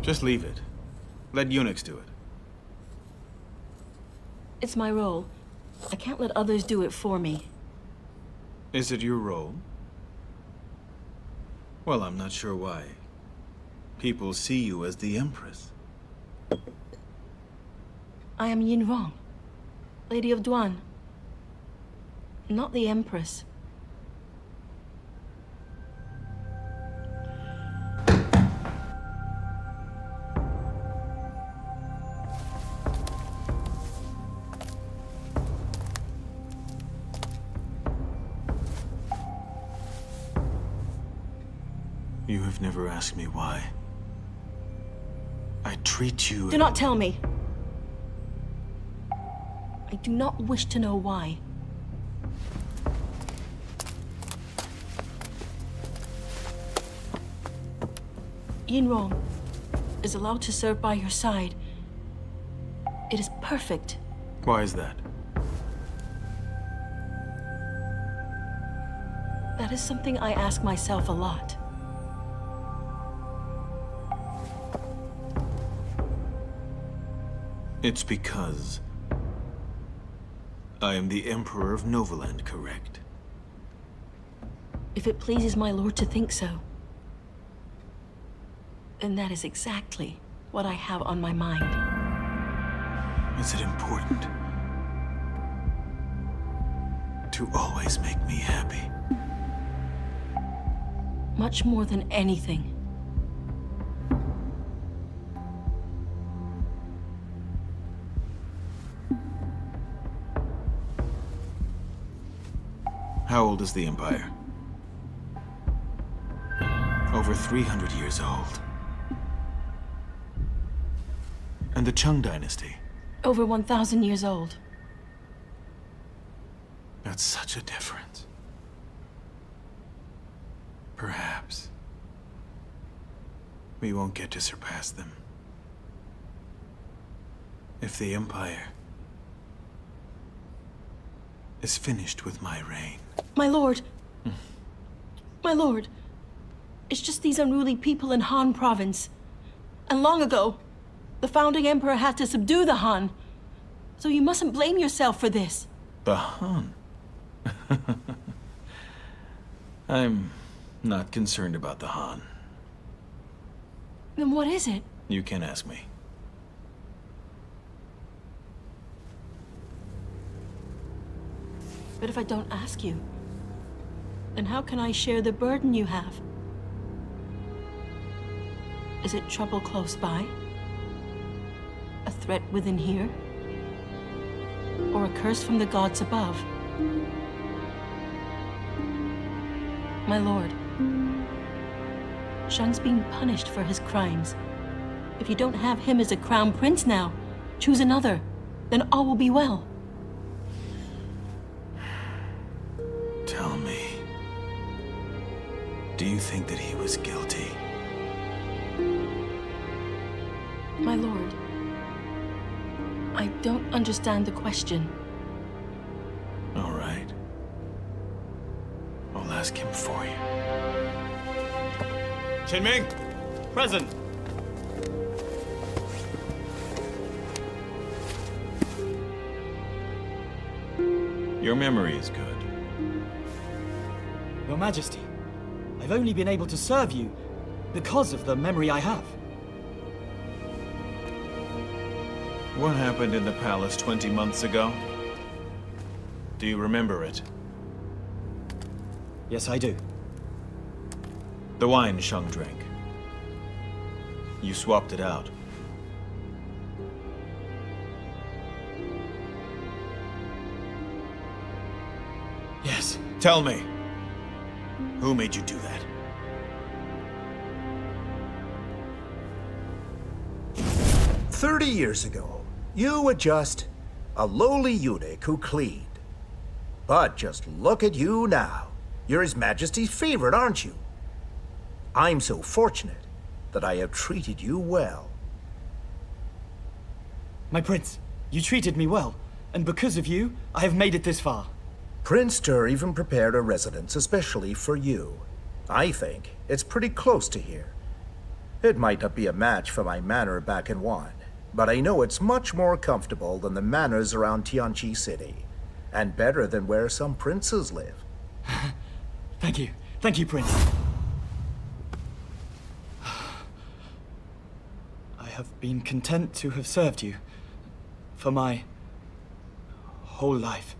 Just leave it. Let eunuchs do it. It's my role. I can't let others do it for me. Is it your role? Well, I'm not sure why. People see you as the Empress. I am Yin Rong, Lady of Duan. Not the Empress. You have never asked me why. I treat you... Do not tell me. I do not wish to know why. Yin Rong is allowed to serve by your side. It is perfect. Why is that? That is something I ask myself a lot. It's because I am the Emperor of Novaland, correct? If it pleases my lord to think so, then that is exactly what I have on my mind. Is it important to always make me happy? Much more than anything. How old is the Empire? Over 300 years old. And the Chung Dynasty? Over 1,000 years old. That's such a difference. Perhaps we won't get to surpass them. If the Empire is finished with my reign. My lord. My lord. It's just these unruly people in Han province. And long ago, the founding emperor had to subdue the Han. So you mustn't blame yourself for this. The Han? I'm not concerned about the Han. Then what is it? You can ask me. But if I don't ask you, then how can I share the burden you have? Is it trouble close by? A threat within here? Or a curse from the gods above? My lord, Shang's being punished for his crimes. If you don't have him as a crown prince now, choose another, then all will be well. Tell me, do you think that he was guilty? My lord, I don't understand the question. All right. I'll ask him for you. Qinming! Present! Your memory is good. Your Majesty, I've only been able to serve you because of the memory I have. What happened in the palace 20 months ago? Do you remember it? Yes, I do. The wine Shang drank. You swapped it out. Yes. Tell me, who made you do that? 30 years ago, you were just a lowly eunuch who cleaned. But just look at you now. You're His Majesty's favorite, aren't you? I'm so fortunate that I have treated you well. My prince, you treated me well, and because of you, I have made it this far. Prince Tur even prepared a residence especially for you. I think it's pretty close to here. It might not be a match for my manor back in Wan, but I know it's much more comfortable than the manors around Tianqi City, and better than where some princes live. Thank you. Thank you, Prince. I have been content to have served you for my whole life.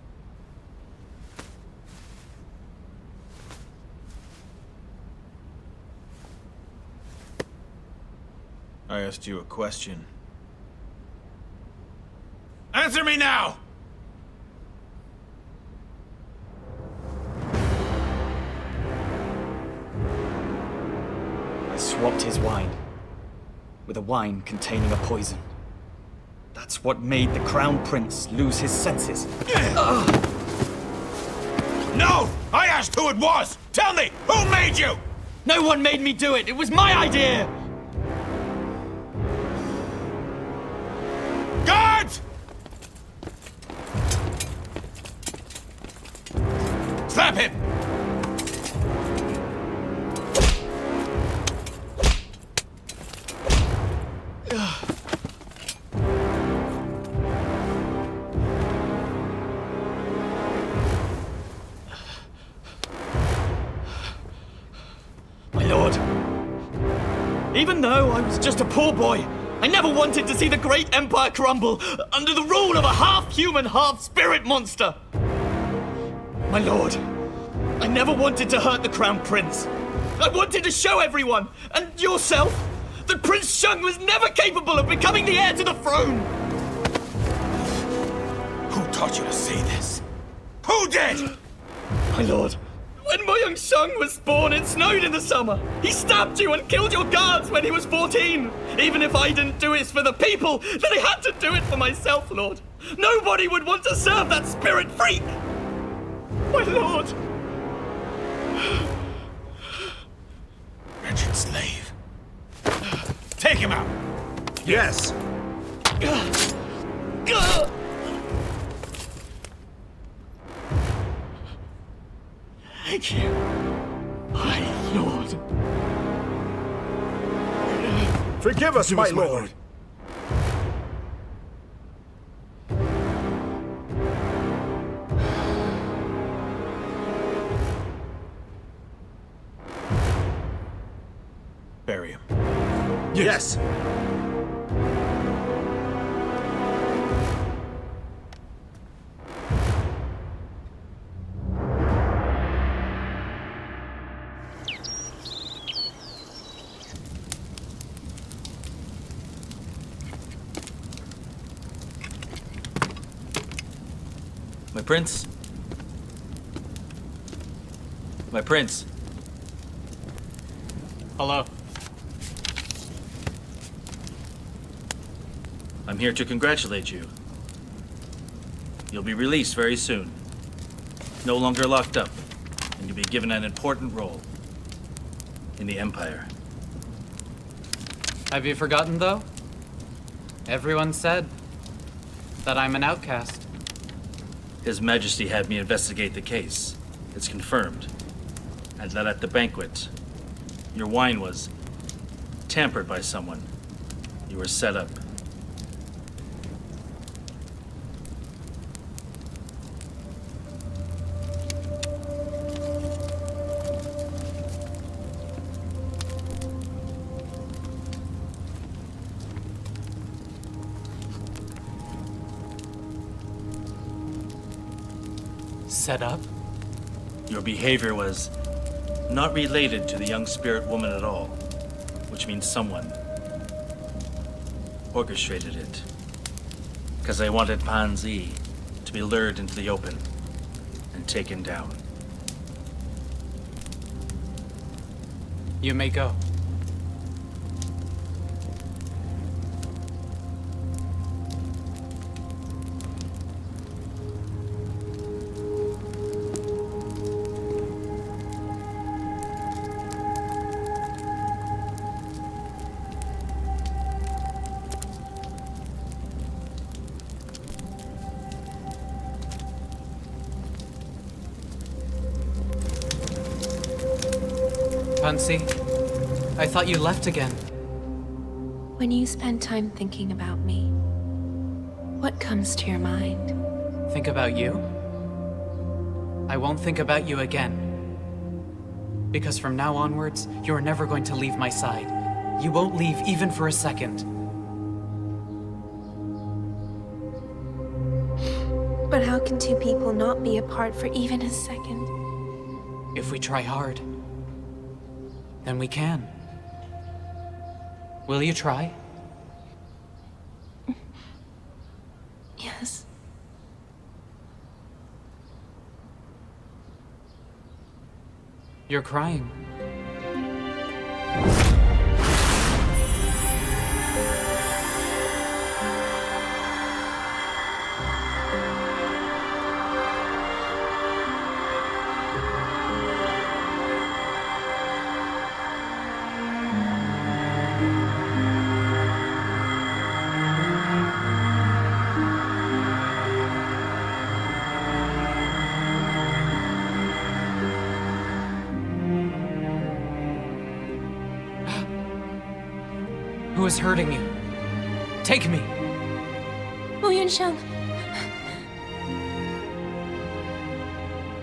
I asked you a question. Answer me now! I swapped his wine with a wine containing a poison. That's what made the Crown Prince lose his senses. No! I asked who it was! Tell me, who made you? No one made me do it! It was my idea! Guards! Slap him! My lord, even though I was just a poor boy, I never wanted to see the great empire crumble under the rule of a half-human, half-spirit monster. My lord, I never wanted to hurt the Crown Prince. I wanted to show everyone, and yourself, that Prince Sheng was never capable of becoming the heir to the throne. Who taught you to say this? Who did? My lord, when my young Sheng was born, it snowed in the summer. He stabbed you and killed your guards when he was 14. Even if I didn't do it for the people, then I had to do it for myself, Lord. Nobody would want to serve that spirit freak. My lord. Wretched slave. Take him out! Yes! Thank you, my lord. Forgive us, my lord! Bury him. Yes! My prince? My prince? Hello. I'm here to congratulate you. You'll be released very soon. No longer locked up, and you'll be given an important role in the Empire. Have you forgotten, though? Everyone said that I'm an outcast. His Majesty had me investigate the case. It's confirmed. And that at the banquet, your wine was tampered by someone. You were set up. Set up? Your behavior was not related to the young spirit woman at all, which means someone orchestrated it. Because I wanted Pan Zi to be lured into the open and taken down. You may go. Pansy, I thought you left again. When you spend time thinking about me, what comes to your mind? Think about you? I won't think about you again. Because from now onwards, you are never going to leave my side. You won't leave even for a second. But how can two people not be apart for even a second? If we try hard, then we can. Will you try? Yes. You're crying. Who is hurting you? Take me! Mu Yunshan.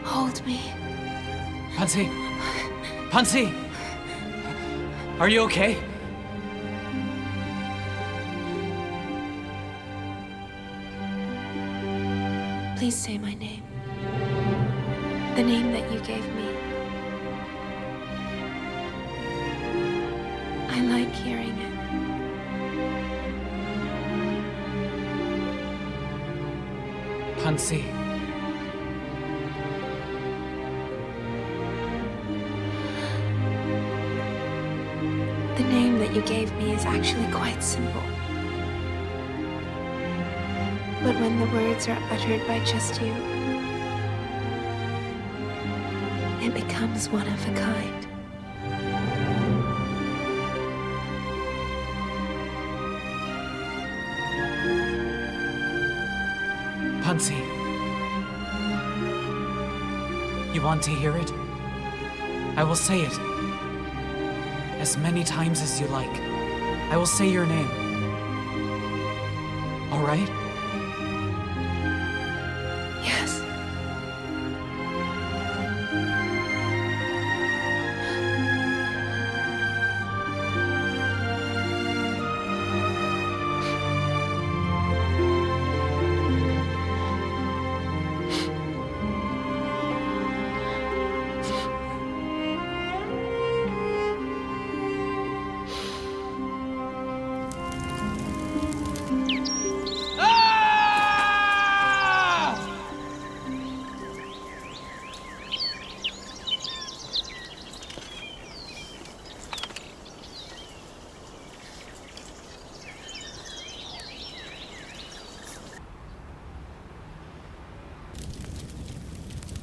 Hold me. Pansy! Pansy! Are you okay? Please say my name. The name that you gave me. I like hearing it. Pansy. The name that you gave me is actually quite simple. But when the words are uttered by just you, it becomes one of a kind. Pansy. You want to hear it? I will say it. As many times as you like. I will say your name. All right? Yes.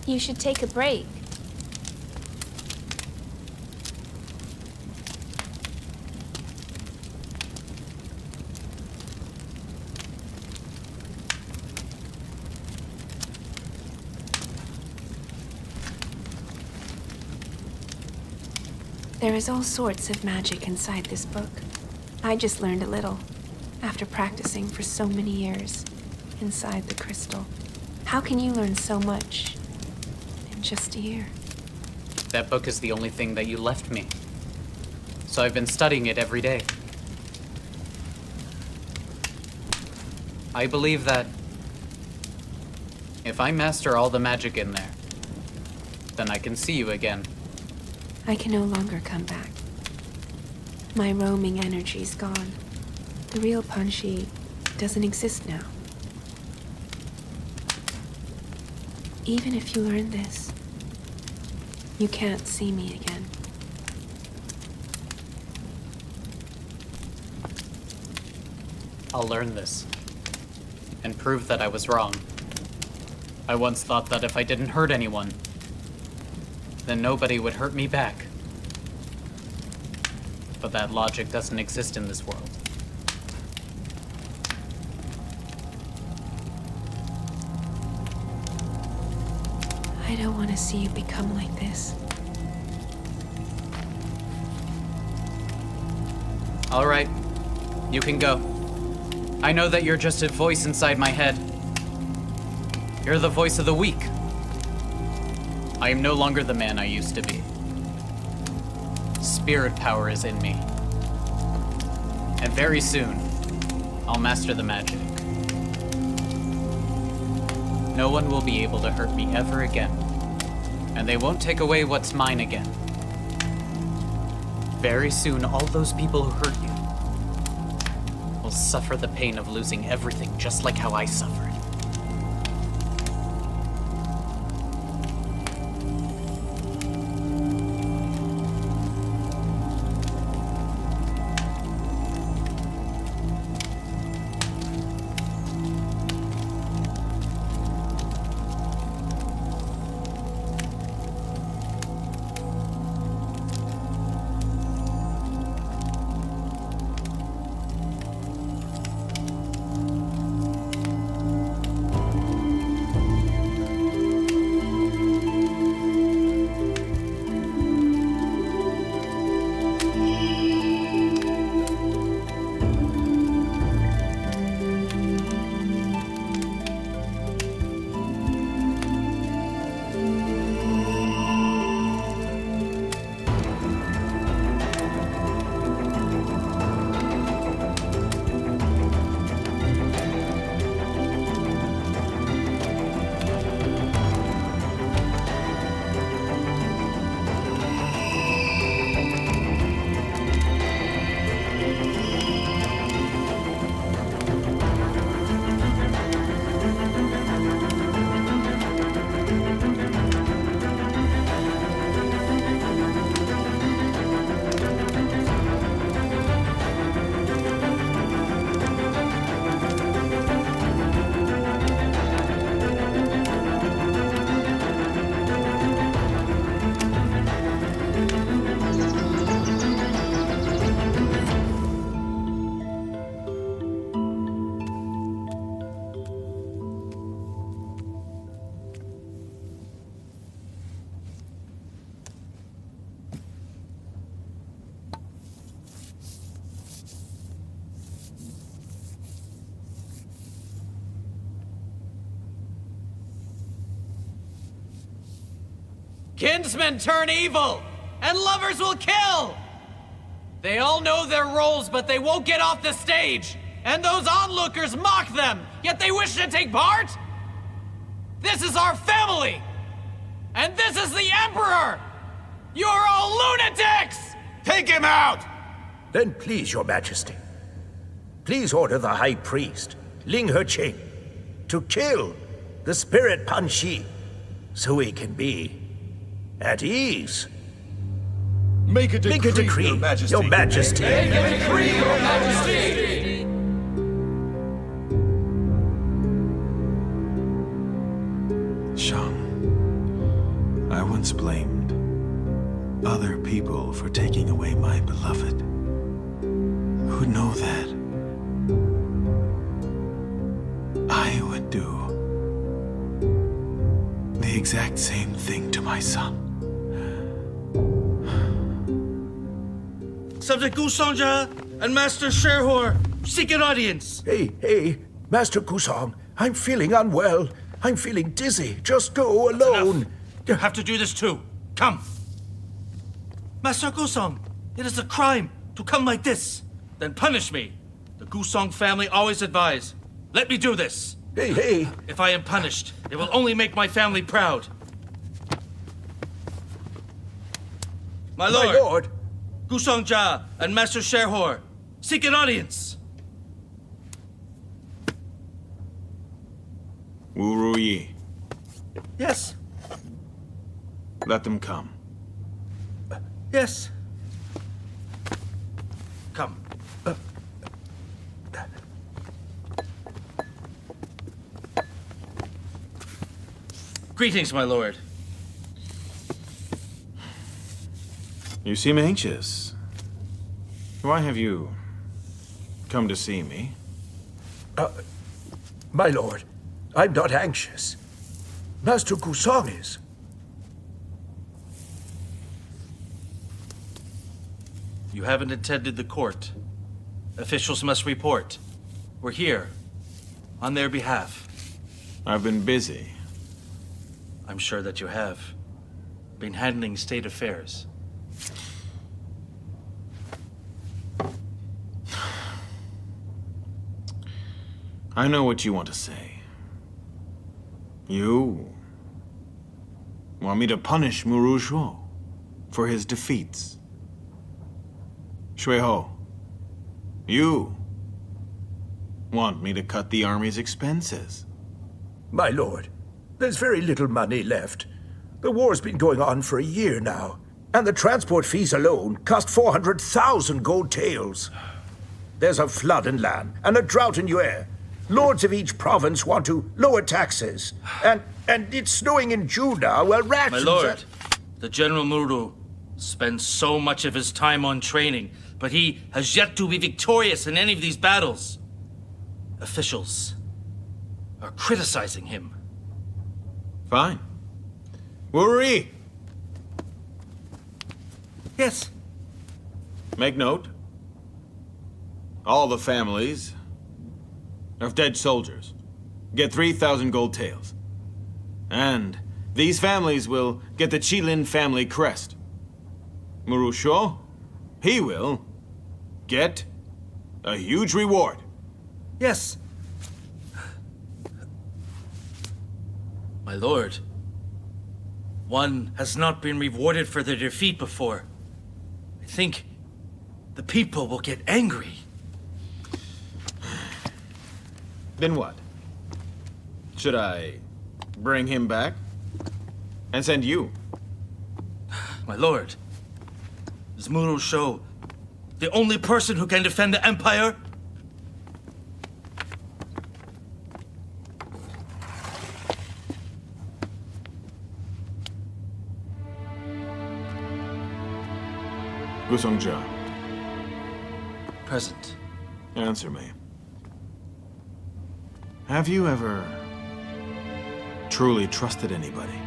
You should take a break. There is all sorts of magic inside this book. I just learned a little, after practicing for so many years, inside the crystal. How can you learn so much in just a year? That book is the only thing that you left me. So I've been studying it every day. I believe that if I master all the magic in there, then I can see you again. I can no longer come back. My roaming energy's gone. The real Panshi doesn't exist now. Even if you learn this, you can't see me again. I'll learn this and prove that I was wrong. I once thought that if I didn't hurt anyone, then nobody would hurt me back. But that logic doesn't exist in this world. I don't want to see you become like this. All right. You can go. I know that you're just a voice inside my head. You're the voice of the weak. I am no longer the man I used to be. Spirit power is in me. And very soon, I'll master the magic. No one will be able to hurt me ever again. And they won't take away what's mine again. Very soon, all those people who hurt you will suffer the pain of losing everything just like how I suffered. Kinsmen turn evil, and lovers will kill! They all know their roles, but they won't get off the stage! And those onlookers mock them, yet they wish to take part? This is our family! And this is the Emperor! You're all lunatics! Take him out! Then please, Your Majesty, please order the High Priest, Ling He-Ching, to kill the Spirit Pan Shi, so he can be at ease. Make a decree, Your Majesty. Your Majesty. Make a decree, Your Majesty. Shang, I once blamed other people for taking away my beloved. Who'd know that I would do the exact same thing to my son? Subject Gusongja and Master Sherhor, seek an audience. Hey, Master Kusong, I'm feeling unwell. I'm feeling dizzy. Just go alone. You have to do this too. Come. Master Gusong, it is a crime to come like this. Then punish me. The Gusong family always advise. Let me do this. Hey. If I am punished, it will only make my family proud. My lord. Gusongja and Master Sherhor, seek an audience. Wu Ruyi, Yes, let them come. yes. Come. Greetings, my lord. You seem anxious. Why have you come to see me? My lord, I'm not anxious. Master Kusong is. You haven't attended the court. Officials must report. We're here, on their behalf. I've been busy. I'm sure that you have. Been handling state affairs. I know what you want to say. You want me to punish Muru Shuo for his defeats. Shuiho, you want me to cut the army's expenses. My lord, there's very little money left. The war's been going on for a year now, and the transport fees alone cost 400,000 gold taels. There's a flood in Lan and a drought in Yue. Lords of each province want to lower taxes, and it's snowing in June now where rations My lord, the General Muru spends so much of his time on training, but he has yet to be victorious in any of these battles. Officials are criticizing him. Fine. Wuri! Yes. Make note. All the families of dead soldiers get 3,000 gold taels. And these families will get the Qilin family crest. Muru Shuo, he will get a huge reward. Yes. My lord, one has not been rewarded for their defeat before. I think the people will get angry. Then what? Should I bring him back and send you? My lord, is Muru Shuo the only person who can defend the Empire? Gusongjia, Present. answer me. Have you ever truly trusted anybody?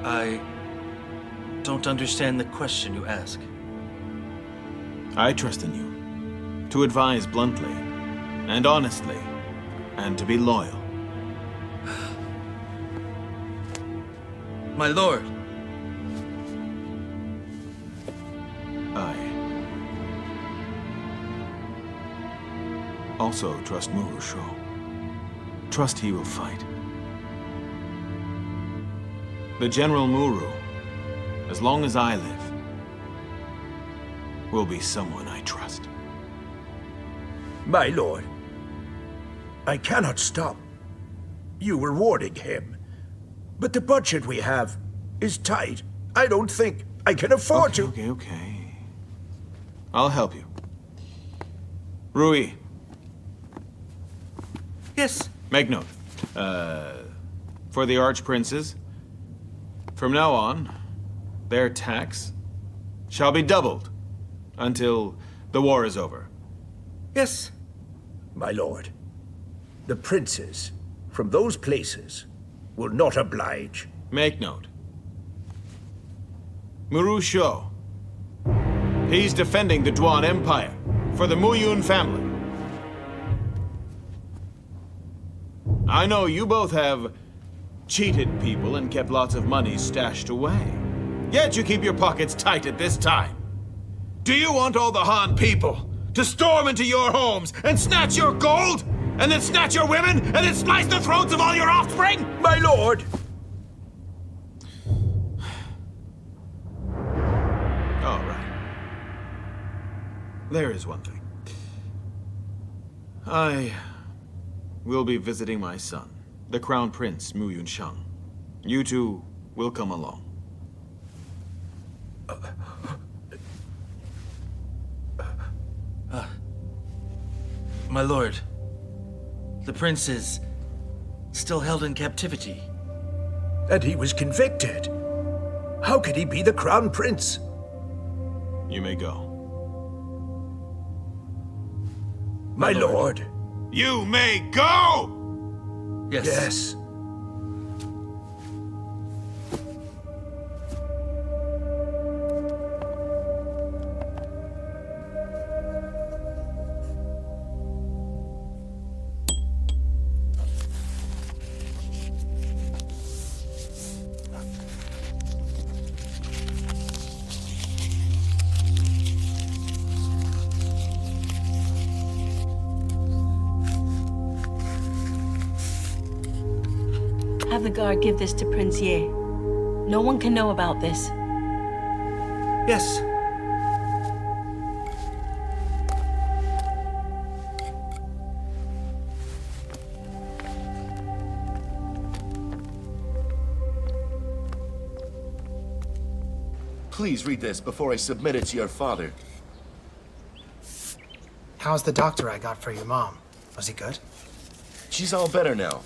I don't understand the question you ask. I trust in you to advise bluntly and honestly and to be loyal. My lord, I also trust Muru Shuo. Trust he will fight. The General Muru, as long as I live, will be someone I trust. My lord, I cannot stop you rewarding him. But the budget we have is tight. I don't think I can afford to. Okay. I'll help you. Rui, yes. make note. For the Archprinces, from now on, their tax shall be doubled until the war is over. Yes. My lord, the princes from those places will not oblige. Make note. Muru Shuo. He's defending the Duan Empire for the Muyun family. I know you both have cheated people and kept lots of money stashed away. Yet you keep your pockets tight at this time. Do you want all the Han people to storm into your homes and snatch your gold? And then snatch your women? And then slice the throats of all your offspring? My lord! All right. There is one thing. I will be visiting my son, the Crown Prince Mu Yunsheng. You two will come along. My lord, the prince is still held in captivity. And he was convicted. How could he be the crown prince? You may go. My lord. You may go! Yes. Yes. Have the guard give this to Prince Ye. No one can know about this. Yes. Please read this before I submit it to your father. How's the doctor I got for your mom? Was he good? She's all better now.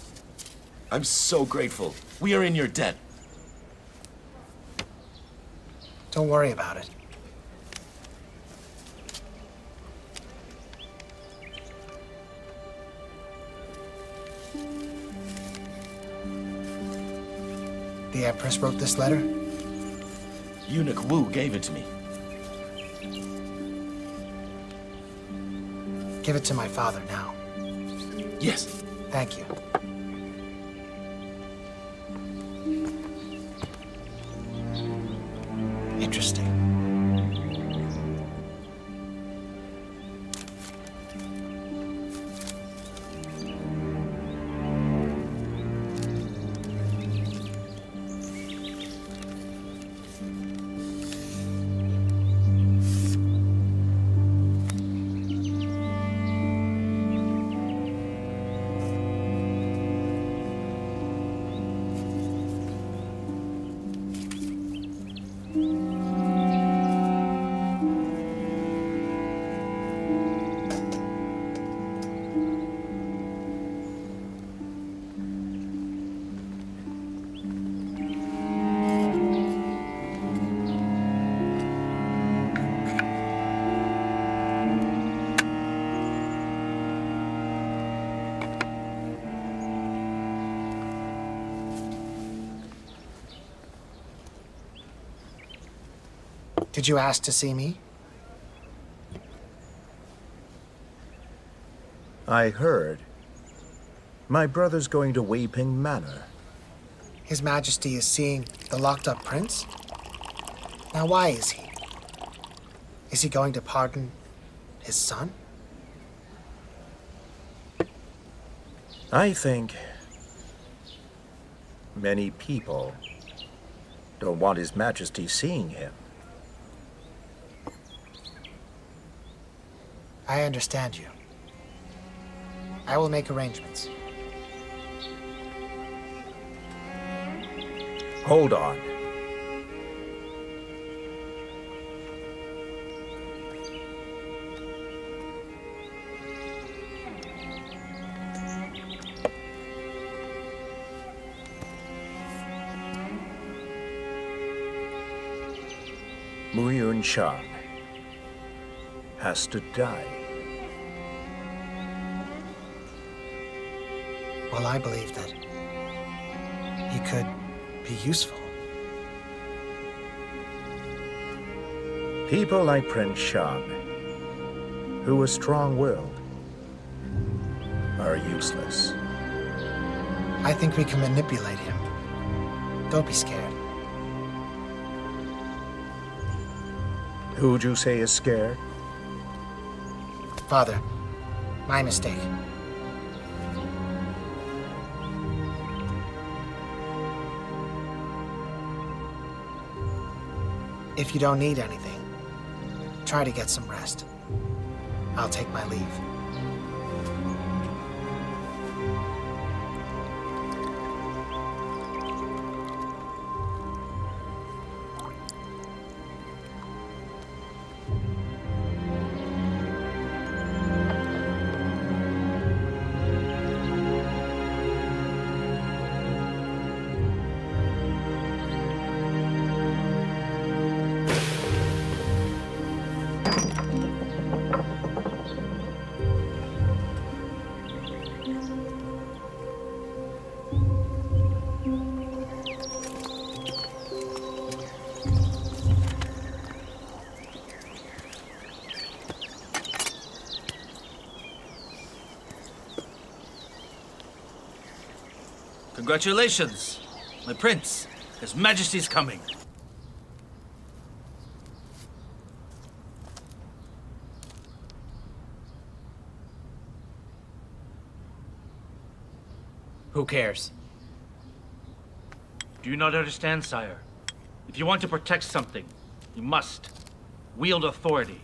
I'm so grateful. We are in your debt. Don't worry about it. The Empress wrote this letter? Eunuch Wu gave it to me. Give it to my father now. Yes. Thank you. Interesting. Did you ask to see me? I heard. My brother's going to Weiping Manor. His Majesty is seeing the locked-up prince? Now why is he? Is he going to pardon his son? I think many people don't want His Majesty seeing him. I understand you. I will make arrangements. Hold on. Muyun Shan has to die. Well, I believe that he could be useful. People like Prince Shan, who are strong-willed, are useless. I think we can manipulate him. Don't be scared. Who'd you say is scared? Father, my mistake. If you don't need anything, try to get some rest. I'll take my leave. Congratulations, my prince. His Majesty's coming. Who cares? Do you not understand, sire? If you want to protect something, you must wield authority.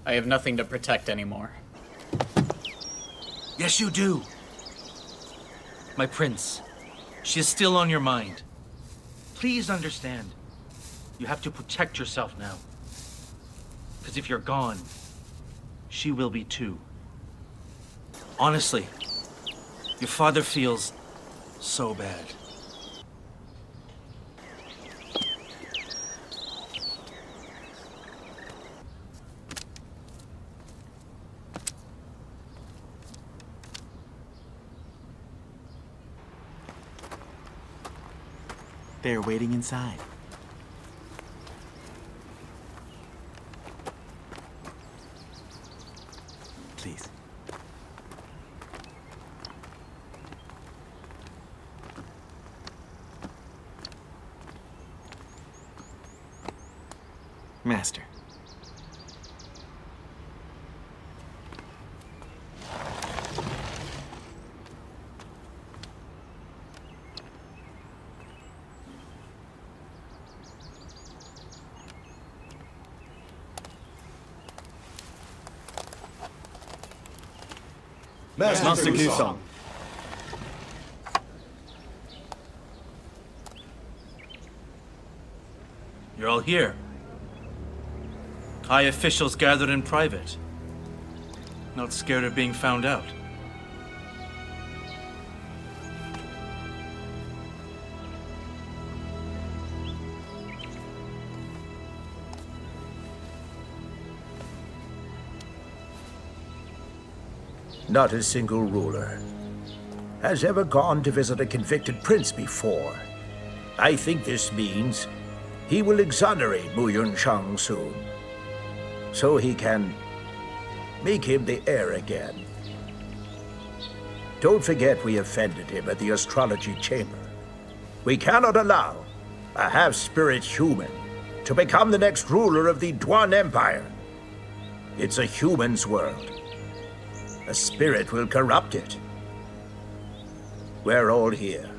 I have nothing to protect anymore. Yes, you do. My prince, she is still on your mind. Please understand. You have to protect yourself now. Because if you're gone, she will be too. Honestly, your father feels so bad. They're waiting inside. Please. Master. Master Gusong. You're all here. High officials gathered in private. Not scared of being found out. Not a single ruler has ever gone to visit a convicted prince before. I think this means he will exonerate Mu Yunsheng soon, so he can make him the heir again. Don't forget we offended him at the astrology chamber. We cannot allow a half-spirit human to become the next ruler of the Duan Empire. It's a human's world. A spirit will corrupt it. We're all here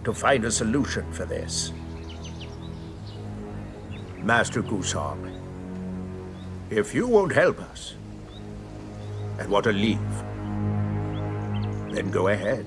to find a solution for this. Master Gusong, if you won't help us and want to leave, then go ahead.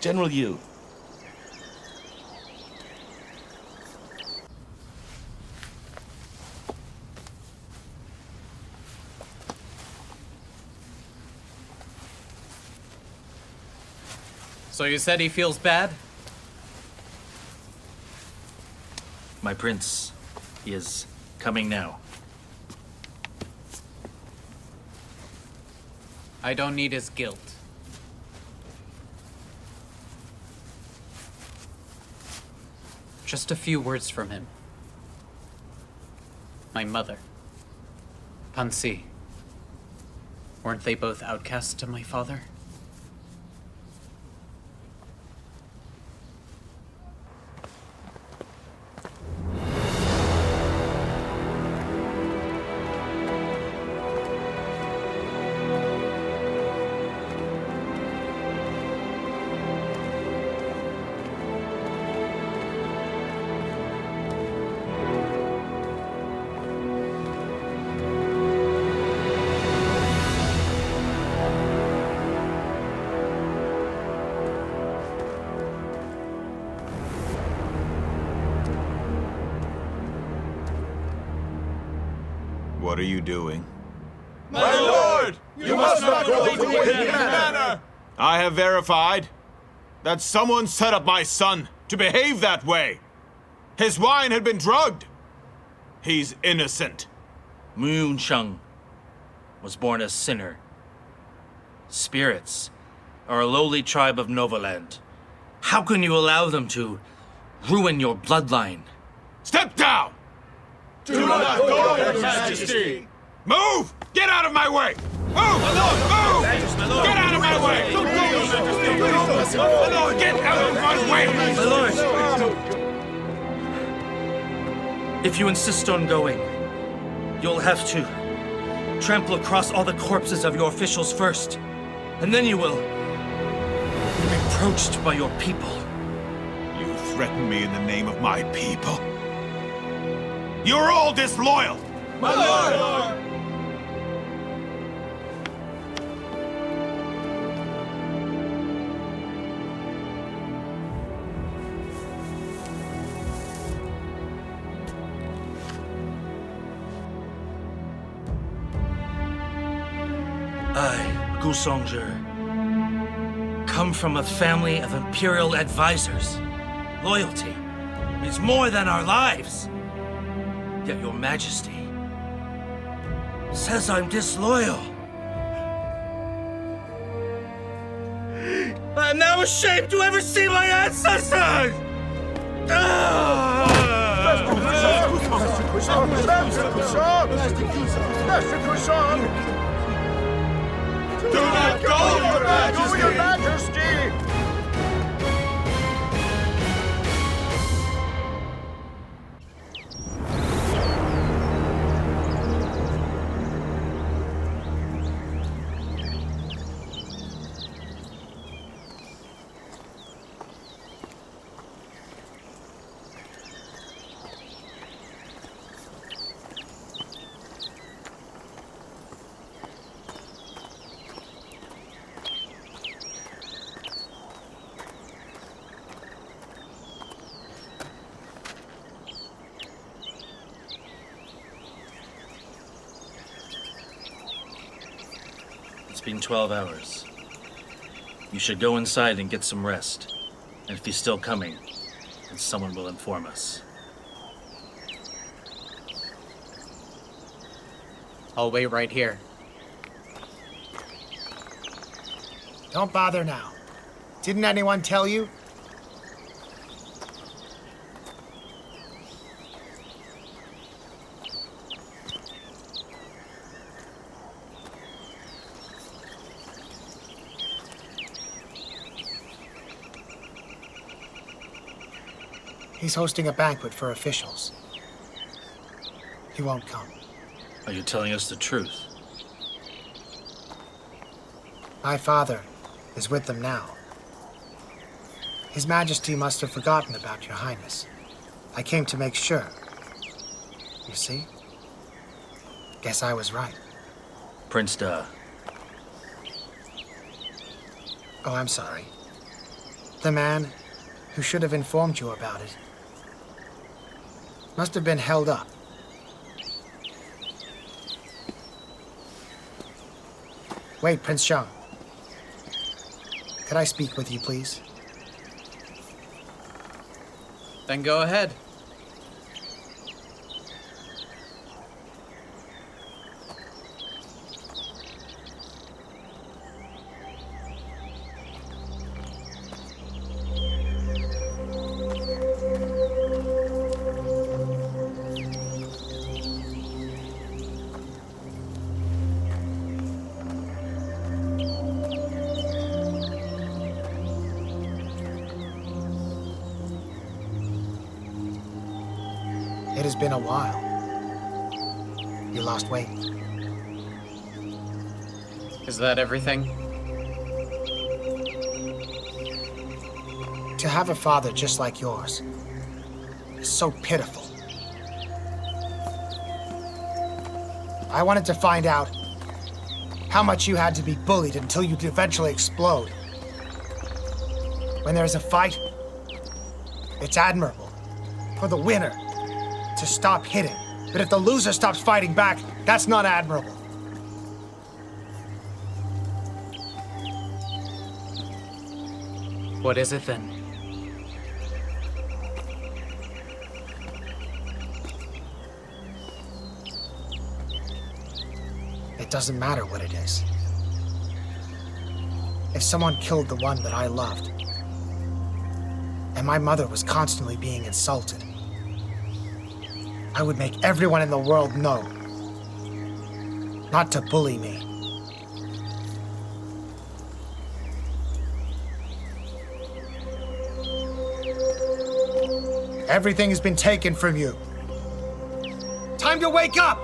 General Yu. So you said he feels bad? My prince, he is coming now. I don't need his guilt. Just a few words from him. My mother. Pansi. Weren't they both outcasts to my father? What are you doing? My lord! You must not go to the hidden manor! I have verified that someone set up my son to behave that way. His wine had been drugged. He's innocent. Mu Yunsheng, was born a sinner. Spirits are a lowly tribe of Novaland. How can you allow them to ruin your bloodline? Step down! Do not go, Your Majesty! Move! Get out of my way! Move! Move! Get out of my way! Get out of my way! My lord! If you insist on going, you'll have to trample across all the corpses of your officials first, and then you will be reproached by your people. You threaten me in the name of my people? You're all disloyal! My lord! I, Gusonger, come from a family of Imperial advisors. Loyalty means more than our lives. Yet your Majesty says I'm disloyal. I'm now ashamed to ever see my ancestors! Do not go, Your Majesty! Your Majesty! It's been 12 hours. You should go inside and get some rest. And if he's still coming, then someone will inform us. I'll wait right here. Don't bother now. Didn't anyone tell you? He's hosting a banquet for officials. He won't come. Are you telling us the truth? My father is with them now. His Majesty must have forgotten about your Highness. I came to make sure. You see? Guess I was right. Prince Da. Oh, I'm sorry. The man who should have informed you about it must have been held up. Wait, Prince Shang. Could I speak with you, please? Then go ahead. It has been a while. You lost weight. Is that everything? To have a father just like yours is so pitiful. I wanted to find out how much you had to be bullied until you'd eventually explode. When there's a fight, it's admirable for the winner to stop hitting. But if the loser stops fighting back, that's not admirable. What is it then? It it doesn't matter what it is. If someone killed the one that I loved, and my mother was constantly being insulted, I would make everyone in the world know not to bully me. Everything has been taken from you. Time to wake up!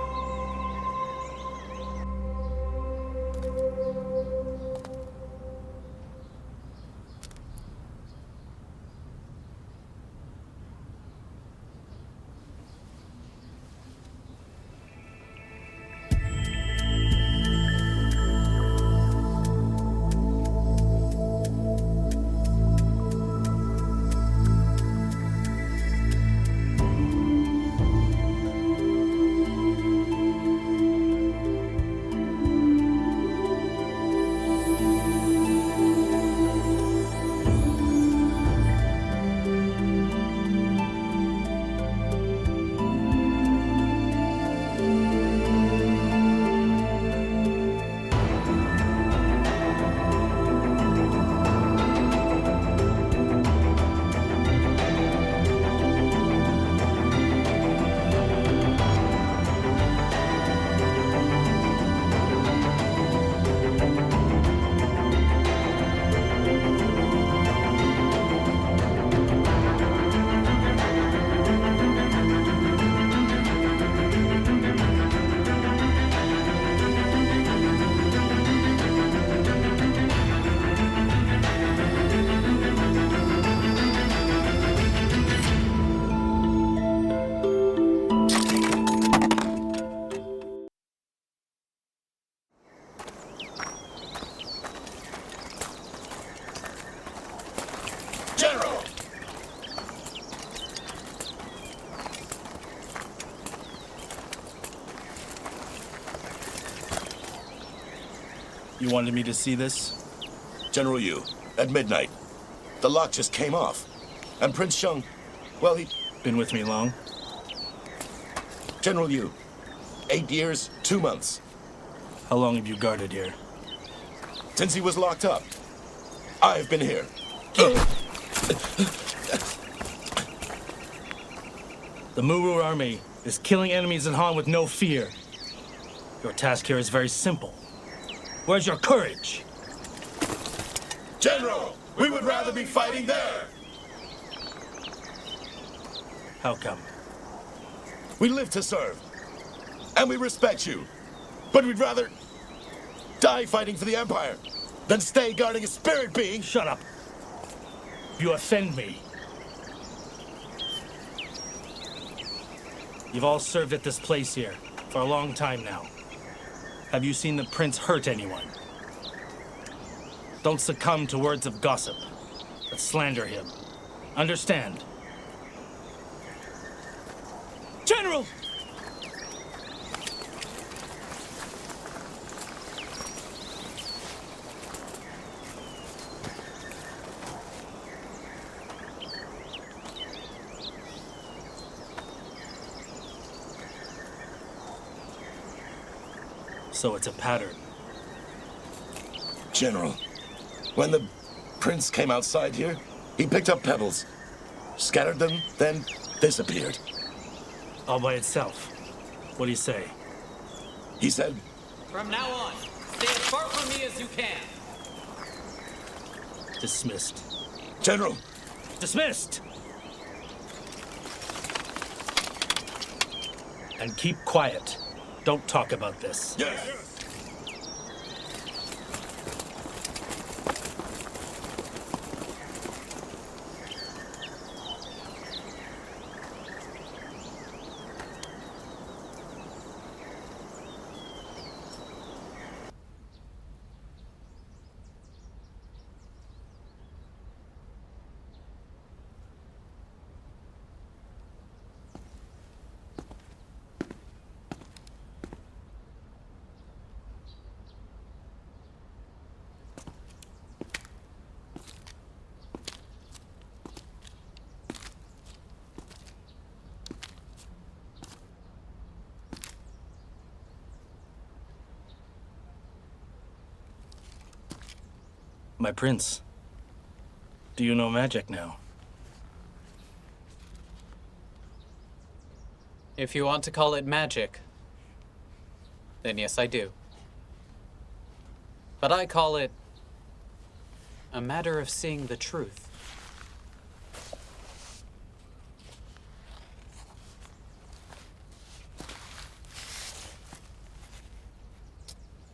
General! You wanted me to see this? General Yu, at midnight, the lock just came off. And Prince Sheng, well, he... Been with me long? General Yu, 8 years, 2 months. How long have you guarded here? Since he was locked up. I've been here. The Muru army is killing enemies in Han with no fear. Your task here is very simple. Where's your courage? General, we would rather be fighting there. How come? We live to serve. And we respect you. But we'd rather die fighting for the Empire than stay guarding a spirit being. Shut up. You offend me. You've all served at this place here for a long time now. Have you seen the prince hurt anyone? Don't succumb to words of gossip that slander him. Understand? General! So it's a pattern. General, when the prince came outside here, he picked up pebbles, scattered them, then disappeared. All by itself. What do you say? He said, From now on, stay as far from me as you can. Dismissed. General, Dismissed! And keep quiet. Don't talk about this. yes. My prince, do you know magic now? If you want to call it magic, then yes, I do. But I call it a matter of seeing the truth.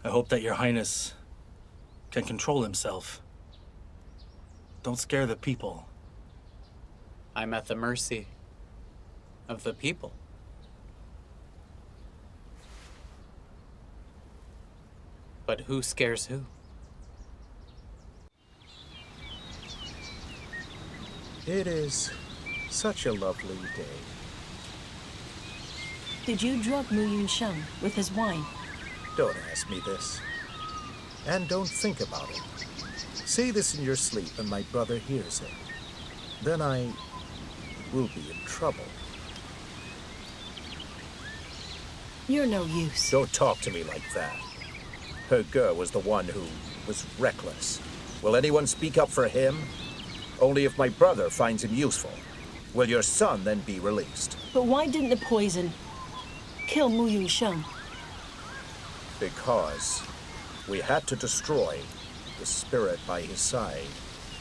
I hope that your highness can control himself. Don't scare the people. I'm at the mercy of the people. But who scares who? It is such a lovely day. Did you drug Mu Yunsheng with his wine? Don't ask me this. And don't think about it. Say this in your sleep and my brother hears it. Then I will be in trouble. You're no use. Don't talk to me like that. Her girl was the one who was reckless. Will anyone speak up for him? Only if my brother finds him useful. Will your son then be released? But why didn't the poison kill Mu Yunsheng? Because we had to destroy the spirit by his side.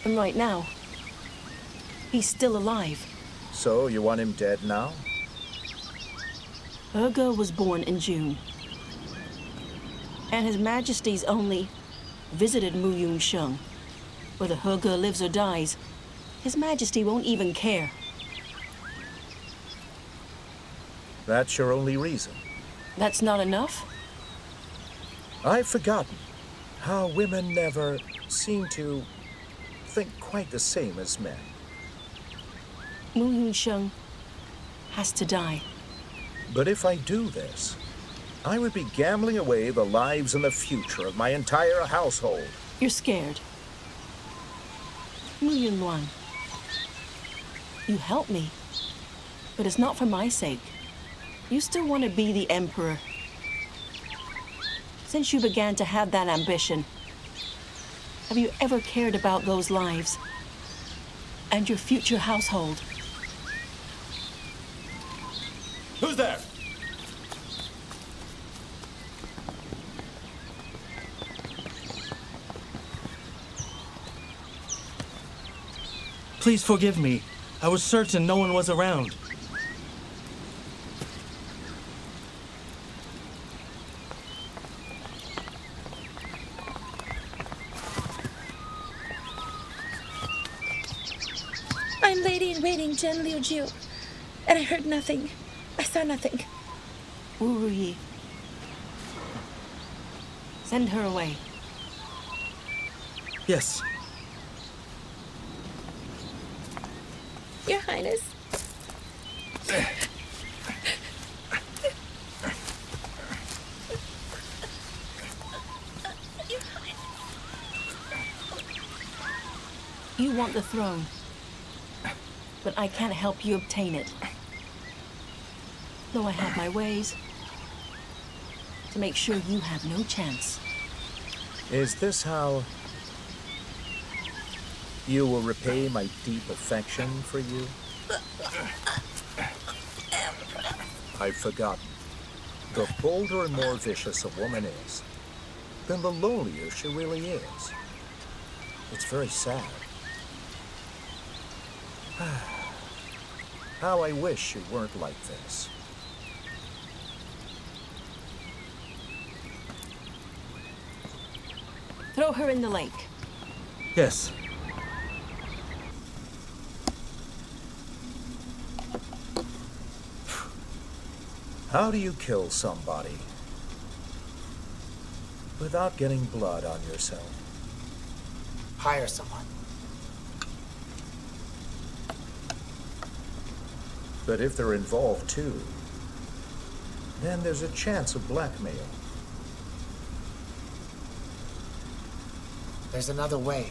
And right now, he's still alive. So you want him dead now? Her girl was born in June. And His Majesty's only visited Mu Yunsheng. Whether her girl lives or dies, His Majesty won't even care. That's your only reason. That's not enough? I've forgotten how women never seem to think quite the same as men. Mu Yunsheng has to die. But if I do this, I would be gambling away the lives and the future of my entire household. You're scared. Mu Yunluan, you help me, but it's not for my sake. You still want to be the emperor. Since you began to have that ambition, have you ever cared about those lives and your future household? Who's there? Please forgive me. I was certain no one was around. I'm Lady-in-Waiting Zhen Liujiu, and I heard nothing. I saw nothing. Wu Ruyi. Send her away. Yes. Your Highness. You want the throne, but I can't help you obtain it. Though I have my ways to make sure you have no chance. Is this how you will repay my deep affection for you? I've forgotten. The bolder and more vicious a woman is, then the lonelier she really is. It's very sad. How I wish you weren't like this. Throw her in the lake. Yes. How do you kill somebody without getting blood on yourself? Hire someone. But if they're involved too, then there's a chance of blackmail. There's another way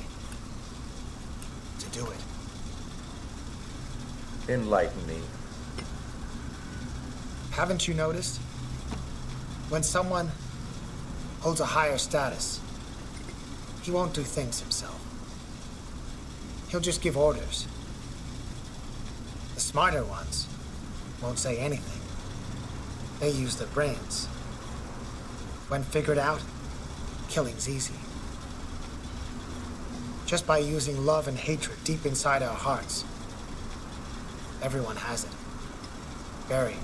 to do it. Enlighten me. Haven't you noticed? When someone holds a higher status, He won't do things himself. He'll just give orders. The smarter ones won't say anything. They use their brains. When figured out, killing's easy. Just by using love and hatred deep inside our hearts. Everyone has it. Buried.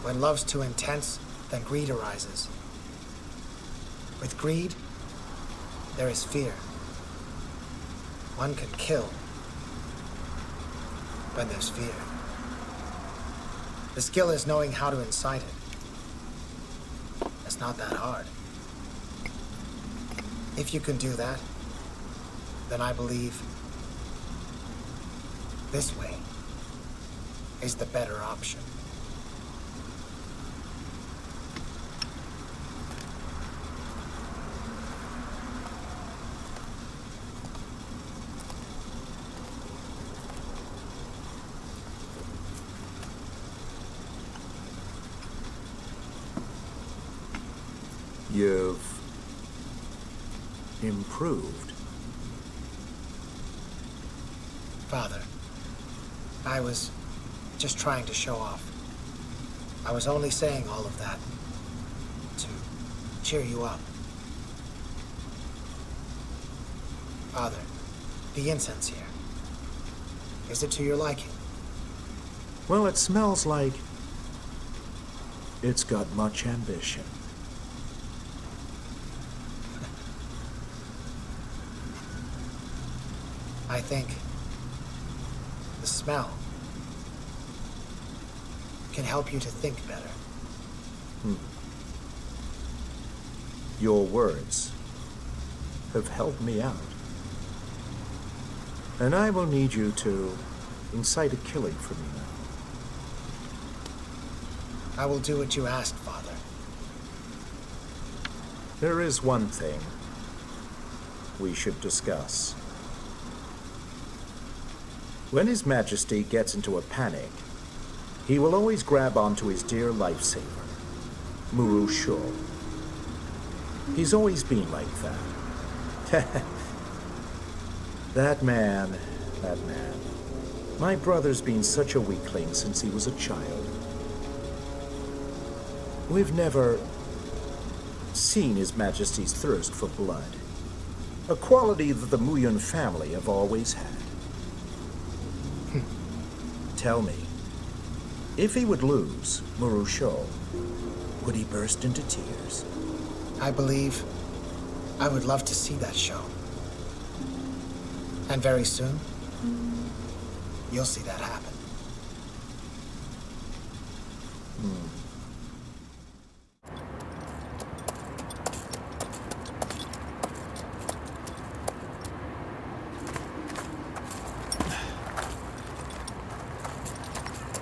When love's too intense, then greed arises. With greed, there is fear. One can kill when there's fear. The skill is knowing how to incite it. It's not that hard. If you can do that, then I believe this way is the better option. You've improved. Father, I was just trying to show off. I was only saying all of that to cheer you up. Father, the incense here. Is it to your liking? Well, it smells like it's got much ambition. I think the smell can help you to think better. Your words have helped me out. And I will need you to incite a killing for me now. I will do what you asked, Father. There is one thing we should discuss. When His Majesty gets into a panic, he will always grab onto his dear lifesaver, Muru Shaw. He's always been like that. That man. My brother's been such a weakling since he was a child. We've never seen His Majesty's thirst for blood, a quality that the Muyun family have always had. Tell me, if he would lose Muru Shaw, would he burst into tears? I believe I would love to see that show. And very soon, you'll see that happen.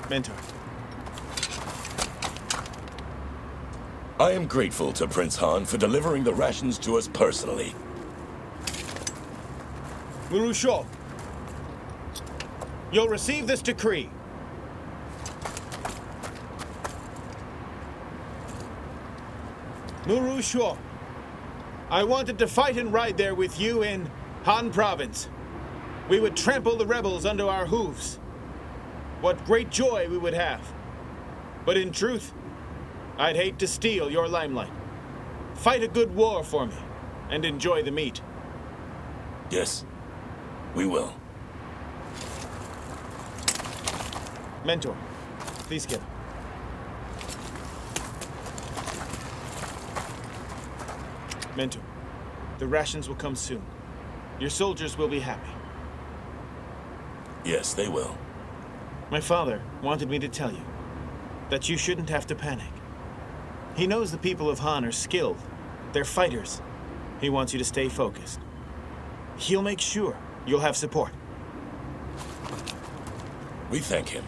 Mentor. I am grateful to Prince Han for delivering the rations to us personally. Muru Shaw, you'll receive this decree. Muru Shaw, I wanted to fight and ride there with you in Han Province. We would trample the rebels under our hooves. What great joy we would have. But in truth, I'd hate to steal your limelight. Fight a good war for me, and enjoy the meat. Yes, we will. Mentor, please get him. Mentor, the rations will come soon. Your soldiers will be happy. Yes, they will. My father wanted me to tell you that you shouldn't have to panic. He knows the people of Han are skilled. They're fighters. He wants you to stay focused. He'll make sure you'll have support. We thank him.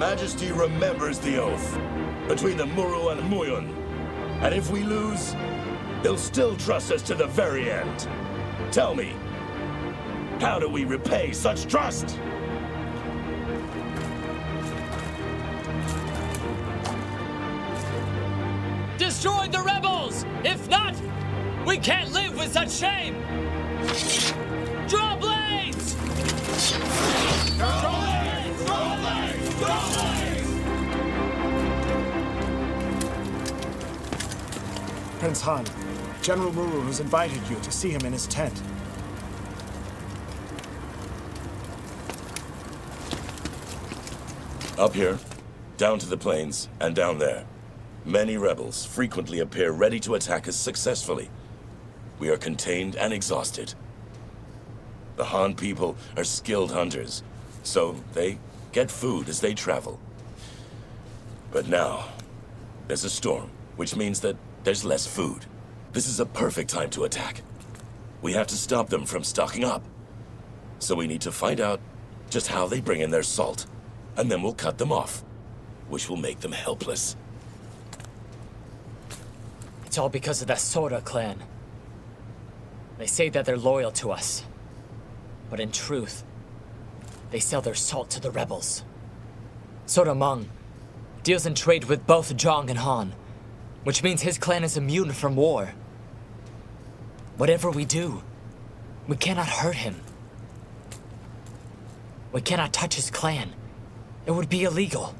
Majesty remembers the oath between the Muru and Muyun. And if we lose, they'll still trust us to the very end. Tell me, how do we repay such trust? Destroy the rebels! If not, we can't live with such shame! Draw blades! Draw blades! Draw blades! Draw blades! Prince Han, General Muru has invited you to see him in his tent. Up here, down to the plains, and down there. Many rebels frequently appear ready to attack us successfully. We are contained and exhausted. The Han people are skilled hunters, so they get food as they travel. But now, there's a storm, which means that there's less food. This is a perfect time to attack. We have to stop them from stocking up. So we need to find out just how they bring in their salt, and then we'll cut them off, which will make them helpless. It's all because of that Sora clan. They say that they're loyal to us. But in truth, they sell their salt to the rebels. Sora Meng deals in trade with both Zhang and Han, which means his clan is immune from war. Whatever we do, we cannot hurt him. We cannot touch his clan. It would be illegal.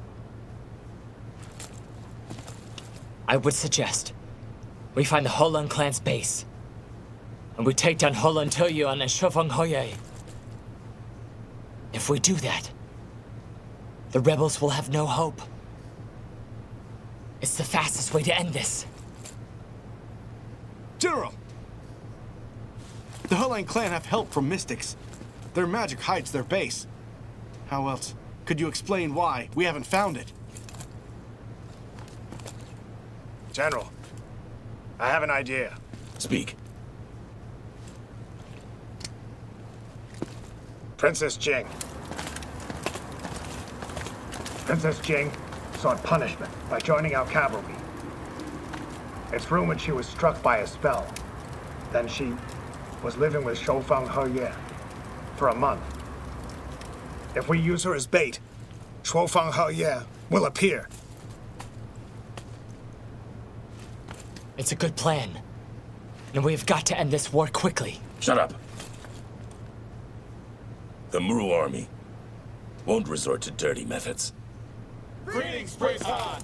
I would suggest we find the Holan clan's base, and we take down Holan Tuyuan and Shufeng Hoye. If we do that, the rebels will have no hope. It's the fastest way to end this. General! The Hulan clan have help from mystics. Their magic hides their base. How else could you explain why we haven't found it? General, I have an idea. Speak. Princess Jing. Princess Jing sought punishment by joining our cavalry. It's rumored she was struck by a spell. Then she was living with Shofeng Heye for a month. If we use her as bait, Shofeng Heye will appear. It's a good plan. And we've got to end this war quickly. Shut up. The Muru army won't resort to dirty methods. Greetings, Prince Han!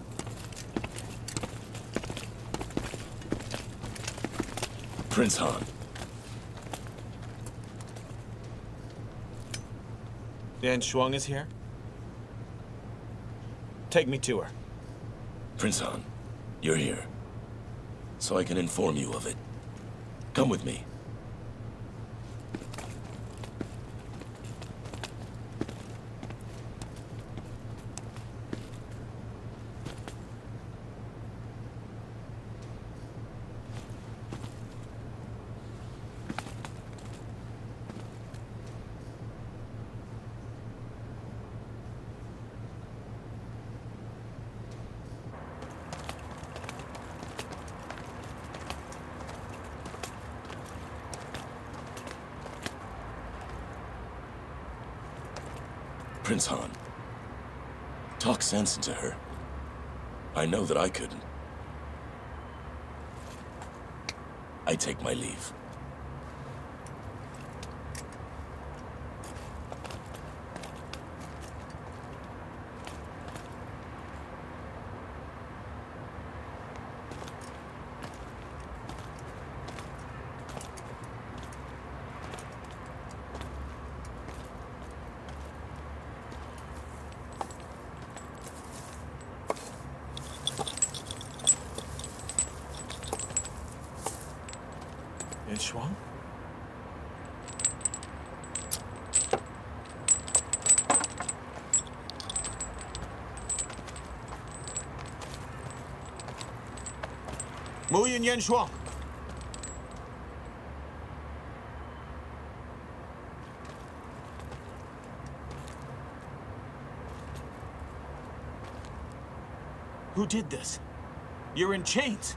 Prince Han. Yan Shuang is here? Take me to her. Prince Han, you're here. So I can inform you of it. Come with me. Prince Han, talk sense into her. I know that I couldn't. I take my leave. Yan Shuang? Muyin Yan Shuang. Who did this? You're in chains.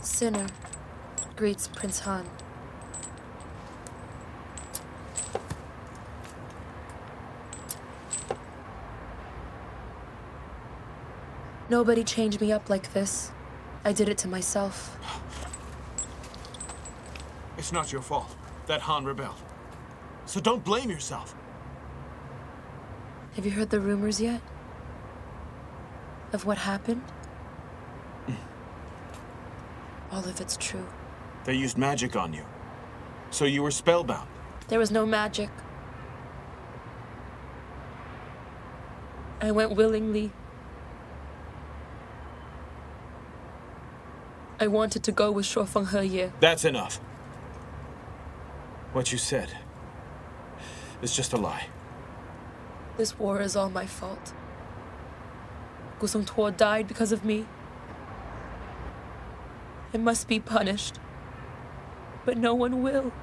Sinner greets Prince Han. Nobody changed me up like this. I did it to myself. It's not your fault that Han rebelled. So don't blame yourself. Have you heard the rumors yet? Of what happened? All of it's true. They used magic on you. So you were spellbound. There was no magic. I went willingly. I wanted to go with Shuo Fenghe. That's enough. What you said is just a lie. This war is all my fault. Gusong Tuo died because of me. I must be punished. But no one will.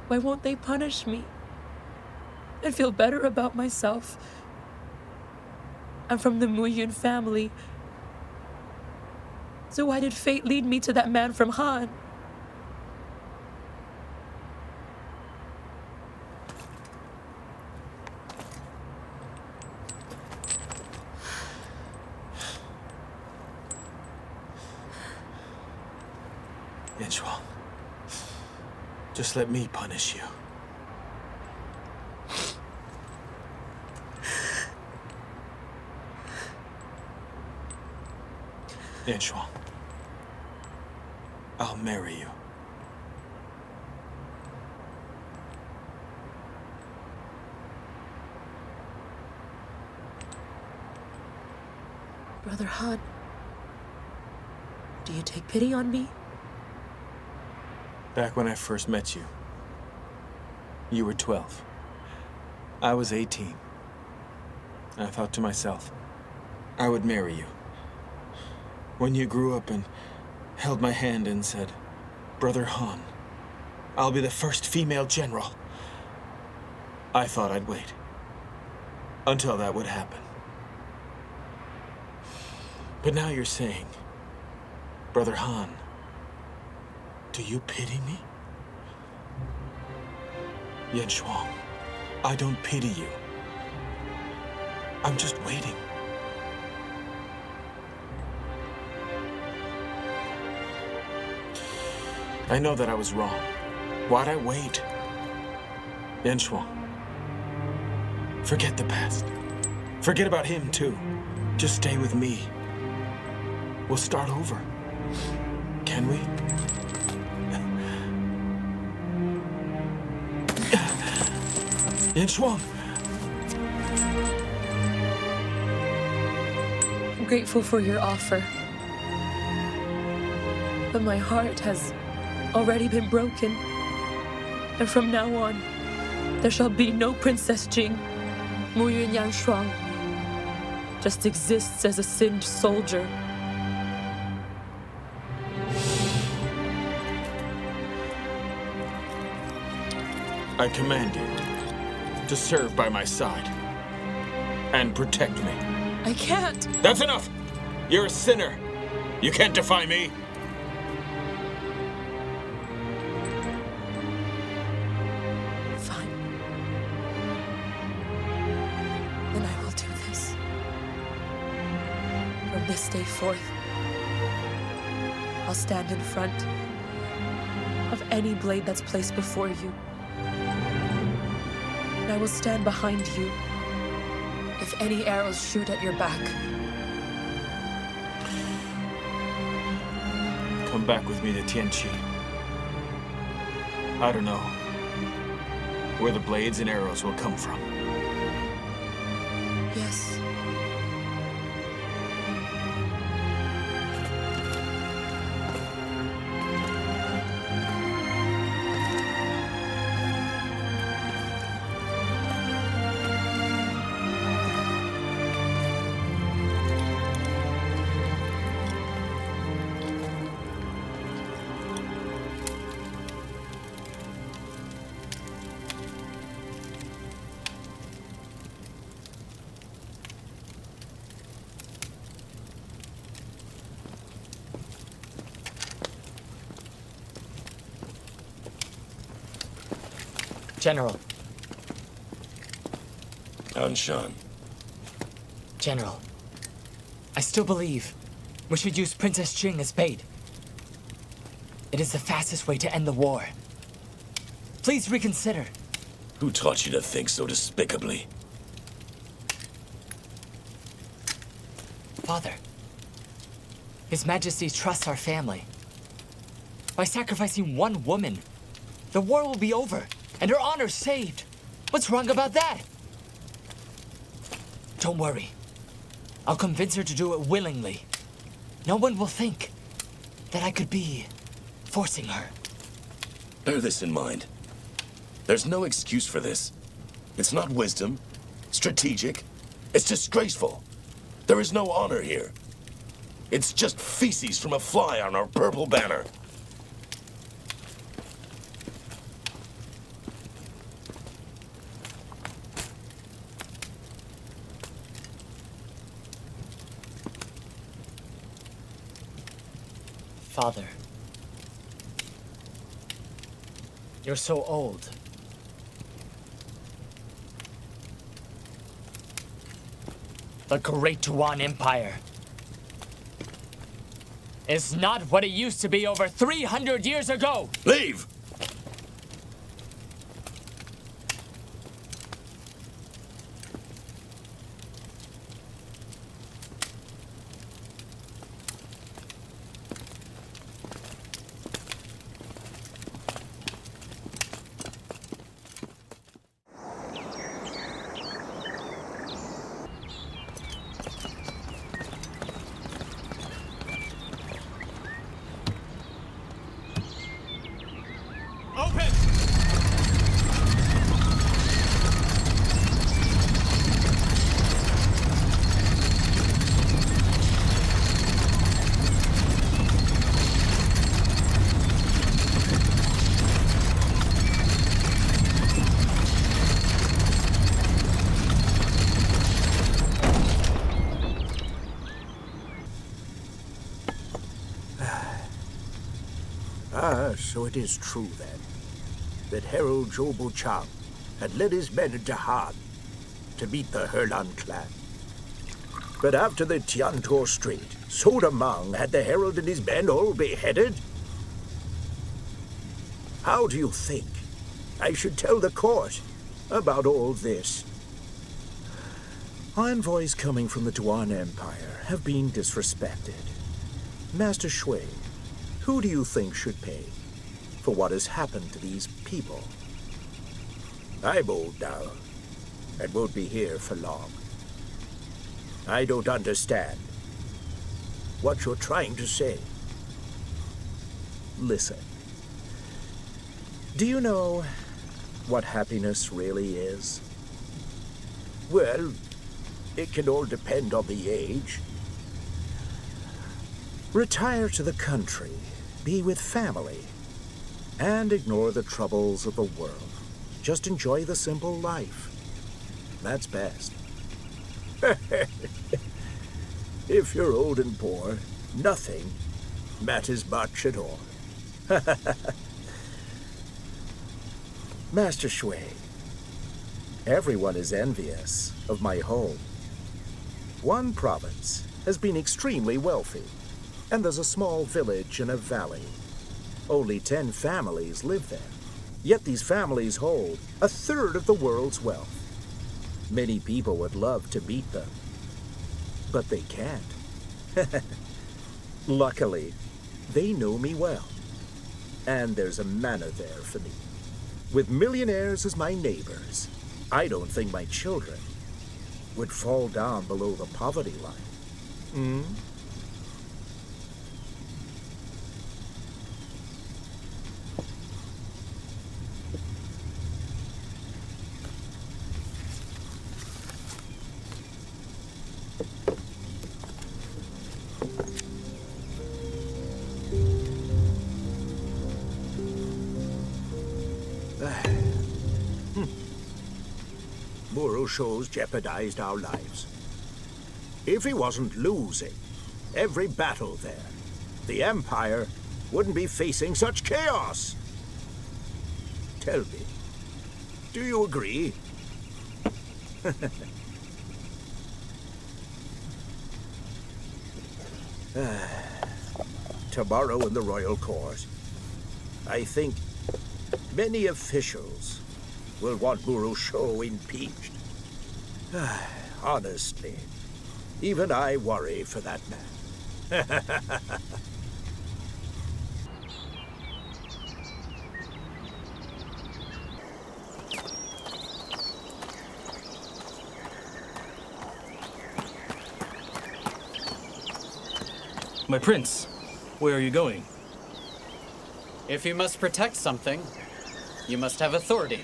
Why won't they punish me? I feel better about myself. I'm from the Mu Yun family. So why did fate lead me to that man from Han? Yanchuang, just let me punish you. Yanchuang, I'll marry you. Brother Han, do you take pity on me? Back when I first met you, you were 12. I was 18. I thought to myself, I would marry you. When you grew up and held my hand and said, Brother Han, I'll be the first female general, I thought I'd wait until that would happen. But now you're saying, Brother Han, do you pity me? Yanchuang, I don't pity you. I'm just waiting. I know that I was wrong. Why'd I wait? Yanchuang, forget the past. Forget about him, too. Just stay with me. We'll start over. Can we? Yanchuang! I'm grateful for your offer. But my heart has already been broken. And from now on, there shall be no Princess Jing. Mu Yun Yang Shuang just exists as a singed soldier. I command you to serve by my side and protect me. I can't. That's enough! You're a sinner. You can't defy me. Fine. Then I will do this. From this day forth, I'll stand in front of any blade that's placed before you. And I will stand behind you if any arrows shoot at your back. Come back with me to Tianqi. I don't know where the blades and arrows will come from. Yes. General. Anshan. General, I still believe we should use Princess Jing as bait. It is the fastest way to end the war. Please reconsider. Who taught you to think so despicably? Father, His Majesty trusts our family. By sacrificing one woman, the war will be over and her honor saved. What's wrong about that? Don't worry. I'll convince her to do it willingly. No one will think that I could be forcing her. Bear this in mind. There's no excuse for this. It's not wisdom, strategic. It's disgraceful. There is no honor here. It's just feces from a fly on our purple banner. Father, you're so old. The Great Tuan Empire is not what it used to be over 300 years ago. Leave! So it is true, then, that Herald Jobo Chang had led his men into Han to meet the Herlan clan. But after the Tiantor Strait, Soda Meng had the Herald and his men all beheaded? How do you think I should tell the court about all this? Envoys coming from the Tuan Empire have been disrespected. Master Shui, who do you think should pay for what has happened to these people? I'm old now, and won't be here for long. I don't understand what you're trying to say. Listen. Do you know what happiness really is? Well, it can all depend on the age. Retire to the country, be with family, and ignore the troubles of the world. Just enjoy the simple life. That's best. If you're old and poor, nothing matters much at all. Master Shui, everyone is envious of my home. One province has been extremely wealthy, and there's a small village in a valley. Only 10 families live there. Yet these families hold a third of the world's wealth. Many people would love to meet them, but they can't. Luckily, they know me well, and there's a manor there for me. With millionaires as my neighbors, I don't think my children would fall down below the poverty line. Muro shows jeopardized our lives. If he wasn't losing every battle there, the Empire wouldn't be facing such chaos. Tell me, Do you agree? Tomorrow in the royal court, I think many officials will want Muru Shou impeached. Honestly, even I worry for that man. My prince, where are you going? If you must protect something, you must have authority.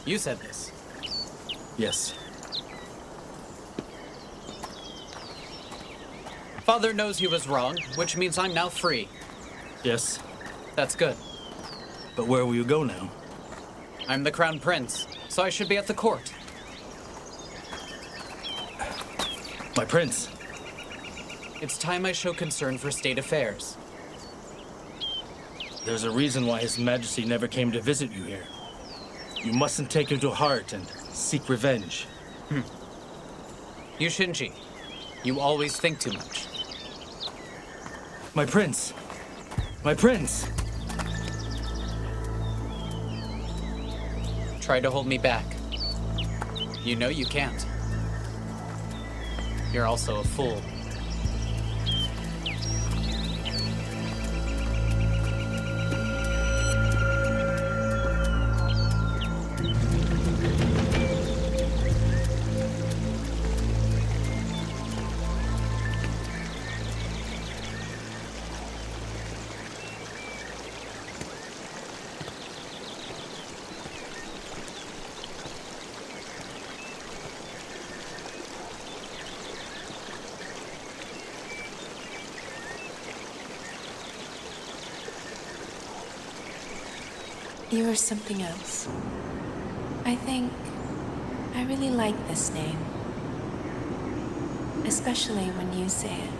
You said this. Yes. Father knows he was wrong, which means I'm now free. Yes. That's good. But where will you go now? I'm the crown prince, so I should be at the court. My prince. It's time I show concern for state affairs. There's a reason why His Majesty never came to visit you here. You mustn't take it to heart and seek revenge. You Shinji, you always think too much. My prince! My prince! Try to hold me back. You know you can't. You're also a fool. You are something else. I think I really like this name. Especially when you say it.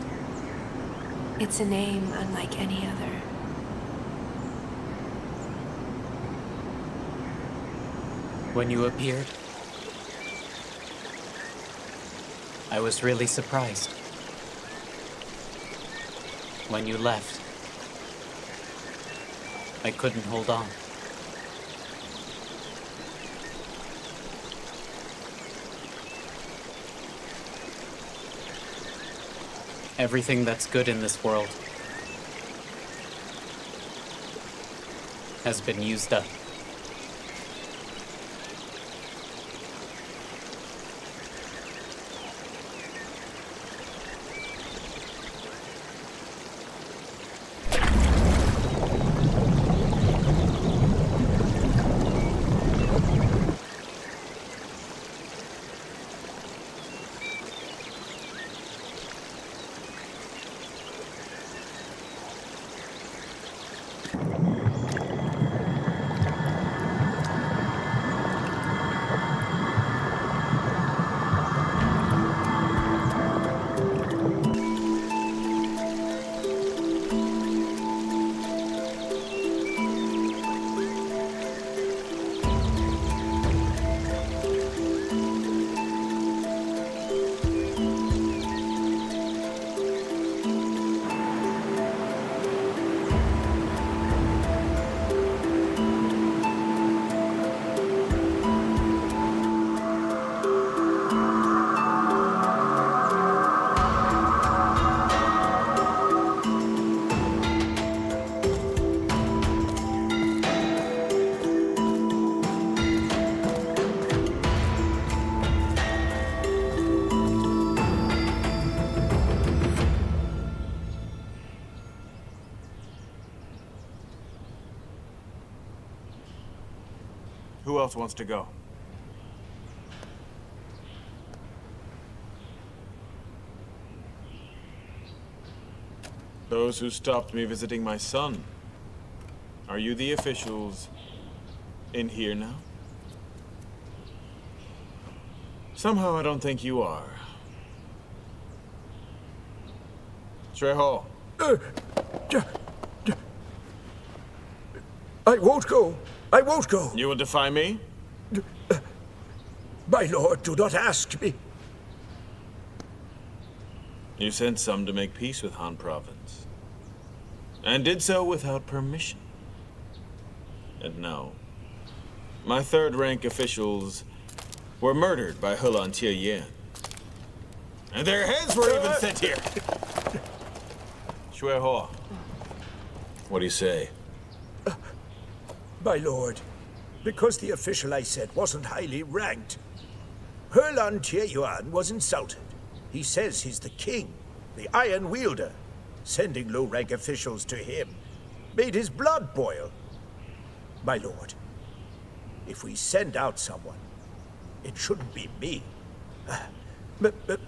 It's a name unlike any other. When you appeared, I was really surprised. When you left, I couldn't hold on. Everything that's good in this world has been used up. Who else wants to go? Those who stopped me visiting my son. Are you the officials in here now? Somehow I don't think you are. Trejo. I won't go. I won't go. You will defy me? My lord, do not ask me. You sent some to make peace with Han Province, and did so without permission. And now, my third-rank officials were murdered by Helan Tieyan. And their heads were even sent here. Xue Ho, what do you say? My lord, because the official I sent wasn't highly ranked, Helan Tieyan was insulted. He says he's the king, the Iron Wielder. Sending low-rank officials to him made his blood boil. My lord, if we send out someone, it shouldn't be me.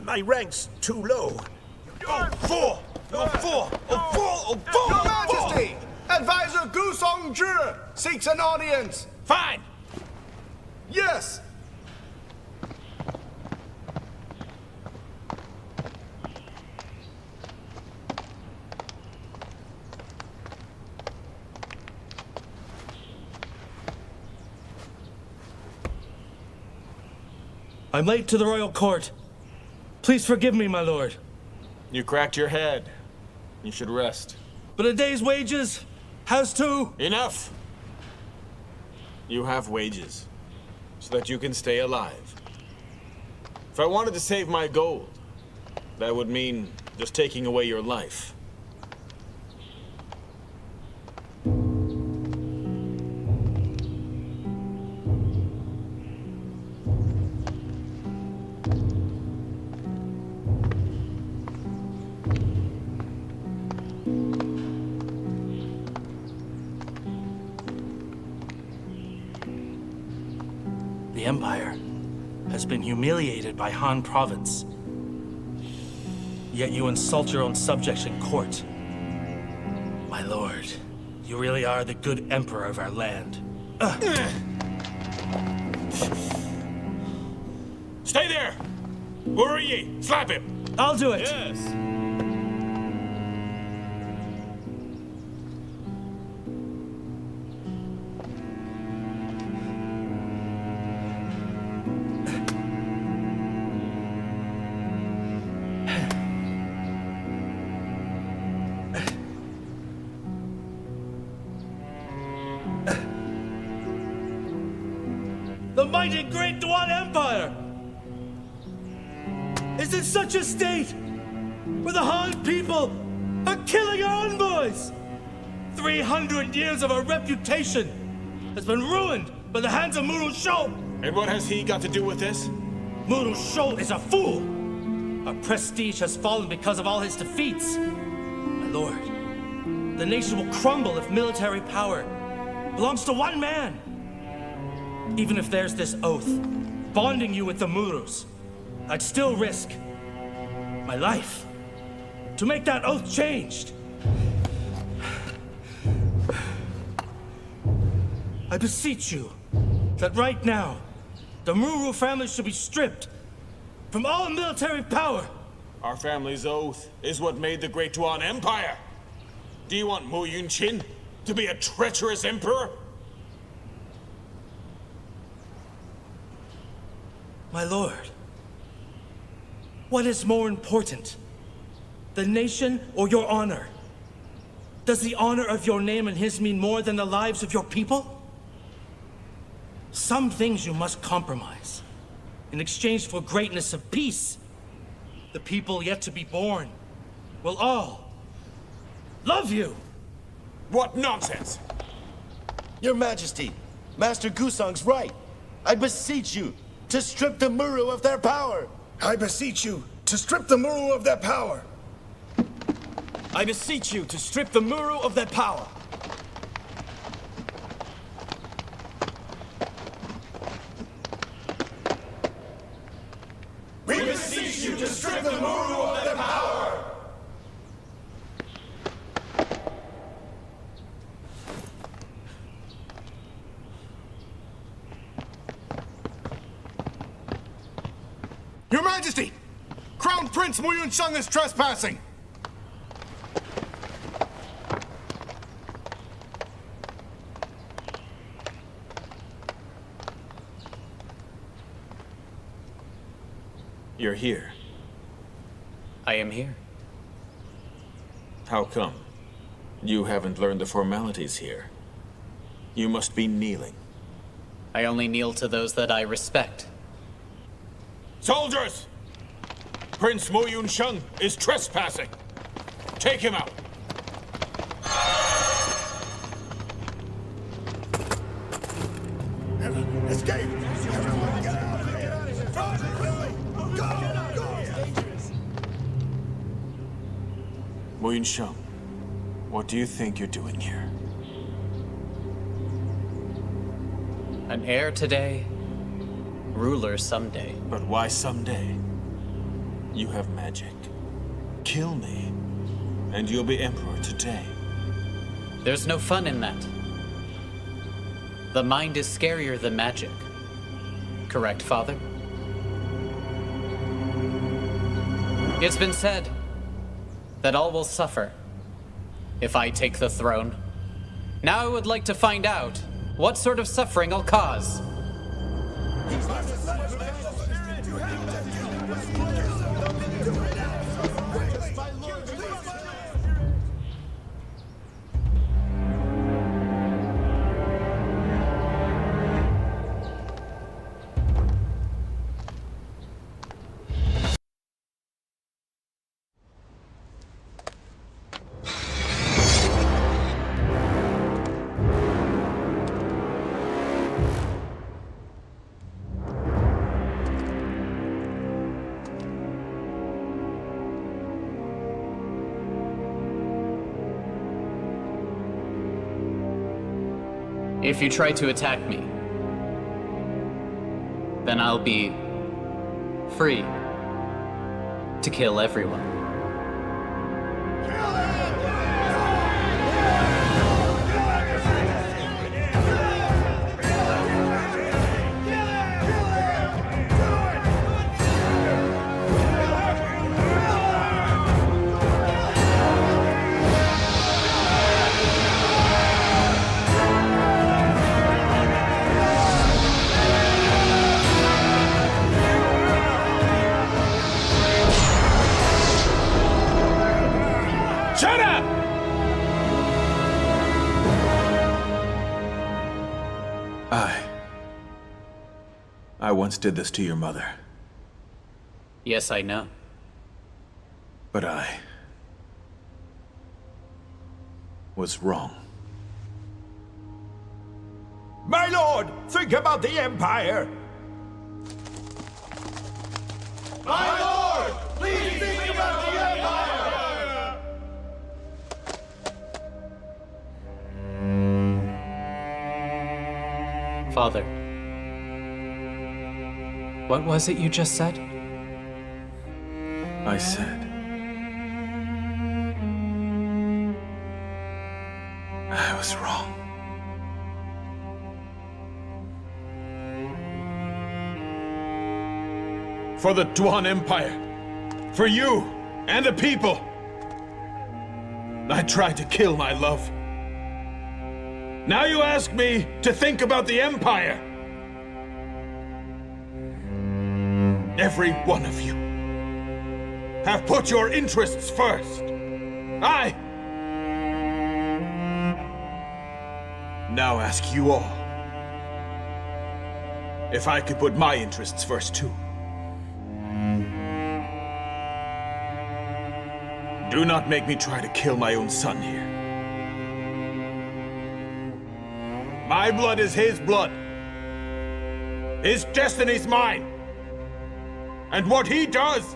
My rank's too low. Your Majesty! Advisor Gu Song-zhi seeks an audience. Fine! Yes! I'm late to the royal court. Please forgive me, my lord. You cracked your head. You should rest. But a day's wages has to... Enough! You have wages, so that you can stay alive. If I wanted to save my gold, that would mean just taking away your life. The Empire has been humiliated by Han Province. Yet you insult your own subjects in court. My lord, you really are the good emperor of our land. Stay there! Uri, slap him! I'll do it! Yes! The mighty great Duan Empire is in such a state where the Han people are killing our envoys. 300 years of our reputation has been ruined by the hands of Muru Shou. And what has he got to do with this? Muru Shou is a fool. Our prestige has fallen because of all his defeats. My lord, the nation will crumble if military power belongs to one man. Even if there's this oath bonding you with the Murus, I'd still risk my life to make that oath changed. I beseech you that right now, the Muru family should be stripped from all military power. Our family's oath is what made the Great Duan Empire. Do you want Mu Yunchin to be a treacherous emperor? My lord, what is more important? The nation or your honor? Does the honor of your name and his mean more than the lives of your people? Some things you must compromise in exchange for greatness of peace. The people yet to be born will all love you. What nonsense! Your Majesty, Master Gusong's right. I beseech you to strip the Muru of their power. I beseech you to strip the Muru of their power. I beseech you to strip the Muru of their power. We beseech you to strip the Muru of their power. Your Majesty! Crown Prince Mu Yunsheng is trespassing! You're here. I am here. How come? You haven't learned the formalities here. You must be kneeling. I only kneel to those that I respect. Soldiers! Prince Mo Yun-sheng is trespassing. Take him out. Escape! Everyone get out of here! Go! Mo Yun-sheng, what do you think you're doing here? An heir today, ruler someday. But why someday? You have magic. Kill me, and you'll be emperor today. There's no fun in that. The mind is scarier than magic. Correct, Father? It's been said that all will suffer if I take the throne. Now I would like to find out what sort of suffering I'll cause. If you try to attack me, then I'll be free to kill everyone. I once did this to your mother. Yes, I know. But I was wrong. My lord, think about the Empire! My lord, please think about the Empire! Father, what was it you just said? I said I was wrong. For the Duan Empire. For you and the people. I tried to kill my love. Now you ask me to think about the Empire. Every one of you have put your interests first. I now ask you all if I could put my interests first too. Do not make me try to kill my own son here. My blood is his blood. His destiny's mine. And what he does,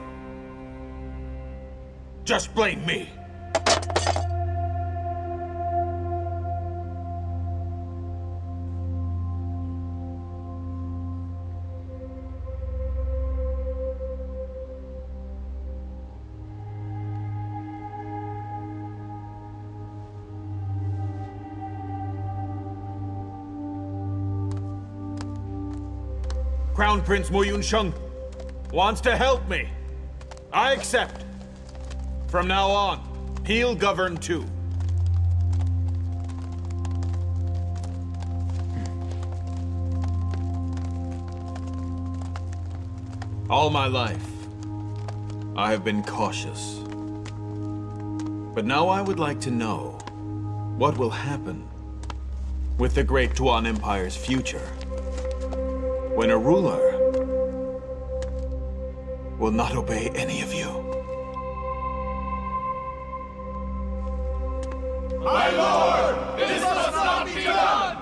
just blame me. Crown Prince Mo Yun-sheng wants to help me. I accept. From now on, he'll govern too. All my life, I have been cautious. But now I would like to know what will happen with the Great Tuan Empire's future when a ruler will not obey any of you. My lord, this must not be done!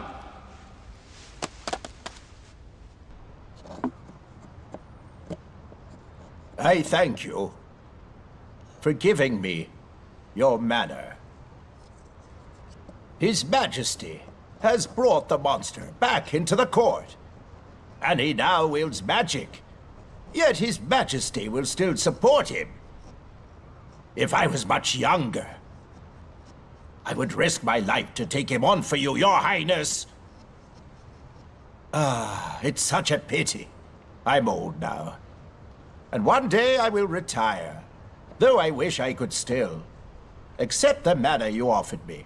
I thank you for giving me your manor. His Majesty has brought the monster back into the court, and he now wields magic. Yet His Majesty will still support him. If I was much younger, I would risk my life to take him on for you, Your Highness. It's such a pity. I'm old now. And one day I will retire, though I wish I could still accept the manor you offered me.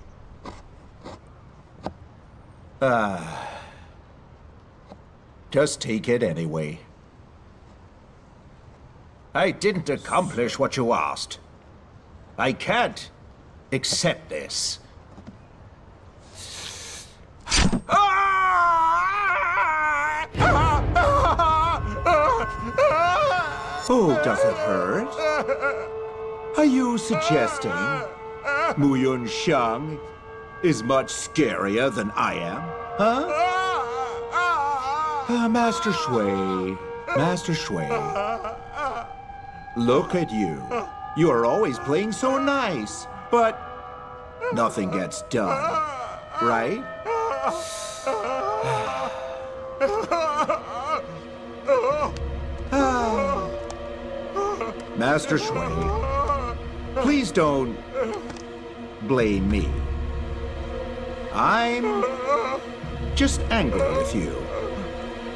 Just take it anyway. I didn't accomplish what you asked. I can't accept this. Oh, does it hurt? Are you suggesting Muyun Xiang is much scarier than I am? Huh? Master Shui, Master Shui. Look at you. You are always playing so nice, but nothing gets done, right? Master Shui, please don't blame me. I'm just angry with you.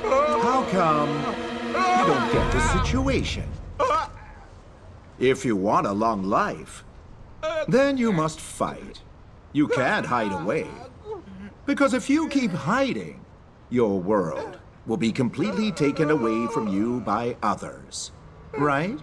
How come you don't get the situation? If you want a long life, then you must fight. You can't hide away. Because if you keep hiding, your world will be completely taken away from you by others. Right?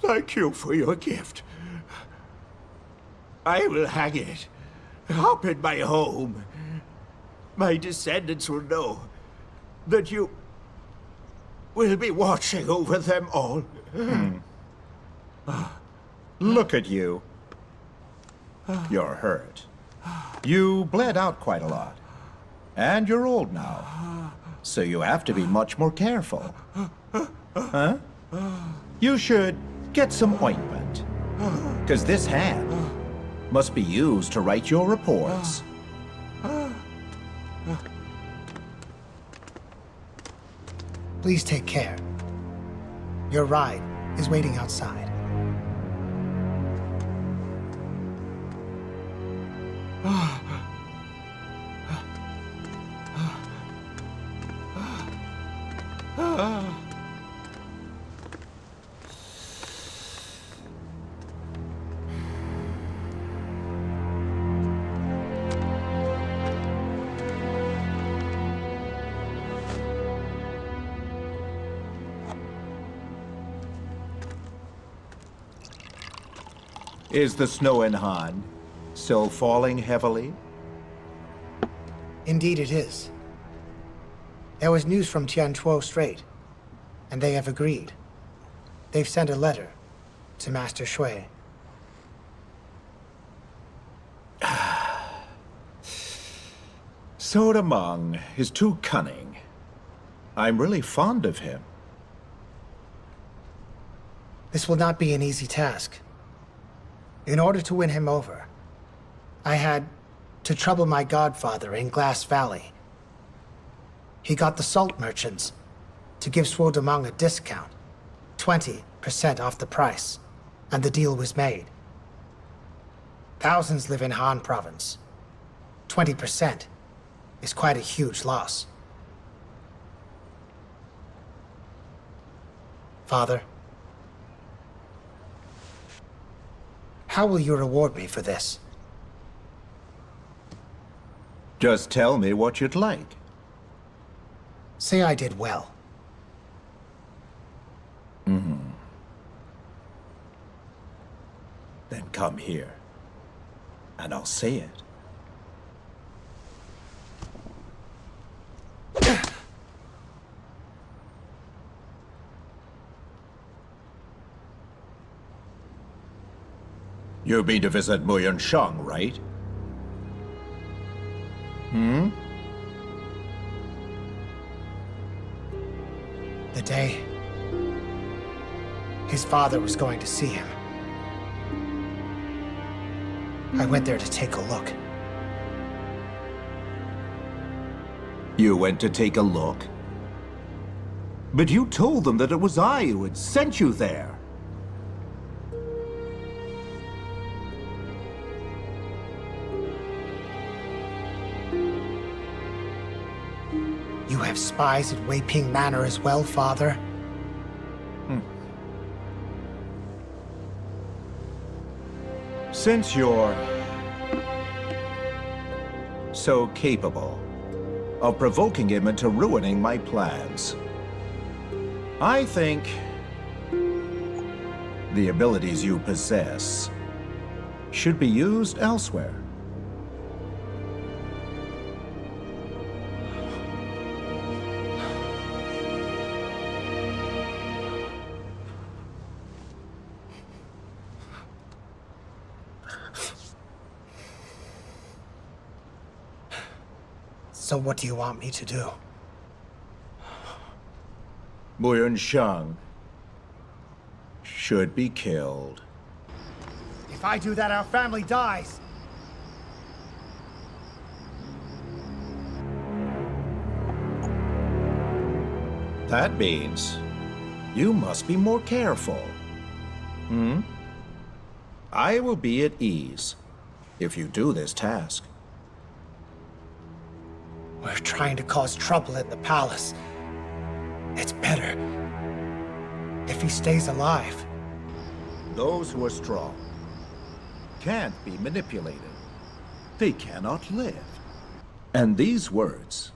Thank you for your gift. I will hang it up in my home. My descendants will know that you will be watching over them all. Look at you. You're hurt. You bled out quite a lot. And you're old now. So you have to be much more careful. Huh? You should get some ointment. Because this hand must be used to write your reports. Please take care. Your ride is waiting outside. Is the snow in Han still falling heavily? Indeed it is. There was news from Tianchuo Strait, and they have agreed. They've sent a letter to Master Shui. Soda Meng is too cunning. I'm really fond of him. This will not be an easy task. In order to win him over, I had to trouble my godfather in Glass Valley He got the salt merchants to give Swodamong a discount, 20% off the price, and the deal was made. Thousands live in Han province. 20% is quite a huge loss. Father, how will you reward me for this? Just tell me what you'd like. Say I did well. Then come here, and I'll say it. You've been to visit Muyun Shang, right? The day his father was going to see him, I went there to take a look. You went to take a look? But you told them that it was I who had sent you there. You have spies at Weiping Manor as well, Father? Since you're so capable of provoking him into ruining my plans, I think the abilities you possess should be used elsewhere. So what do you want me to do? Muyun Shang should be killed. If I do that, our family dies. That means you must be more careful. I will be at ease if you do this task. We're trying to cause trouble in the palace. It's better if he stays alive. Those who are strong can't be manipulated. They cannot live. And these words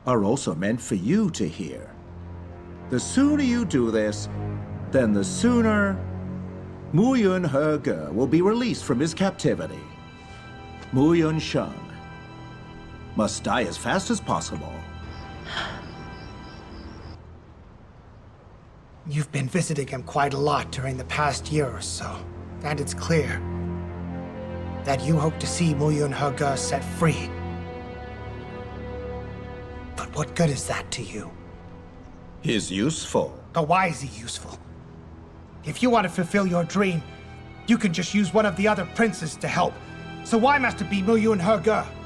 are also meant for you to hear. The sooner you do this, then the sooner Muyun He will be released from his captivity. Muyun Shang must die as fast as possible. You've been visiting him quite a lot during the past year or so, and it's clear that you hope to see Muyun He set free. But what good is that to you? He's useful. But why is he useful? If you want to fulfill your dream, you can just use one of the other princes to help. So why must it be Muyun He?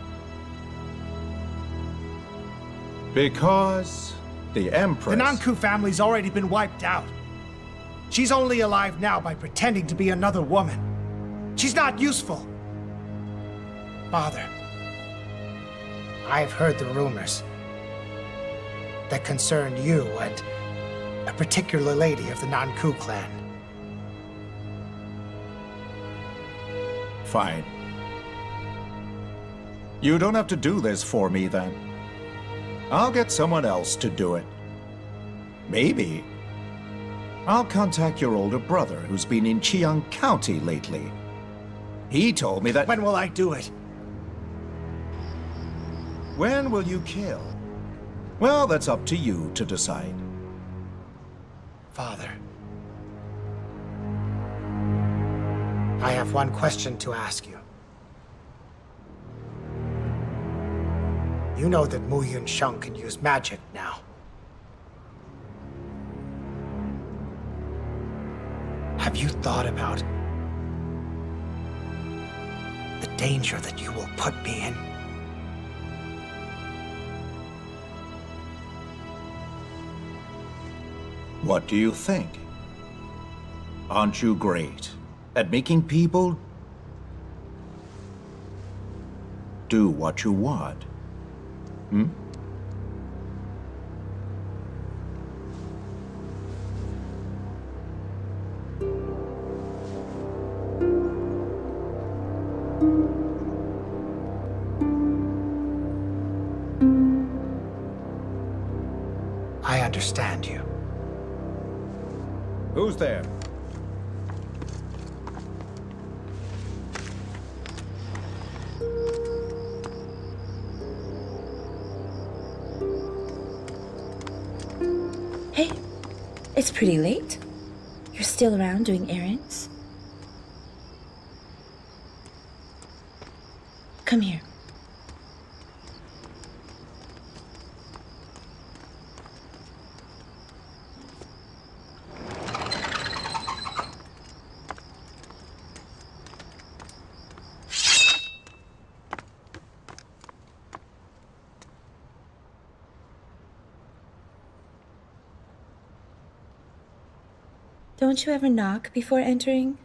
Because the Empress... The Nanku family's already been wiped out. She's only alive now by pretending to be another woman. She's not useful. Father, I've heard the rumors that concern you and a particular lady of the Nanku clan. Fine. You don't have to do this for me, then. I'll get someone else to do it. Maybe I'll contact your older brother who's been in Chiang County lately. He told me that... When will I do it? When will you kill? Well, that's up to you to decide. Father, I have one question to ask you. You know that Muyun Shang can use magic now. Have you thought about the danger that you will put me in? What do you think? Aren't you great at making people do what you want? Hmm? I understand you. Who's there? Hey, it's pretty late. You're still around doing errands? Come here. Don't you ever knock before entering?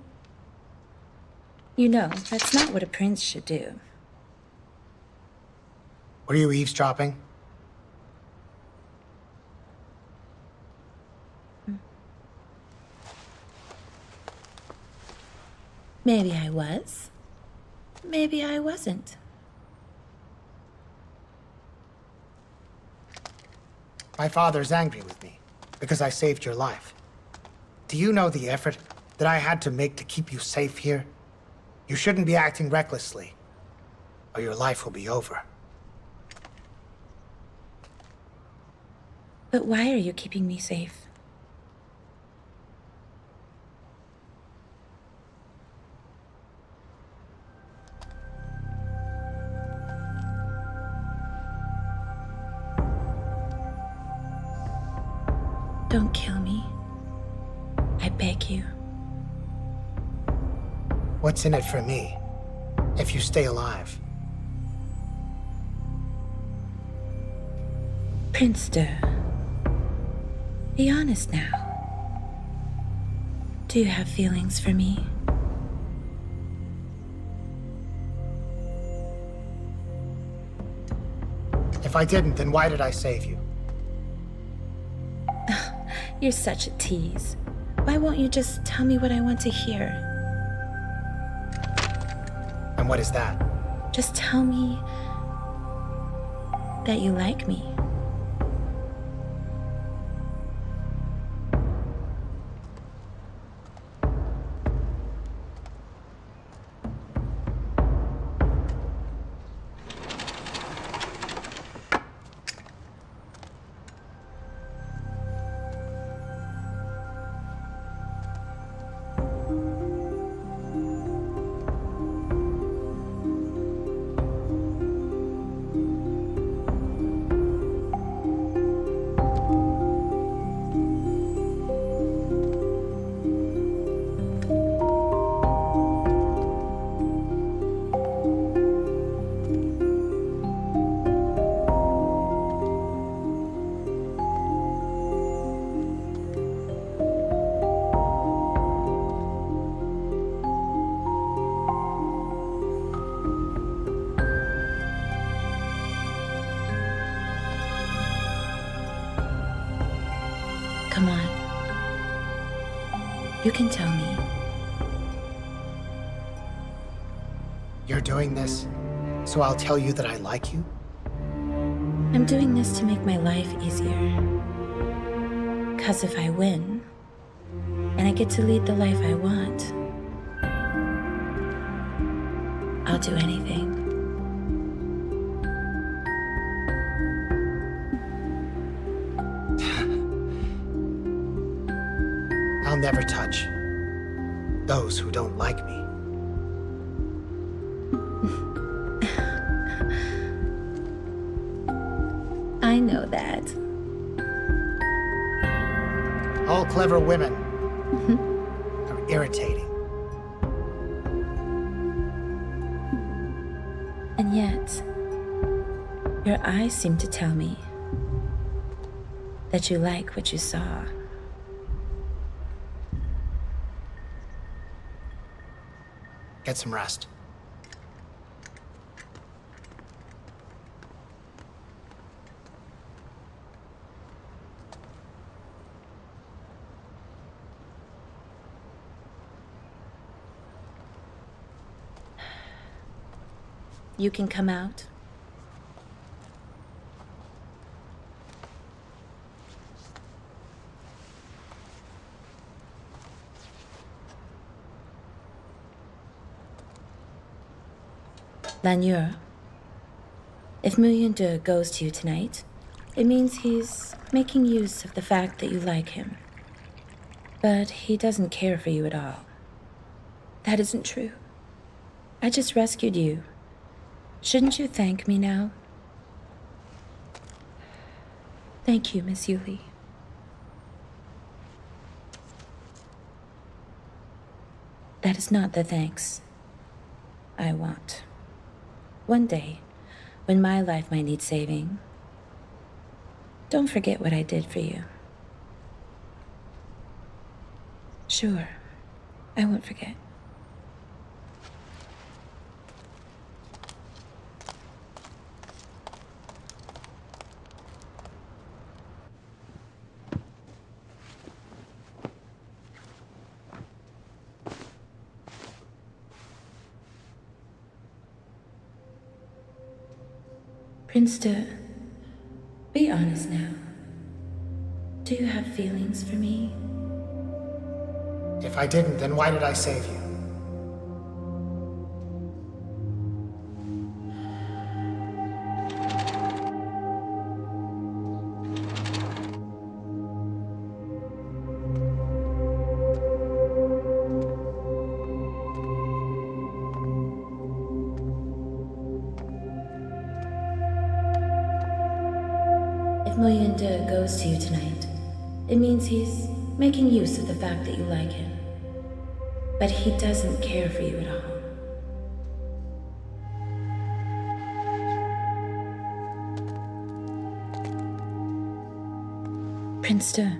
You know, that's not what a prince should do. Were you eavesdropping? Maybe I was. Maybe I wasn't. My father's angry with me because I saved your life. Do you know the effort that I had to make to keep you safe here? You shouldn't be acting recklessly, or your life will be over. But why are you keeping me safe? Don't kill me. I beg you. What's in it for me if you stay alive? Prince De, be honest now. Do you have feelings for me? If I didn't, then why did I save you? You're such a tease. Why won't you just tell me what I want to hear? And what is that? Just tell me that you like me. Come on. You can tell me. You're doing this, so I'll tell you that I like you? I'm doing this to make my life easier. 'Cause if I win, and I get to lead the life I want, I'll do anything. I'll never touch those who don't like me. I know that. All clever women are irritating. And yet, your eyes seem to tell me that you like what you saw. Get some rest. You can come out. Lanyur, if Moonlight goes to you tonight, it means he's making use of the fact that you like him. But he doesn't care for you at all. That isn't true. I just rescued you. Shouldn't you thank me now? Thank you, Miss Yuli. That is not the thanks I want. One day, when my life might need saving, don't forget what I did for you. Sure, I won't forget. Prince De, be honest now. Do you have feelings for me? If I didn't, then why did I save you? If Moonlight goes to you tonight, it means he's making use of the fact that you like him. But he doesn't care for you at all. Prince De.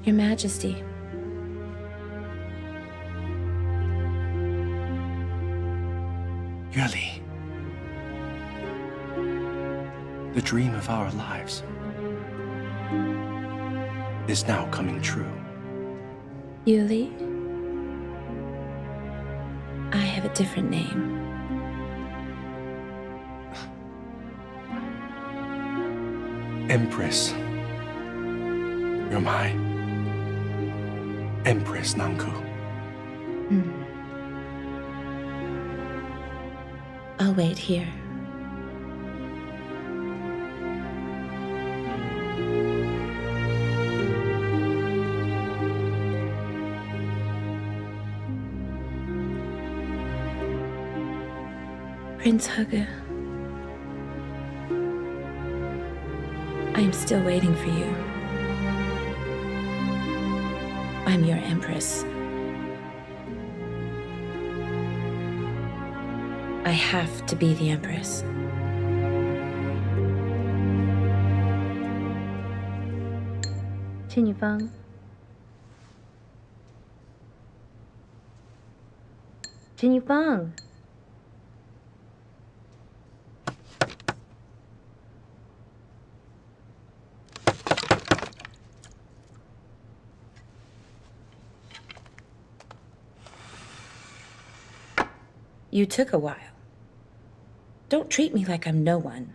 Your Majesty. Yuli. The dream of our lives is now coming true. Yuli? I have a different name. Empress. You're my Empress Nanku. I'll wait here. Prince Hugger, I am still waiting for you. I'm your Empress. I have to be the Empress. Qin Yufeng. Qin Yufeng. You took a while. Don't treat me like I'm no one.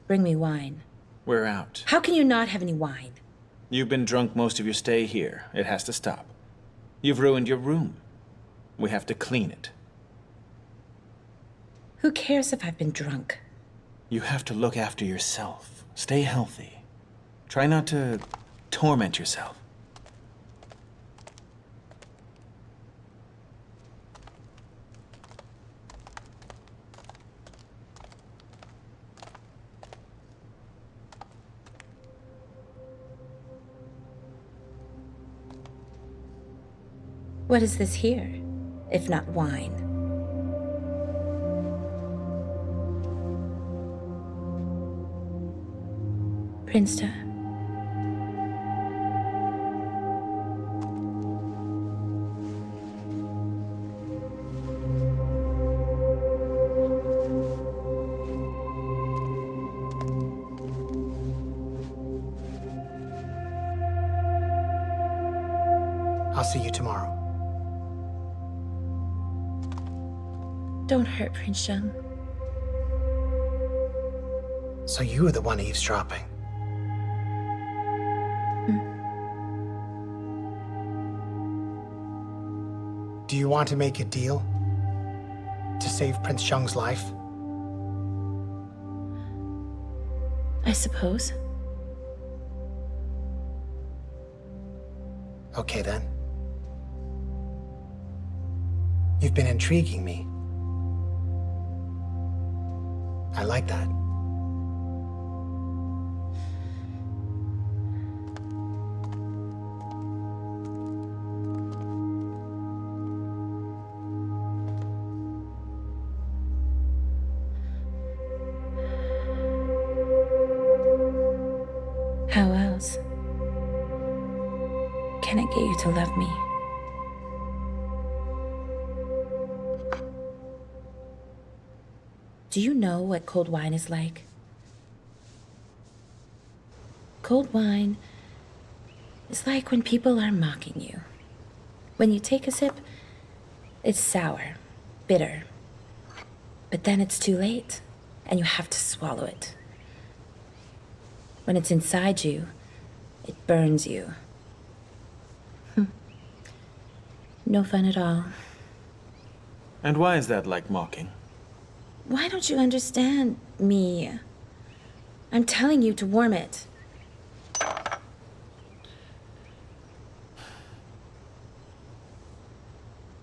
Bring me wine. We're out. How can you not have any wine? You've been drunk most of your stay here. It has to stop. You've ruined your room. We have to clean it. Who cares if I've been drunk? You have to look after yourself. Stay healthy. Try not to torment yourself. What is this here, if not wine? Prince. I'll see you tomorrow. Don't hurt Prince Sheng. So you were the one eavesdropping. Do you want to make a deal? To save Prince Sheng's life? I suppose. Okay then. You've been intriguing me. I like that. How else can I get you to love me? Do you know what cold wine is like? Cold wine is like when people are mocking you. When you take a sip, it's sour, bitter. But then it's too late, and you have to swallow it. When it's inside you, it burns you. No fun at all. And why is that like mocking? Why don't you understand me? I'm telling you to warm it.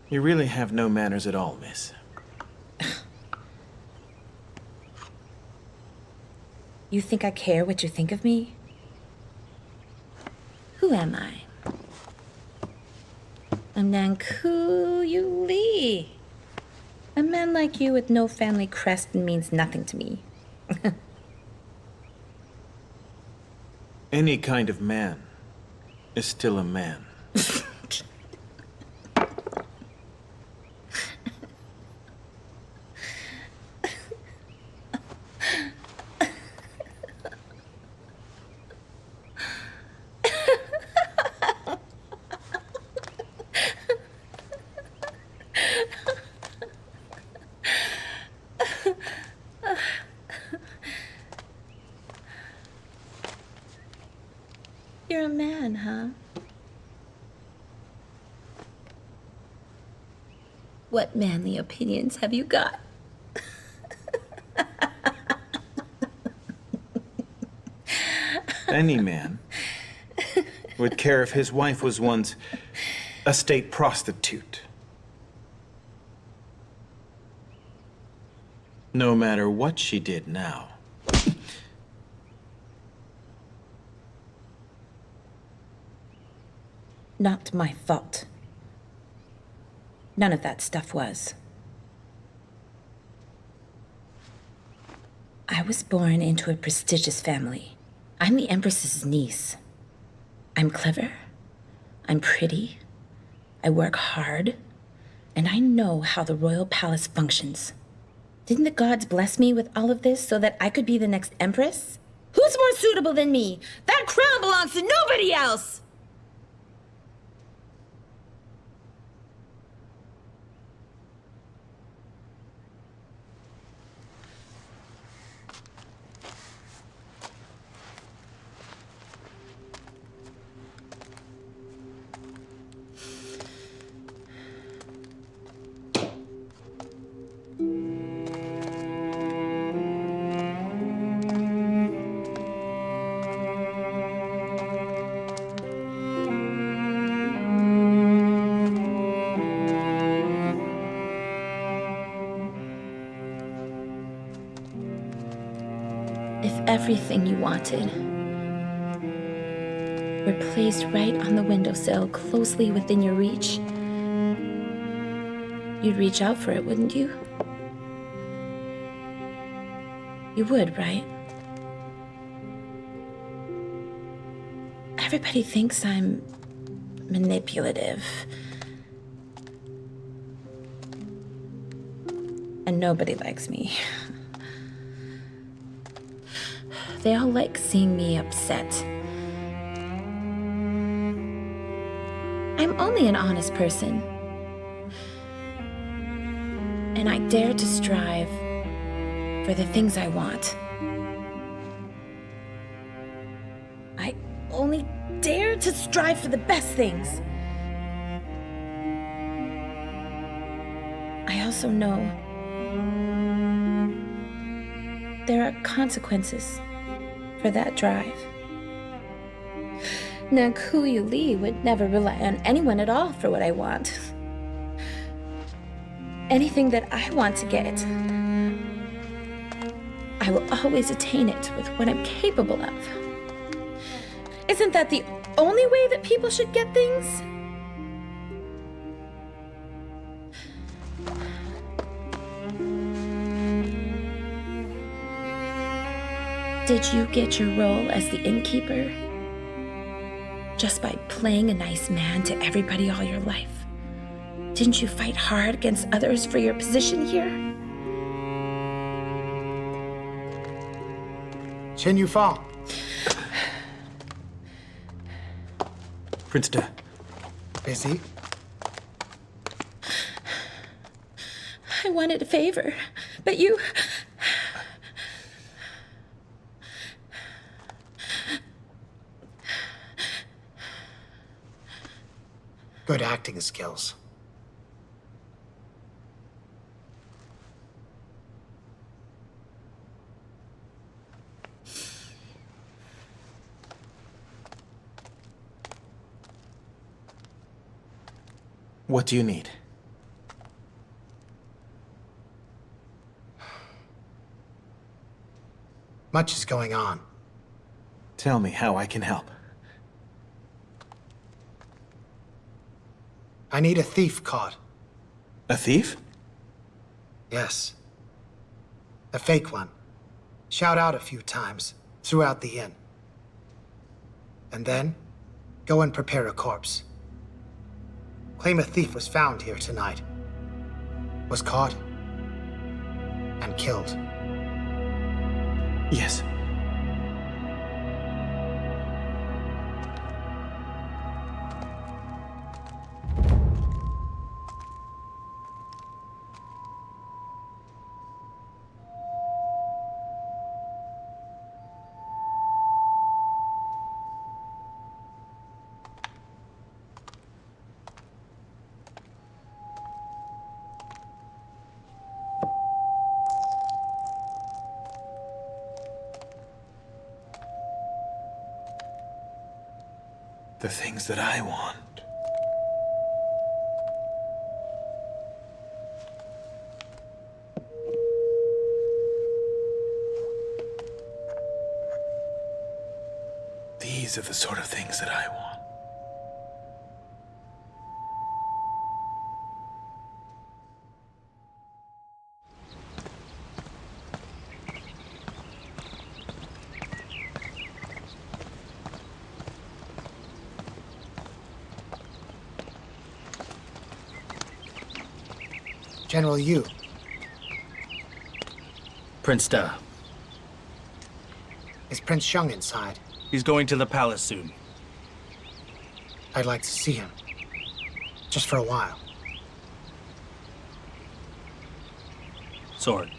You really have no manners at all, miss. You think I care what you think of me? Who am I? I'm Nanku Li. A man like you with no family crest means nothing to me. Any kind of man is still a man. You're a man, huh? What manly opinions have you got? Any man would care if his wife was once a state prostitute. No matter what she did now. Not my fault. None of that stuff was. I was born into a prestigious family. I'm the Empress's niece. I'm clever. I'm pretty. I work hard. And I know how the royal palace functions. Didn't the gods bless me with all of this so that I could be the next empress? Who's more suitable than me? That crown belongs to nobody else! If everything you wanted were placed right on the windowsill, closely within your reach, you'd reach out for it, wouldn't you? You would, right? Everybody thinks I'm manipulative. And nobody likes me. They all like seeing me upset. I'm only an honest person. And I dare to strive for the things I want. I only dare to strive for the best things. I also know there are consequences for that drive. Now, Kuyu Lee would never rely on anyone at all for what I want. Anything that I want to get, I will always attain it with what I'm capable of. Isn't that the only way that people should get things? Did you get your role as the innkeeper just by playing a nice man to everybody all your life? Didn't you fight hard against others for your position here? Chen Yufang. Prince De. Busy? I wanted a favor, but you... Good acting skills. What do you need? Much is going on. Tell me how I can help. I need a thief caught. A thief? Yes. A fake one. Shout out a few times throughout the inn. And then, go and prepare a corpse. Claim a thief was found here tonight. Was caught. And killed. Yes. The things that I want. These are the sort of things that I want. General Yu. Prince Da. Is Prince Sheng inside? He's going to the palace soon. I'd like to see him. Just for a while. Sword.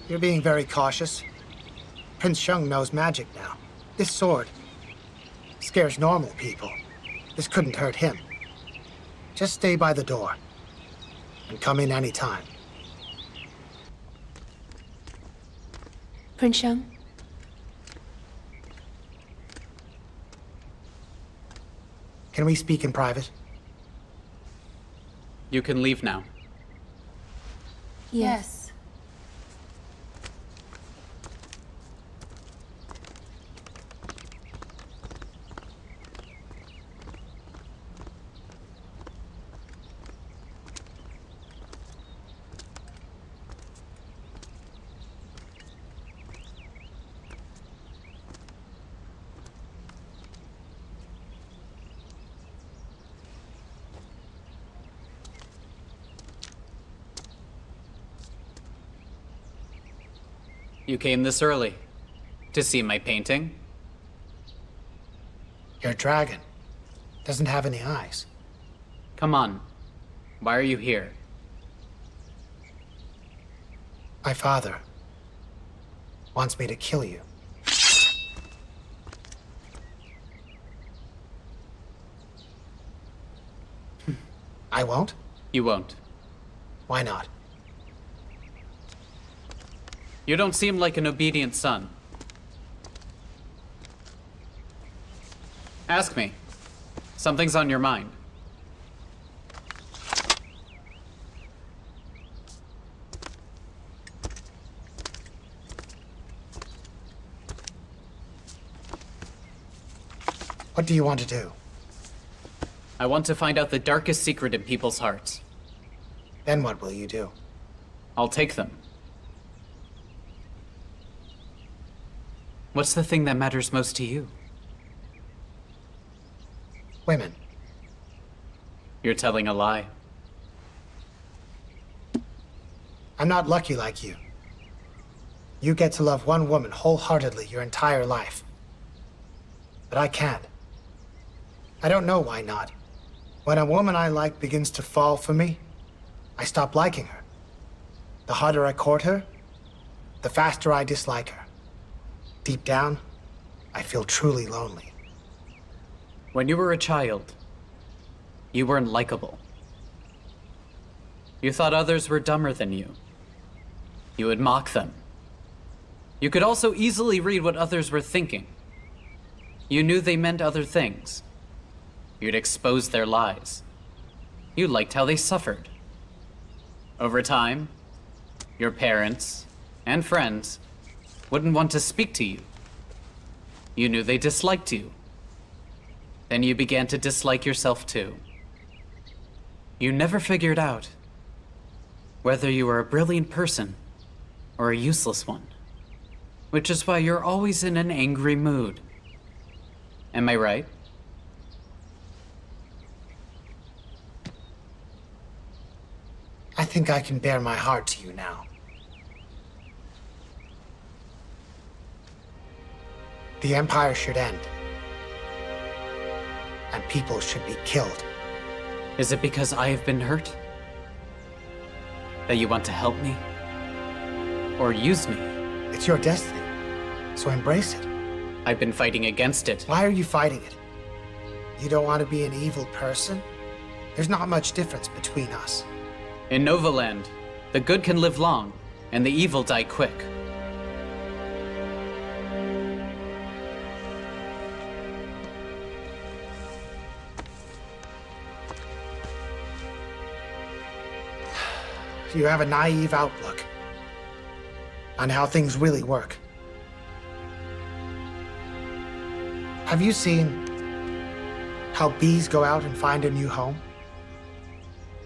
You're being very cautious. Prince Sheng knows magic now. This sword scares normal people. This couldn't hurt him. Just stay by the door. And come in any time. Prince Sheng? Can we speak in private? You can leave now. Yes. You came this early to see my painting? Your dragon doesn't have any eyes. Come on. Why are you here? My father wants me to kill you. I won't? You won't. Why not? You don't seem like an obedient son. Ask me. Something's on your mind. What do you want to do? I want to find out the darkest secret in people's hearts. Then what will you do? I'll take them. What's the thing that matters most to you? Women. You're telling a lie. I'm not lucky like you. You get to love one woman wholeheartedly your entire life. But I can't. I don't know why not. When a woman I like begins to fall for me, I stop liking her. The harder I court her, the faster I dislike her. Deep down, I feel truly lonely. When you were a child, you weren't likable. You thought others were dumber than you. You would mock them. You could also easily read what others were thinking. You knew they meant other things. You'd expose their lies. You liked how they suffered. Over time, your parents and friends wouldn't want to speak to you. You knew they disliked you. Then you began to dislike yourself too. You never figured out whether you were a brilliant person or a useless one, which is why you're always in an angry mood. Am I right? I think I can bare my heart to you now. The Empire should end. And people should be killed. Is it because I have been hurt? That you want to help me? Or use me? It's your destiny, so embrace it. I've been fighting against it. Why are you fighting it? You don't want to be an evil person? There's not much difference between us. In Novaland, the good can live long, and the evil die quick. You have a naive outlook on how things really work. Have you seen how bees go out and find a new home?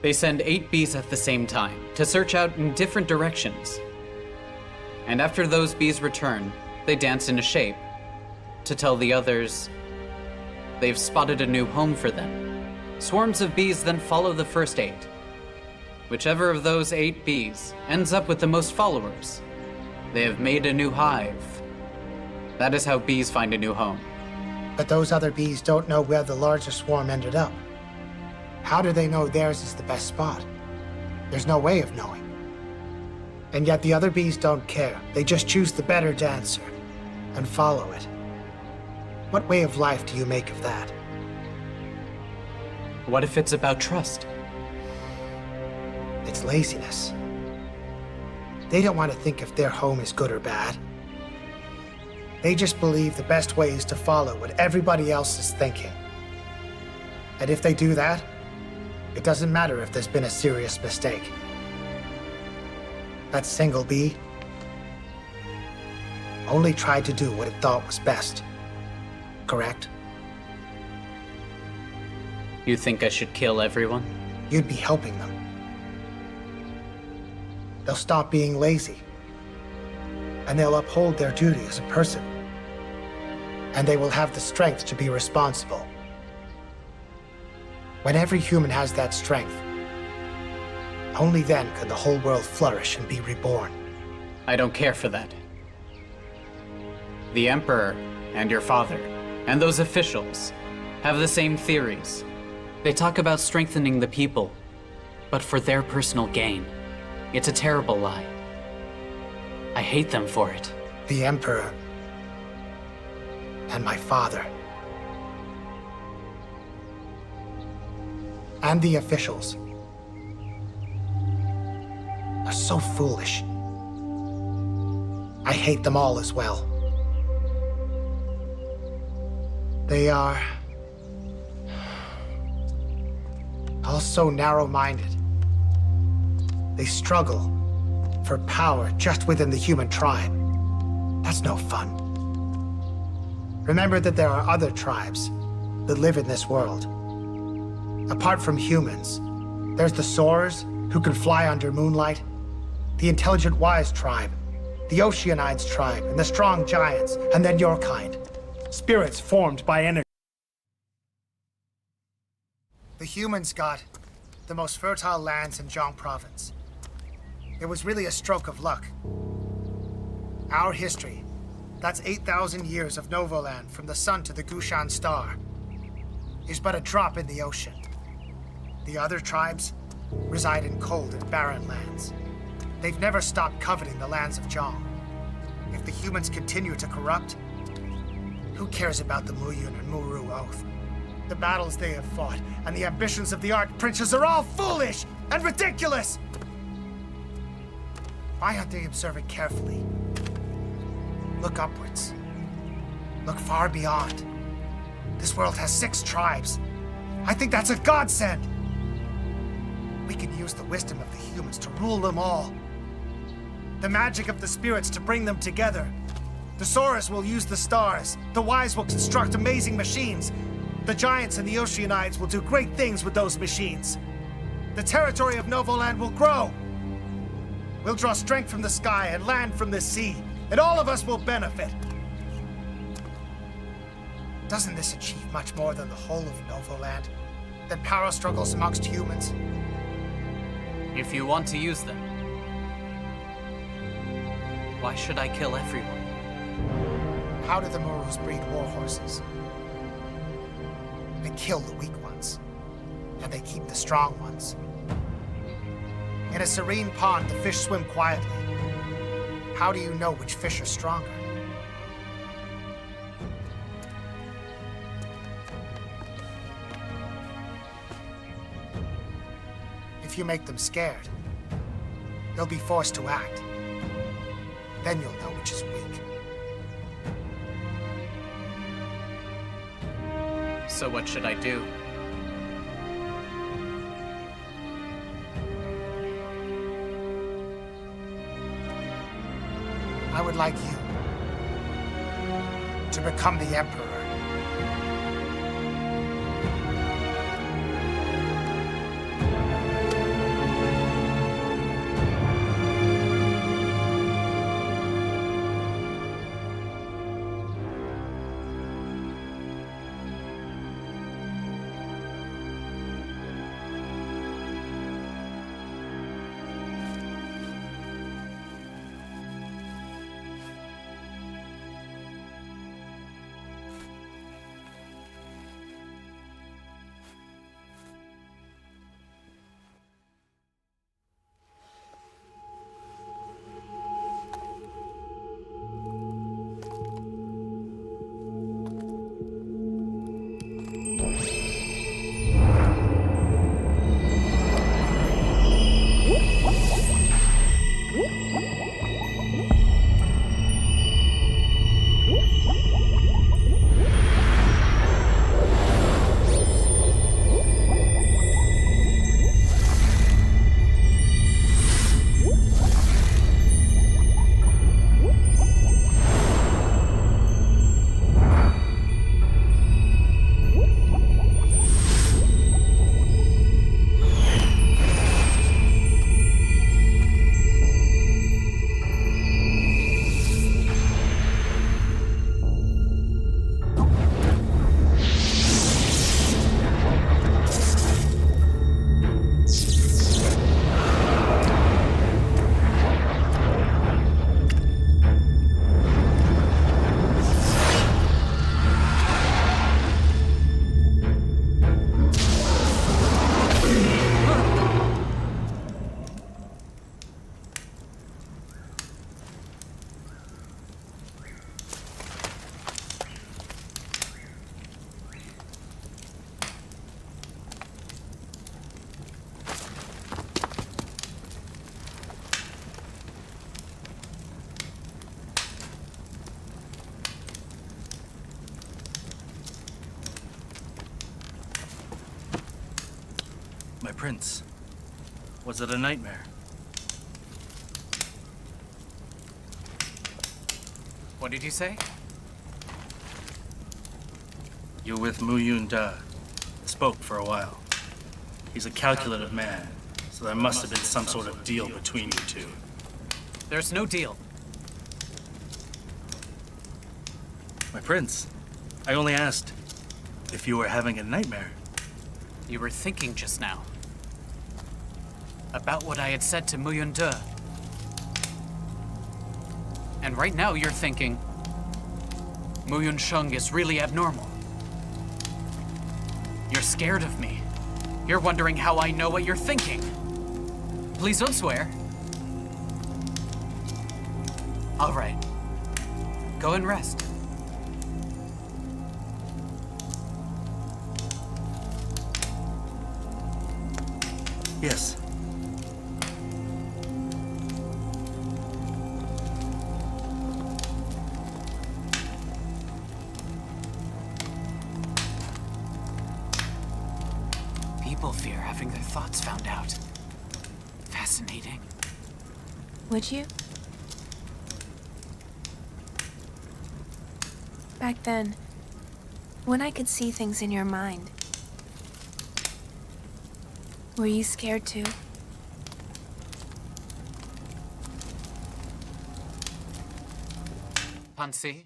They send 8 bees at the same time to search out in different directions. And after those bees return, they dance in a shape to tell the others they've spotted a new home for them. Swarms of bees then follow the first 8. Whichever of those 8 bees ends up with the most followers, they have made a new hive. That is how bees find a new home. But those other bees don't know where the larger swarm ended up. How do they know theirs is the best spot? There's no way of knowing. And yet the other bees don't care. They just choose the better dancer and follow it. What way of life do you make of that? What if it's about trust? It's laziness. They don't want to think if their home is good or bad. They just believe the best way is to follow what everybody else is thinking. And if they do that, it doesn't matter if there's been a serious mistake. That single bee only tried to do what it thought was best. Correct? You think I should kill everyone? You'd be helping them. They'll stop being lazy. And they'll uphold their duty as a person. And they will have the strength to be responsible. When every human has that strength, only then can the whole world flourish and be reborn. I don't care for that. The Emperor and your father, and those officials, have the same theories. They talk about strengthening the people, but for their personal gain. It's a terrible lie. I hate them for it. The Emperor and my father and the officials are so foolish. I hate them all as well. They are all so narrow-minded. They struggle for power just within the human tribe. That's no fun. Remember that there are other tribes that live in this world. Apart from humans, there's the Soarers, who can fly under Moonlight, the Intelligent Wise tribe, the Oceanides tribe, and the Strong Giants, and then your kind. Spirits formed by energy. The humans got the most fertile lands in Zhang province. It was really a stroke of luck. Our history, that's 8,000 years of Novoland from the sun to the Gushan star, is but a drop in the ocean. The other tribes reside in cold and barren lands. They've never stopped coveting the lands of Zhang. If the humans continue to corrupt, who cares about the Muyun and Muru oath? The battles they have fought and the ambitions of the Archprinces are all foolish and ridiculous! Why aren't they observing carefully? Look upwards. Look far beyond. This world has 6 tribes. I think that's a godsend! We can use the wisdom of the humans to rule them all. The magic of the spirits to bring them together. The Soarers will use the stars. The Wise will construct amazing machines. The Giants and the Oceanides will do great things with those machines. The territory of Novoland will grow. We'll draw strength from the sky and land from the sea, and all of us will benefit. Doesn't this achieve much more than the whole of Novoland? Than power struggles amongst humans? If you want to use them, why should I kill everyone? How do the Murus breed war horses? They kill the weak ones, and they keep the strong ones. In a serene pond, the fish swim quietly. How do you know which fish are stronger? If you make them scared, they'll be forced to act. Then you'll know which is weak. So what should I do? I would like you to become the Emperor. Prince, was it a nightmare? What did you say? You're with Moonlight. Spoke for a while. He's a calculative man, so there must have been some sort of deal between you two. There's no deal. My prince, I only asked if you were having a nightmare. You were thinking just now about what I had said to Moonlight. And right now you're thinking Muyun Sheng is really abnormal. You're scared of me. You're wondering how I know what you're thinking. Please don't swear. All right. Go and rest. Yes. People fear having their thoughts found out. Fascinating. Would you? Back then, when I could see things in your mind, were you scared too? Pansy?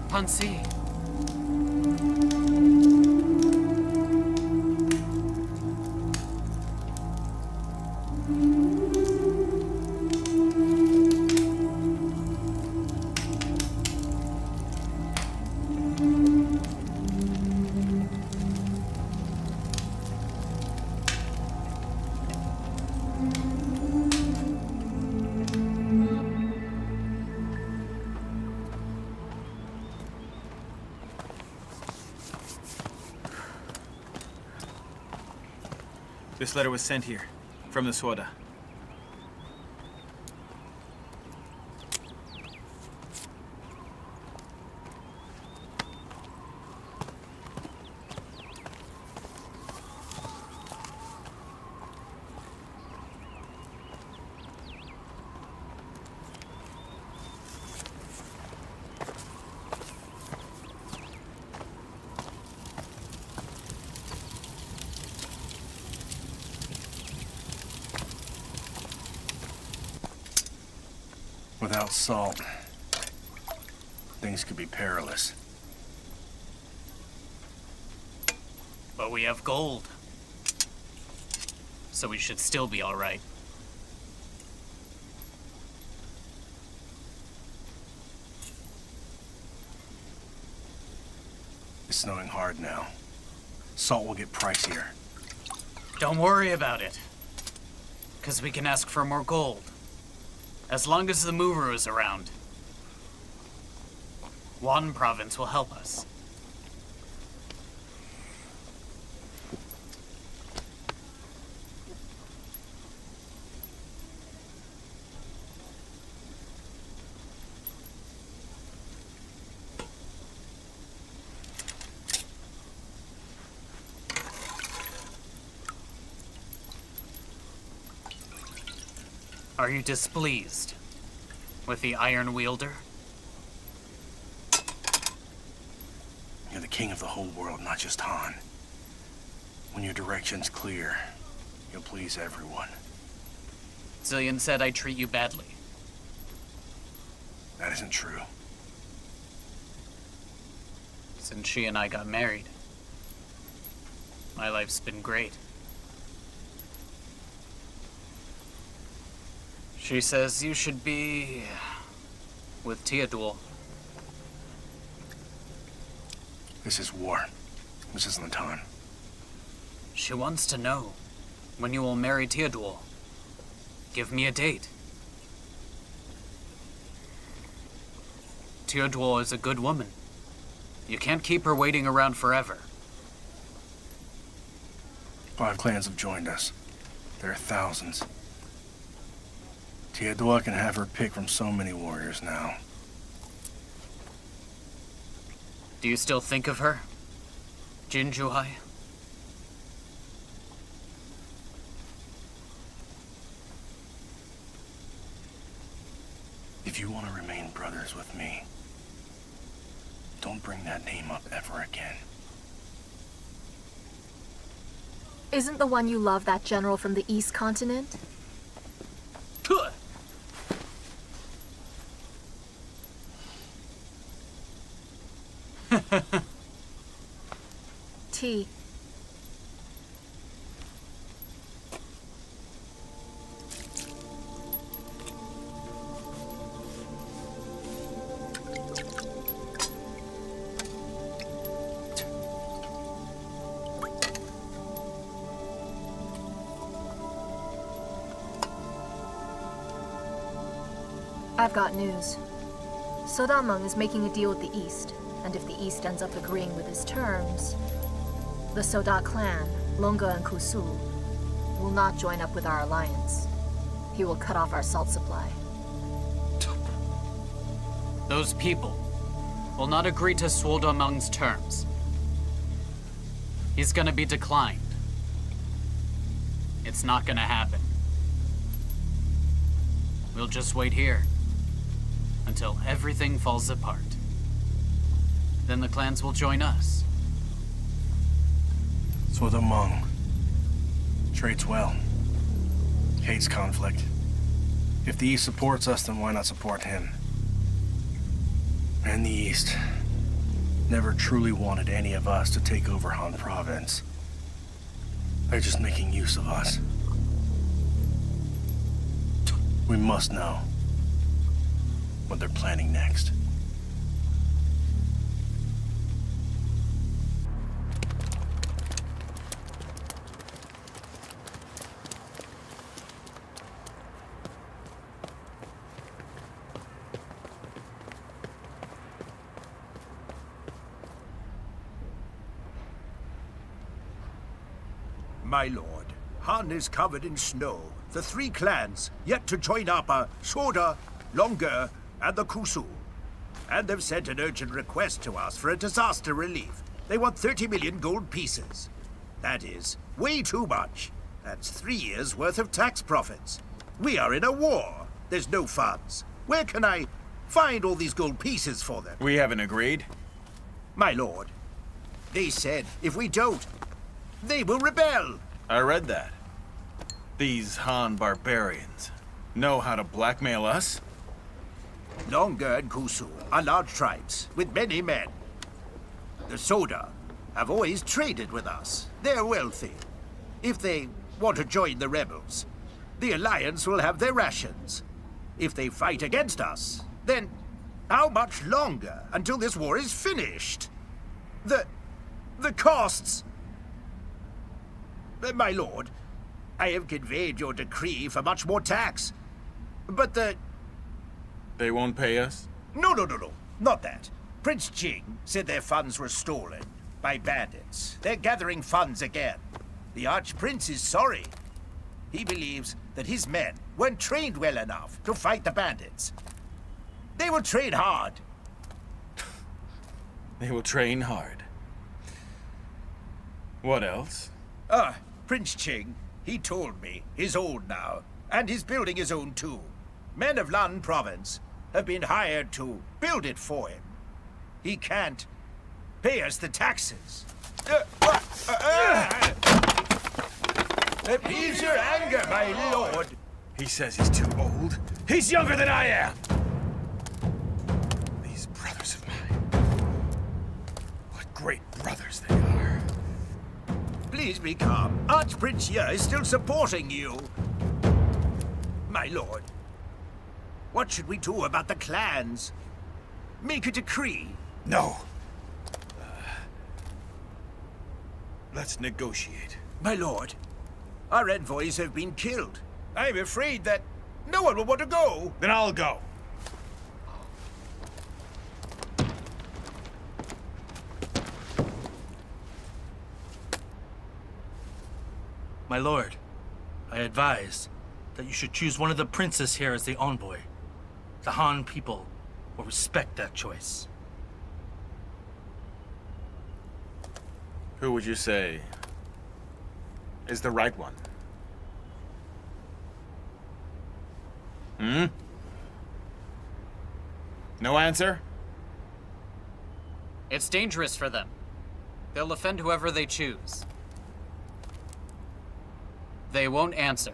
Pansy? This letter was sent here, from the Swadah. Without salt, things could be perilous. But we have gold. So we should still be all right. It's snowing hard now. Salt will get pricier. Don't worry about it. Because we can ask for more gold. As long as the mover is around. Wan province will help us. Are you displeased with the Iron Wielder? You're the king of the whole world, not just Han. When your direction's clear, you'll please everyone. Zillion said I treat you badly. That isn't true. Since she and I got married, my life's been great. She says you should be with Teodual. This is war. This isn't time. She wants to know when you will marry Teodual. Give me a date. Teodual is a good woman. You can't keep her waiting around forever. 5 clans have joined us. There are thousands. Teodual can have her pick from so many warriors now. Do you still think of her? Jin Juhai? If you want to remain brothers with me, don't bring that name up ever again. Isn't the one you love that general from the East Continent? Tea. I've got news. Sodameng is making a deal with the East, and if the East ends up agreeing with his terms, the Soda clan, Longa and Kusu, will not join up with our alliance. He will cut off our salt supply. Those people will not agree to Sodameng's terms. He's gonna be declined. It's not gonna happen. We'll just wait here until everything falls apart. Then the clans will join us. Sodameng trades well, hates conflict. If the East supports us, then why not support him? And the East never truly wanted any of us to take over Han Province. They're just making use of us. We must know what they're planning next. My lord, Han is covered in snow. The three clans yet to join up are Soda, Longa, and the Kusu. And they've sent an urgent request to us for a disaster relief. They want 30 million gold pieces. That is way too much. That's 3 years' worth of tax profits. We are in a war. There's no funds. Where can I find all these gold pieces for them? We haven't agreed. My lord, they said if we don't, they will rebel. I read that. These Han barbarians know how to blackmail us? Longa and Kusu are large tribes with many men. The Soda have always traded with us. They're wealthy. If they want to join the rebels, the Alliance will have their rations. If they fight against us, then how much longer until this war is finished? The costs... My lord, I have conveyed your decree for much more tax. But They won't pay us? No, not that. Prince Jing said their funds were stolen by bandits. They're gathering funds again. The Archprince is sorry. He believes that his men weren't trained well enough to fight the bandits. They will train hard. They will train hard. What else? Prince Ching, he told me, he's old now, and he's building his own tomb. Men of Lan Province have been hired to build it for him. He can't pay us the taxes. Appease your anger, my lord. He says he's too old. He's younger than I am! These brothers of mine. What great brothers they are. Please be calm. Archprince Ye is still supporting you. My lord, what should we do about the clans? Make a decree? No. Let's negotiate. My lord, our envoys have been killed. I'm afraid that no one will want to go. Then I'll go. My lord, I advise that you should choose one of the princes here as the envoy. The Han people will respect that choice. Who would you say is the right one? No answer? It's dangerous for them. They'll offend whoever they choose. They won't answer.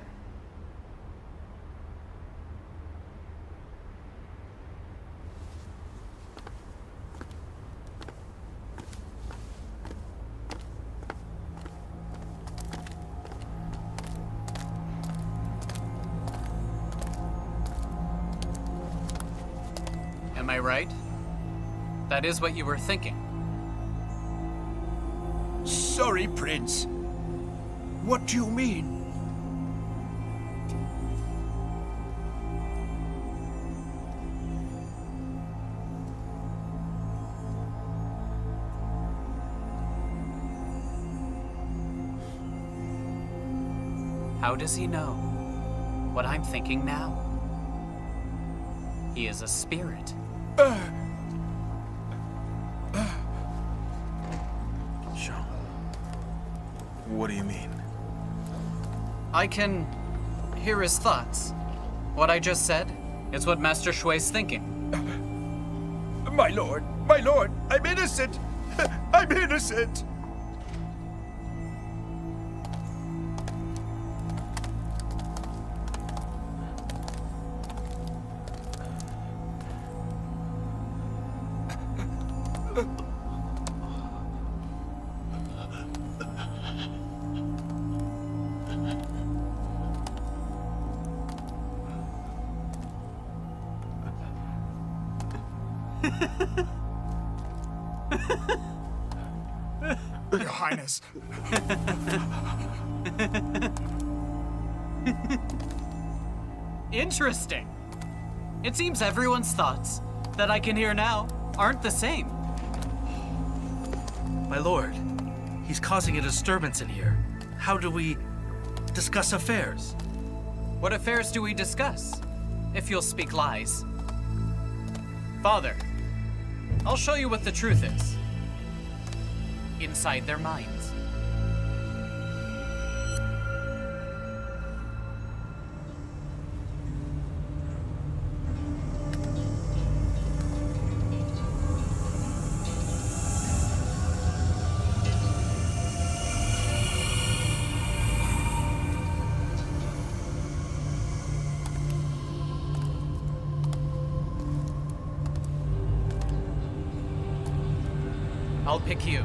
Am I right? That is what you were thinking. Sorry, Prince. What do you mean? How does he know what I'm thinking now? He is a spirit. What do you mean? I can hear his thoughts. What I just said is what Master Shui's thinking. My lord, I'm innocent. I'm innocent. Your Highness. Interesting. It seems everyone's thoughts that I can hear now aren't the same. My lord, he's causing a disturbance in here. How do we discuss affairs? What affairs do we discuss, if you'll speak lies? Father, I'll show you what the truth is. Inside their minds. I'll pick you.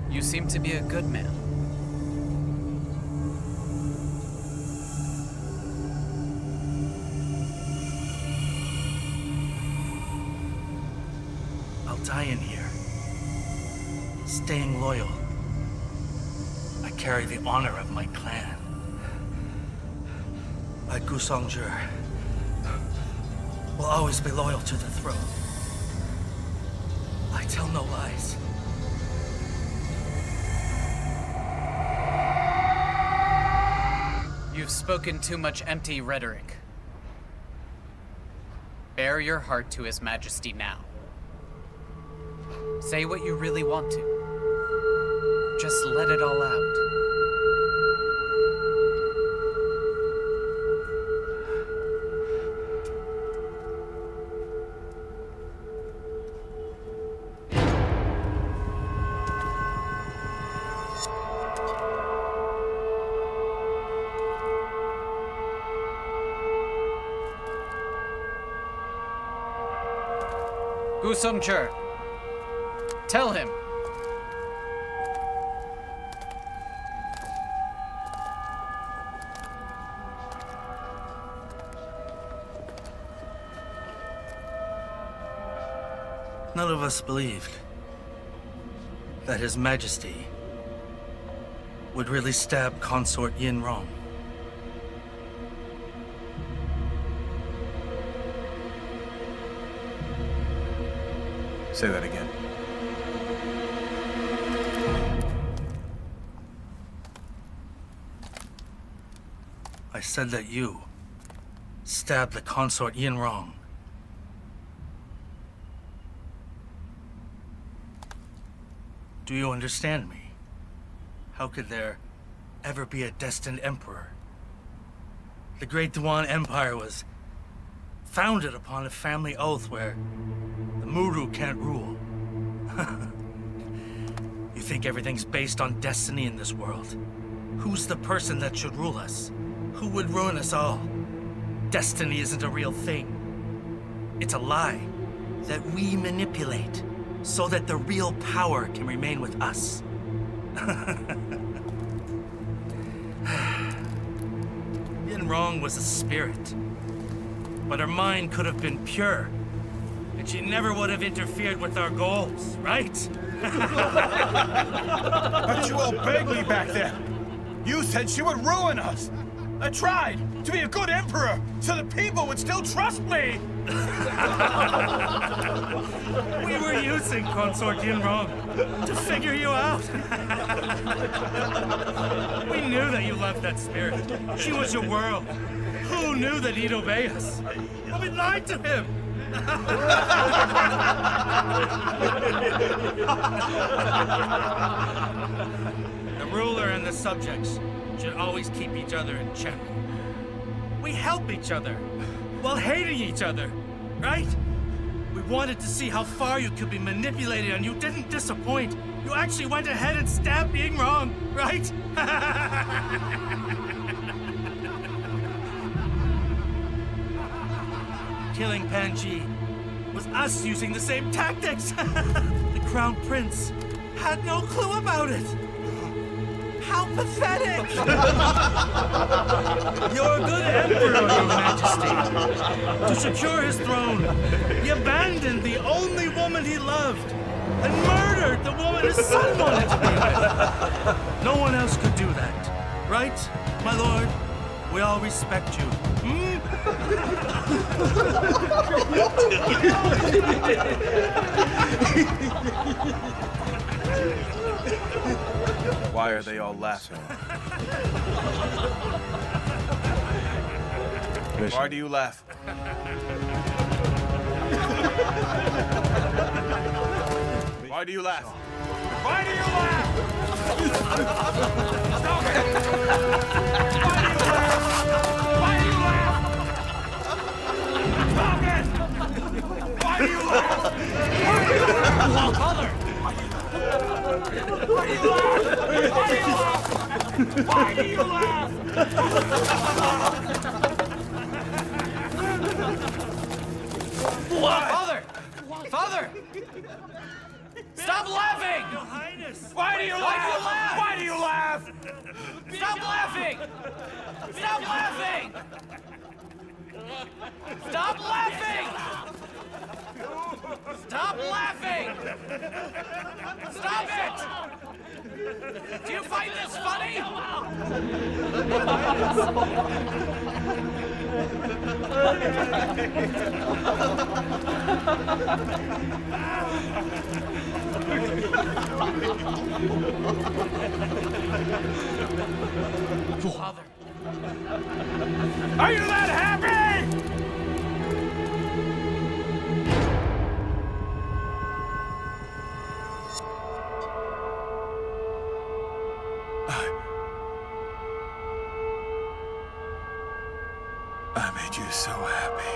You seem to be a good man. I'll die in here, staying loyal. I carry the honor of my clan. My Gusongzhi will always be loyal to the throne. I tell no lies. You've spoken too much empty rhetoric. Bare your heart to His Majesty now. Say what you really want to. Just let it all out. Gusongzhi, tell him. None of us believed that His Majesty would really stab Consort Yin Rong. Say that again. I said that you stabbed the consort Yin Rong. Do you understand me? How could there ever be a destined emperor? The Great Duan Empire was founded upon a family oath where the Muru can't rule. You think everything's based on destiny in this world? Who's the person that should rule us? Who would ruin us all? Destiny isn't a real thing. It's a lie that we manipulate so that the real power can remain with us. Yin Rong was a spirit, but her mind could have been pure, and she never would have interfered with our goals, right? But you all begged me back then. You said she would ruin us. I tried to be a good emperor so the people would still trust me. We were using Consort Yin Rong to figure you out. We knew that you loved that spirit. She was your world. Who knew that he'd obey us? But we lied to him. The ruler and the subjects should always keep each other in check. We help each other while hating each other, right? We wanted to see how far you could be manipulated, and you didn't disappoint. You actually went ahead and stabbed Yin Rong, right? Killing Panji was us using the same tactics. The Crown Prince had no clue about it. How pathetic! You're a good emperor, Your Majesty. To secure his throne, he abandoned the only woman he loved and murdered the woman his son wanted to be with. No one else could do that, right, my lord? We all respect you. Why are they all laughing? Why do you laugh? Why do you laugh? Why do you laugh? Stop it! Why do you laugh? Stop it! Why do you laugh? Why do you laugh? Mother! Why do you laugh? Why do you laugh? Father! Father! Stop laughing! Your Highness! Why do you laugh? Why do you laugh? Stop laughing! Stop laughing! Stop laughing! Stop laughing! Stop it! Do you find this funny? Father. Are you that happy? I made you so happy.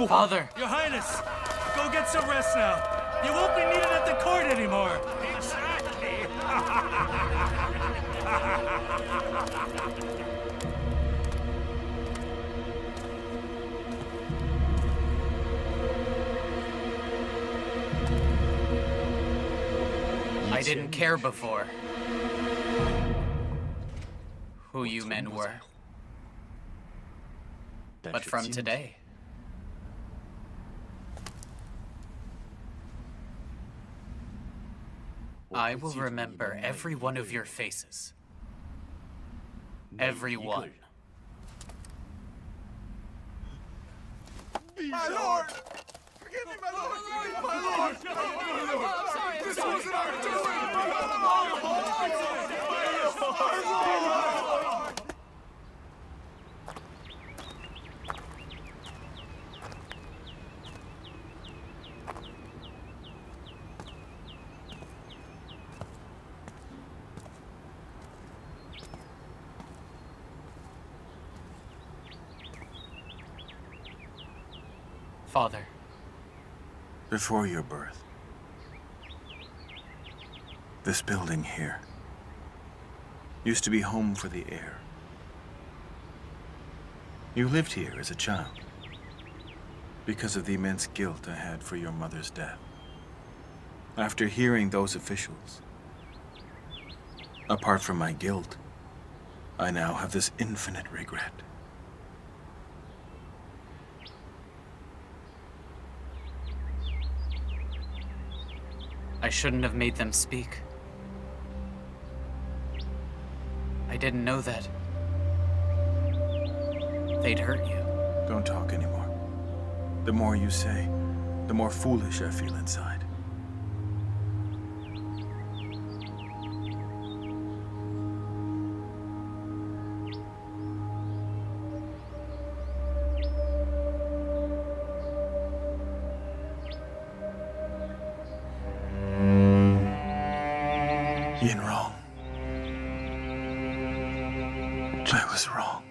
Father! Your Highness, go get some rest now. You won't be needed at the court anymore. Exactly. I didn't care before who you men were. But from today, I will remember every one of your faces. Every one. My lord! Forgive Forgive me, my lord! My lord! I'm sorry, I'm sorry. This wasn't our doing! Father. Before your birth, this building here used to be home for the heir. You lived here as a child because of the immense guilt I had for your mother's death. After hearing those officials, apart from my guilt, I now have this infinite regret. I shouldn't have made them speak. I didn't know that they'd hurt you. Don't talk anymore. The more you say, the more foolish I feel inside. Yin wrong. I was wrong.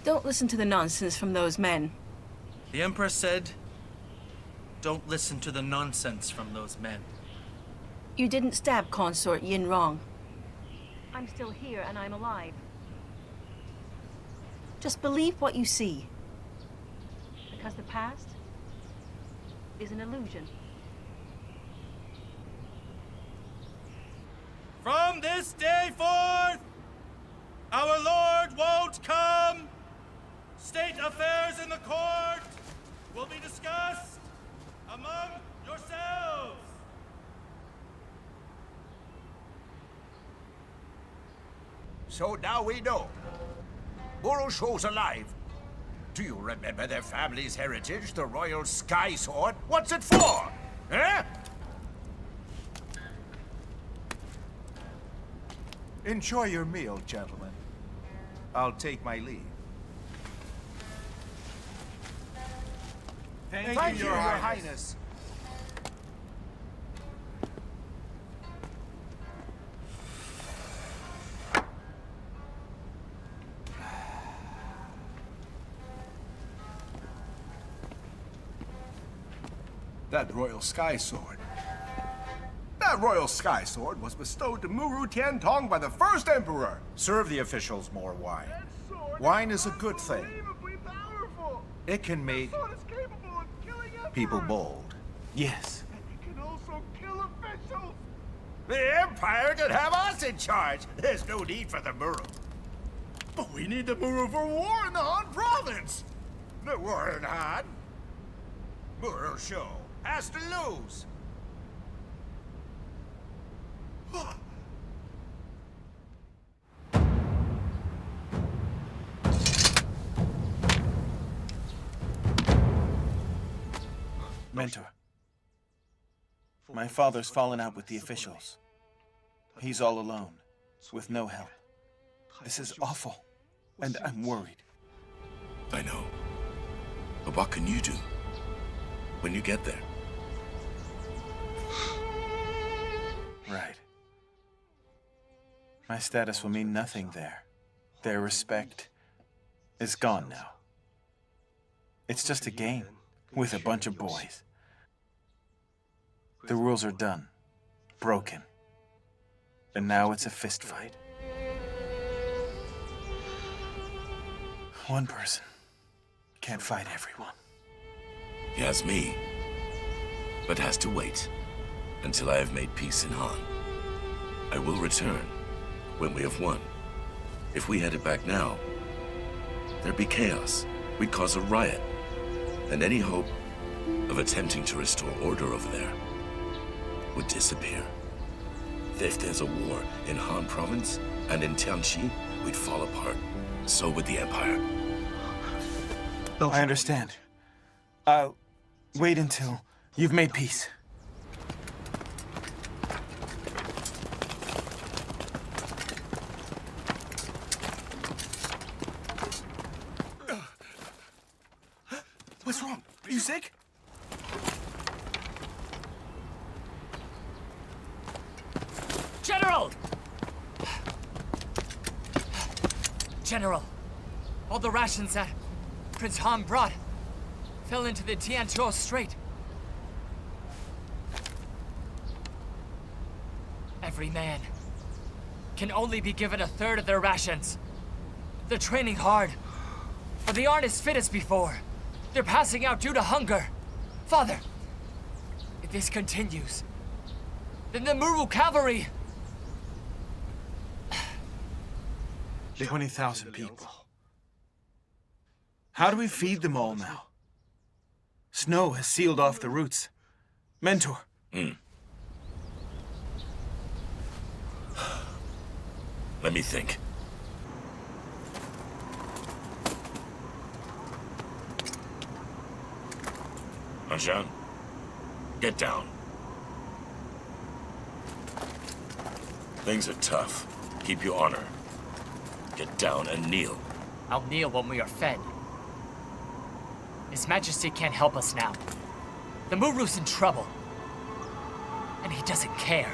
Don't listen to the nonsense from those men. The Emperor said, don't listen to the nonsense from those men. You didn't stab Consort Yin Rong. I'm still here and I'm alive. Just believe what you see. Because the past is an illusion. From this day forth, our Lord won't come. State affairs in the court will be discussed among yourselves. So now we know. Muru Shou's alive. Do you remember their family's heritage, the royal sky sword? What's it for? Eh? Enjoy your meal, gentlemen. I'll take my leave. Thank you, Your Highness. That royal sky sword. That royal sky sword was bestowed to Muru Tiantong by the first emperor. Serve the officials more wine. Wine is a good thing. It can make people bold. Yes. It can also kill officials. The Empire can have us in charge. There's no need for the Muru. But we need the Muru for war in the Han province. The war in Han? Muru Show has to lose. Mentor. My father's fallen out with the officials. He's all alone, with no help. This is awful, and I'm worried. I know. But what can you do when you get there? Right. My status will mean nothing there. Their respect is gone now. It's just a game, with a bunch of boys. The rules are done, broken, and now it's a fist fight. One person can't fight everyone. He has me, but has to wait until I have made peace in Han. I will return when we have won. If we headed back now, there'd be chaos. We'd cause a riot, and any hope of attempting to restore order over there would disappear. If there's a war in Han Province and in Tianqi, we'd fall apart. So would the Empire. I understand. I'll wait until you've made peace. What's wrong? Are you sick? General! General, all the rations that Prince Han brought fell into the Tiantuo Strait. Every man can only be given a third of their rations. They're training hard, but they aren't as fit as before. They're passing out due to hunger. Father, if this continues, then the Muru cavalry... 20,000 people. How do we feed them all now? Snow has sealed off the routes. Mentor. Let me think. Anjan, get down. Things are tough. Keep your honor. Get down and kneel. I'll kneel when we are fed. His Majesty can't help us now. The Muru's in trouble. And he doesn't care.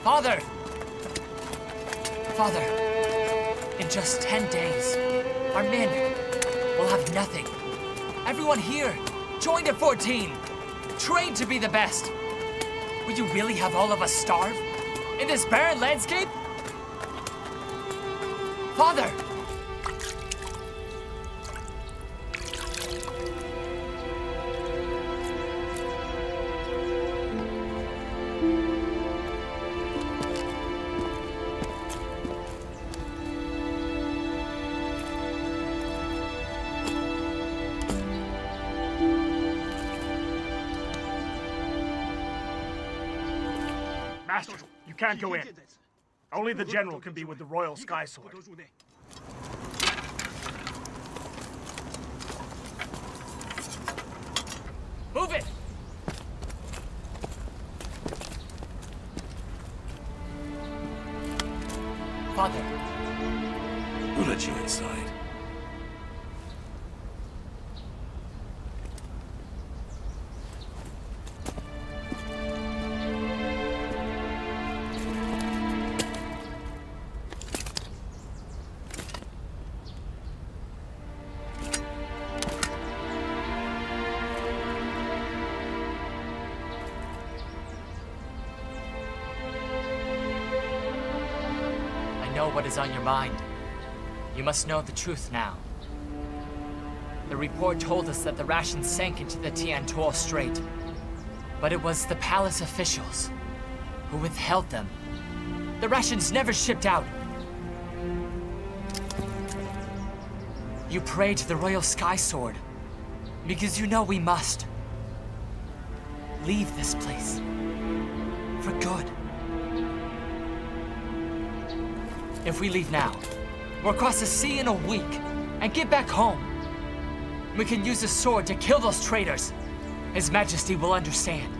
Father! Father, in just 10 days, our men will have nothing. Everyone here joined at 14, trained to be the best. Will you really have all of us starve in this barren landscape? Father! Master, you can't go in. Only the general can be with the royal sky sword. Move it! Father. Who let you inside? What is on your mind. You must know the truth now. The report told us that the rations sank into the Tiantuo Strait, but it was the palace officials who withheld them. The rations never shipped out. You pray to the royal sky sword because you know we must leave this place for good. If we leave now, we'll cross the sea in a week and get back home. we can use the sword to kill those traitors. His Majesty will understand.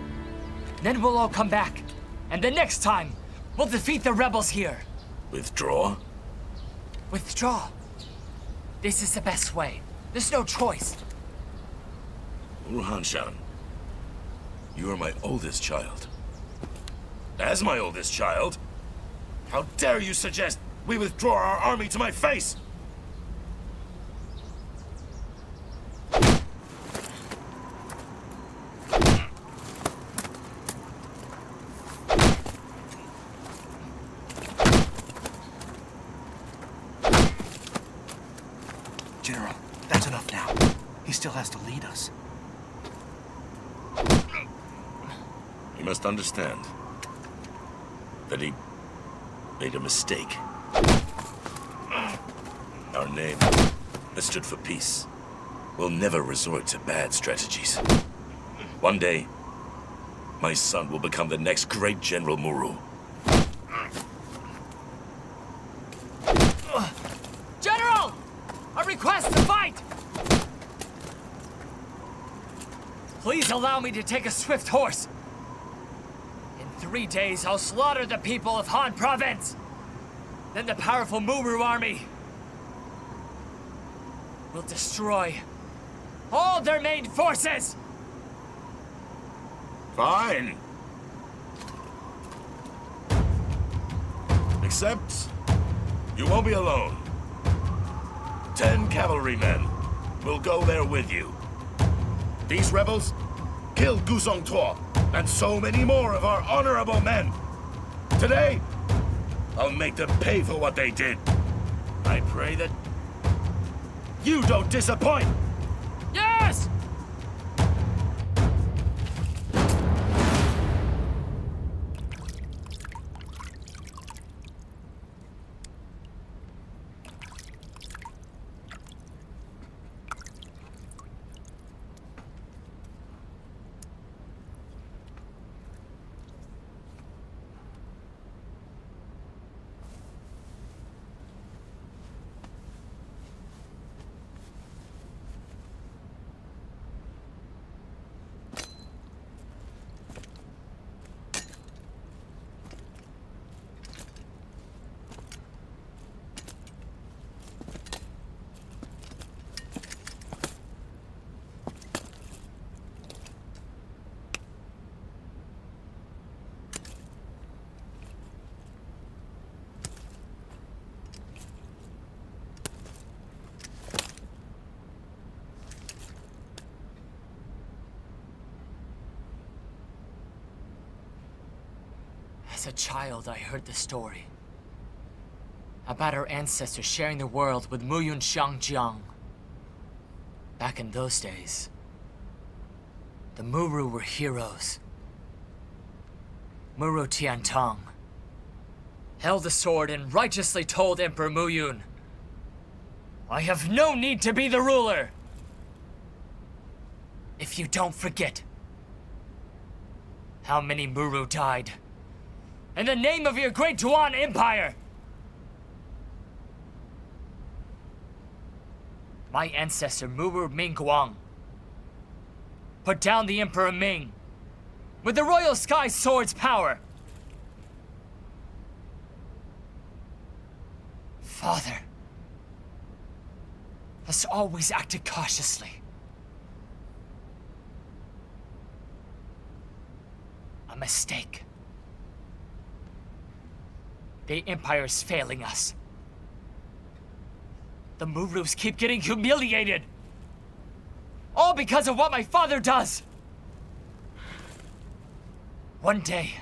Then we'll all come back. And the next time, we'll defeat the rebels here. Withdraw? Withdraw. This is the best way. There's no choice. Ruhanshan, you are my oldest child. As my oldest child, how dare you suggest we withdraw our army to my face? General, that's enough now. He still has to lead us. You must understand that he made a mistake. Our name has stood for peace. We'll never resort to bad strategies. One day, my son will become the next great General Muru. General! A request to fight! Please allow me to take a swift horse. In 3 days, I'll slaughter the people of Han Province. Then the powerful Muru army will destroy all their main forces. Fine. Except, you won't be alone. 10 cavalrymen will go there with you. These rebels killed Gusong Tuo and so many more of our honorable men. Today, I'll make them pay for what they did. I pray that you don't disappoint. Yes! As a child, I heard the story about our ancestors sharing the world with Muyun Shangjiang. Back in those days, the Muru were heroes. Muru Tiantong held the sword and righteously told Emperor Muyun, "I have no need to be the ruler if you don't forget how many Muru died in the name of your great Duan Empire." My ancestor Muru Mingguang put down the Emperor Ming with the Royal Sky Sword's power. Father has always acted cautiously. A mistake. The Empire is failing us. The Murus keep getting humiliated. All because of what my father does. One day,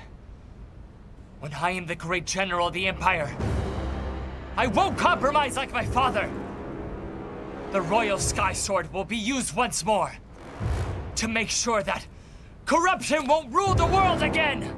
when I am the great general of the Empire, I won't compromise like my father. The Royal Sky Sword will be used once more to make sure that corruption won't rule the world again.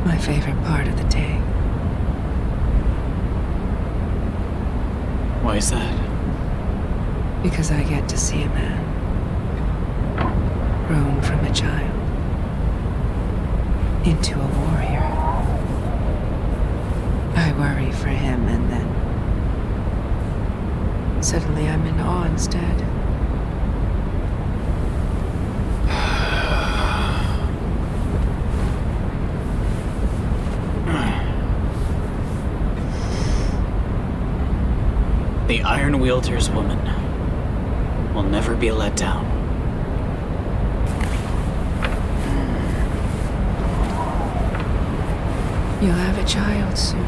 My favorite part of the day. Why is that? Because I get to see a man grown from a child into a warrior. I worry for him, and then suddenly I'm in awe instead. The Iron Wielder's woman will never be let down. You'll have a child soon.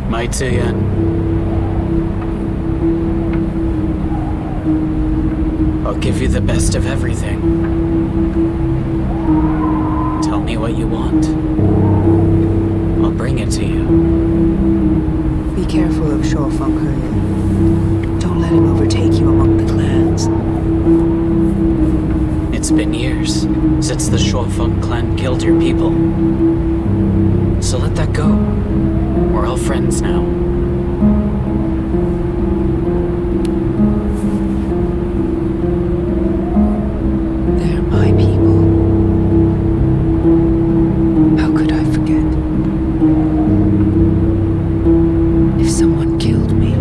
Mystique. I'll give you the best of everything. Tell me what you want. I'll bring it to you. Be careful of Shawfeng He. Don't let him overtake you among the clans. It's been years since the Shawfeng clan killed your people. So let that go. We're all friends now. They're my people. How could I forget? If someone killed me,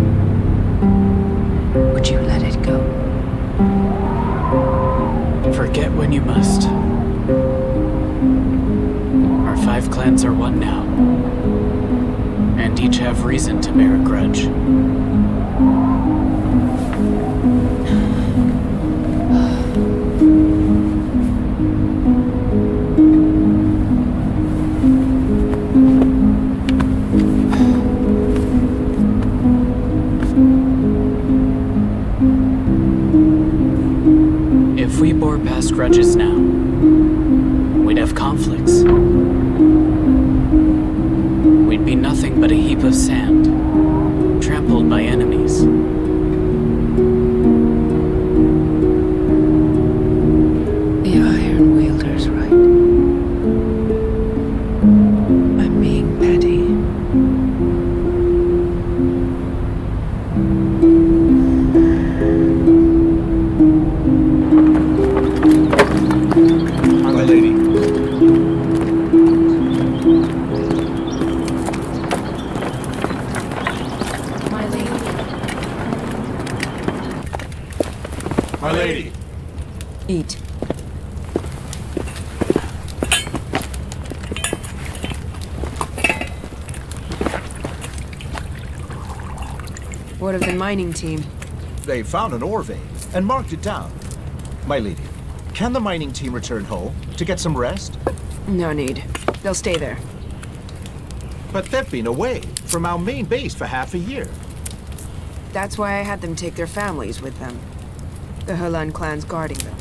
would you let it go? Forget when you must. Our 5 clans are one now. And each have reason to bear a grudge. If we bore past grudges now, we'd have conflicts. We'd be nothing but a heap of sand, trampled by enemies. The Iron Wielder's right. I'm being petty. My lady. My lady. Eat. What of the mining team? They found an ore vein and marked it down. My lady, can the mining team return home to get some rest? No need. They'll stay there. But they've been away from our main base for half a year. That's why I had them take their families with them. The Helan clan's guarding them.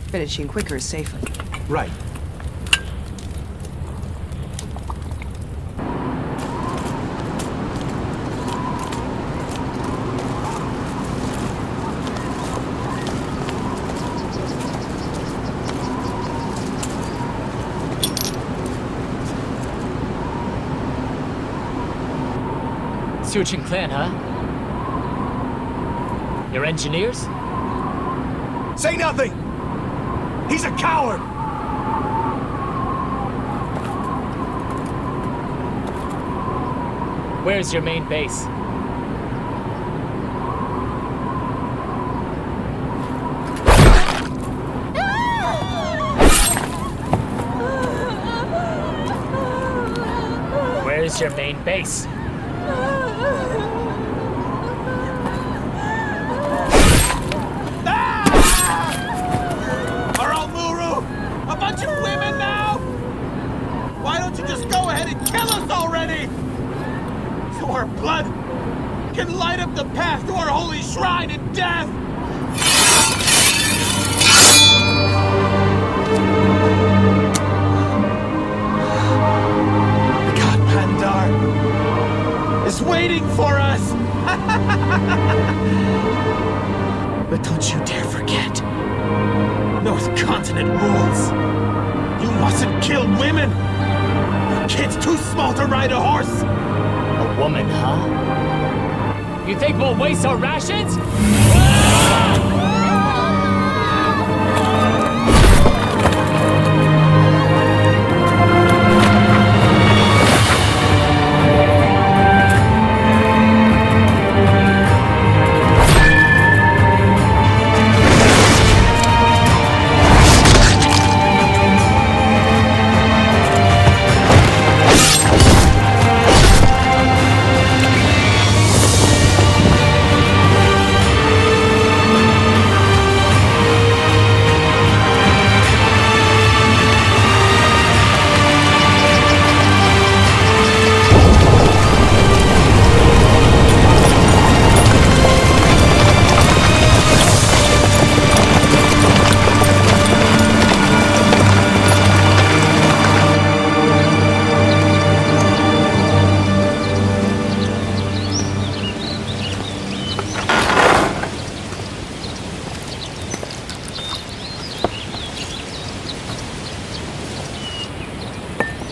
Finishing quicker is safer. Right. Suchin clan, huh? You're engineers? Say nothing! He's a coward! Where's your main base? Where's your main base? Are all Muru a bunch of women now? Why don't you just go ahead and kill us already? So our blood can light up the path to our holy shrine in death! The god waiting for us! But don't you dare forget, North Continent rules. You mustn't kill women! The kid's too small to ride a horse! A woman, huh? You think we'll waste our rations?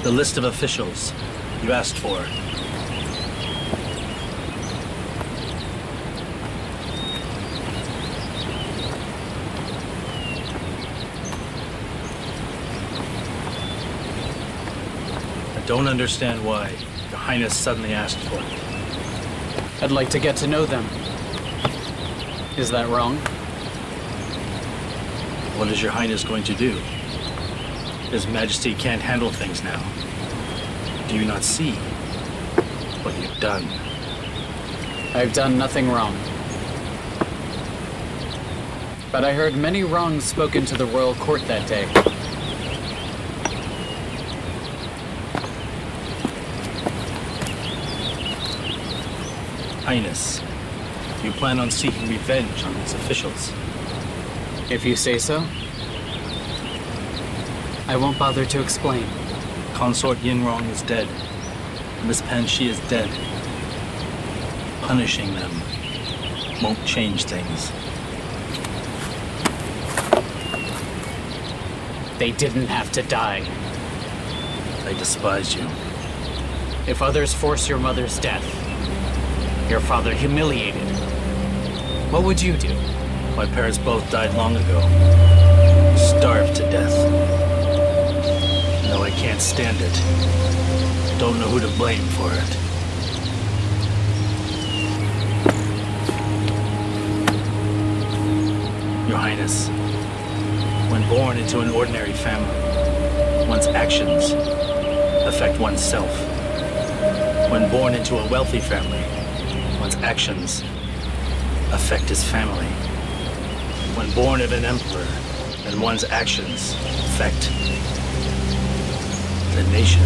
The list of officials you asked for. I don't understand why Your Highness suddenly asked for it. I'd like to get to know them. Is that wrong? What is Your Highness going to do? His Majesty can't handle things now. Do you not see what you've done? I've done nothing wrong. But I heard many wrongs spoken to the royal court that day. Highness, do you plan on seeking revenge on these officials? If you say so. I won't bother to explain. Consort Yinrong is dead. Miss Pan Shi is dead. Punishing them won't change things. They didn't have to die. I despise you. If others force your mother's death, your father humiliated, what would you do? My parents both died long ago. Starved to death. No, I can't stand it. Don't know who to blame for it. Your Highness, when born into an ordinary family, one's actions affect oneself. When born into a wealthy family, one's actions affect his family. When born of an emperor, then one's actions affect the nation.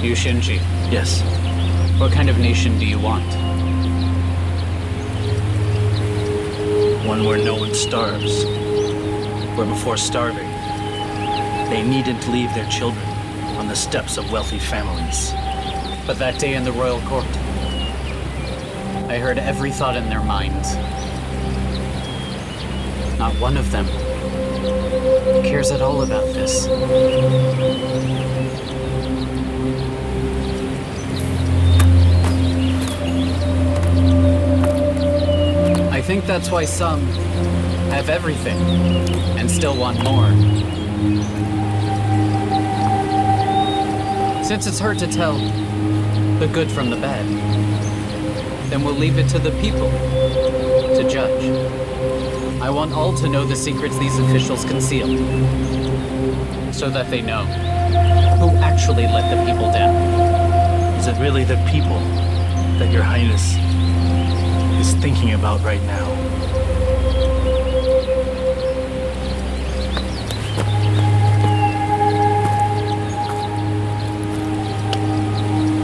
You Shinji? Yes. What kind of nation do you want? One where no one starves. Where before starving, they needn't leave their children on the steps of wealthy families. But that day in the royal court, I heard every thought in their minds. Not one of them cares at all about this. I think that's why some have everything and still want more. Since it's hard to tell the good from the bad, then we'll leave it to the people to judge. I want all to know the secrets these officials concealed, so that they know who actually let the people down. Is it really the people that Your Highness is thinking about right now?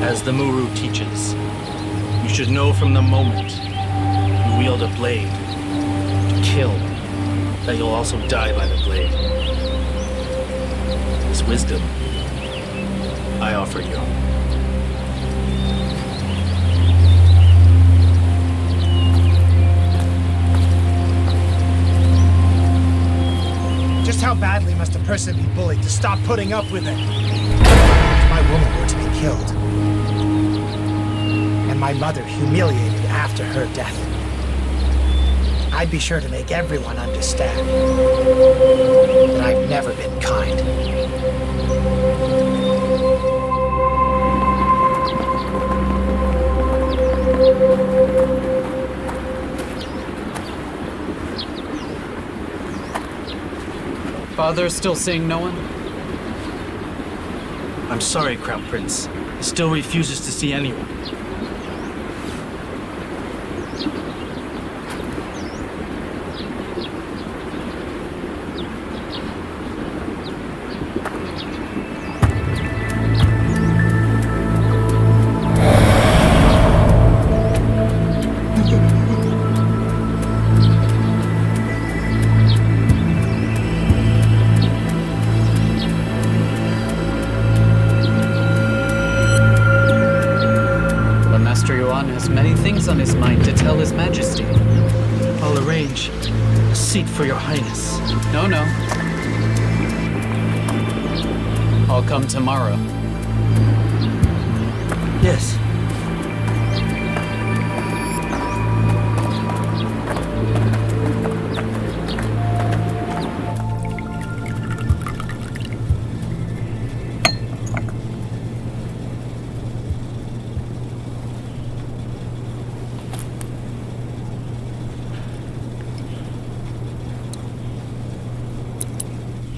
As the Muru teaches, you should know from the moment you wield a blade to kill that you'll also die by the blade. This wisdom I offer you. Just how badly must a person be bullied to stop putting up with it? If my woman were to be killed, and my mother humiliated after her death, I'd be sure to make everyone understand that I've never been kind. Father still seeing no one? I'm sorry, Crown Prince. He still refuses to see anyone. On his mind to tell His Majesty. I'll arrange a seat for your highness. No. I'll come tomorrow. Yes.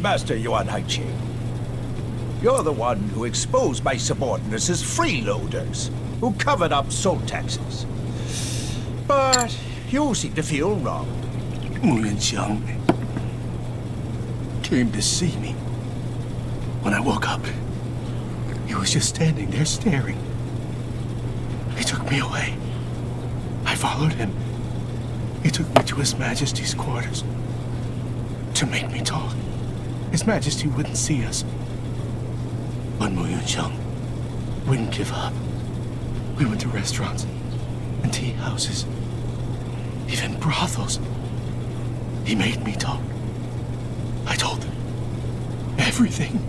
Master Yuan Haiqi, you're the one who exposed my subordinates as freeloaders, who covered up soul taxes. But you seem to feel wrong. Moonlight came to see me. When I woke up, he was just standing there staring. He took me away. I followed him. He took me to His Majesty's quarters to make me talk. His Majesty wouldn't see us. But Moonlight wouldn't give up. We went to restaurants and tea houses, even brothels. He made me talk. I told him everything.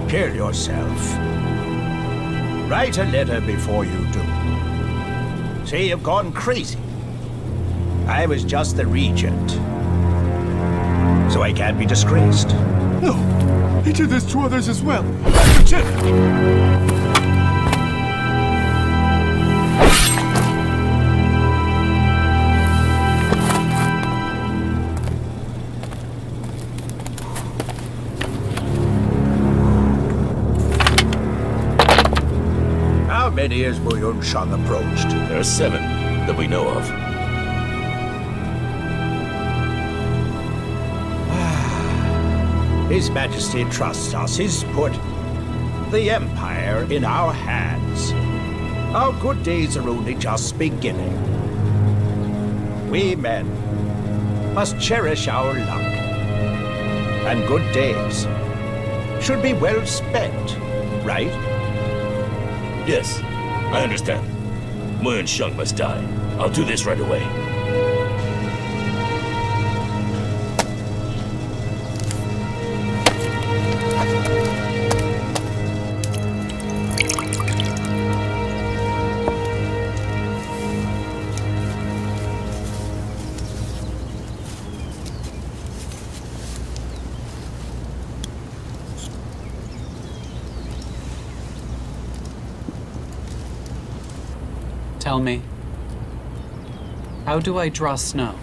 Kill yourself. Write a letter before you do. Say you've gone crazy. I was just the regent, so I can't be disgraced. No, he did this to others as well. Reject. How many has Moonlight approached? There are 7 that we know of. His Majesty trusts us. He's put the Empire in our hands. Our good days are only just beginning. We men must cherish our luck. And good days should be well spent, right? Yes, I understand. Moonlight must die. I'll do this right away. Tell me, how do I draw snow?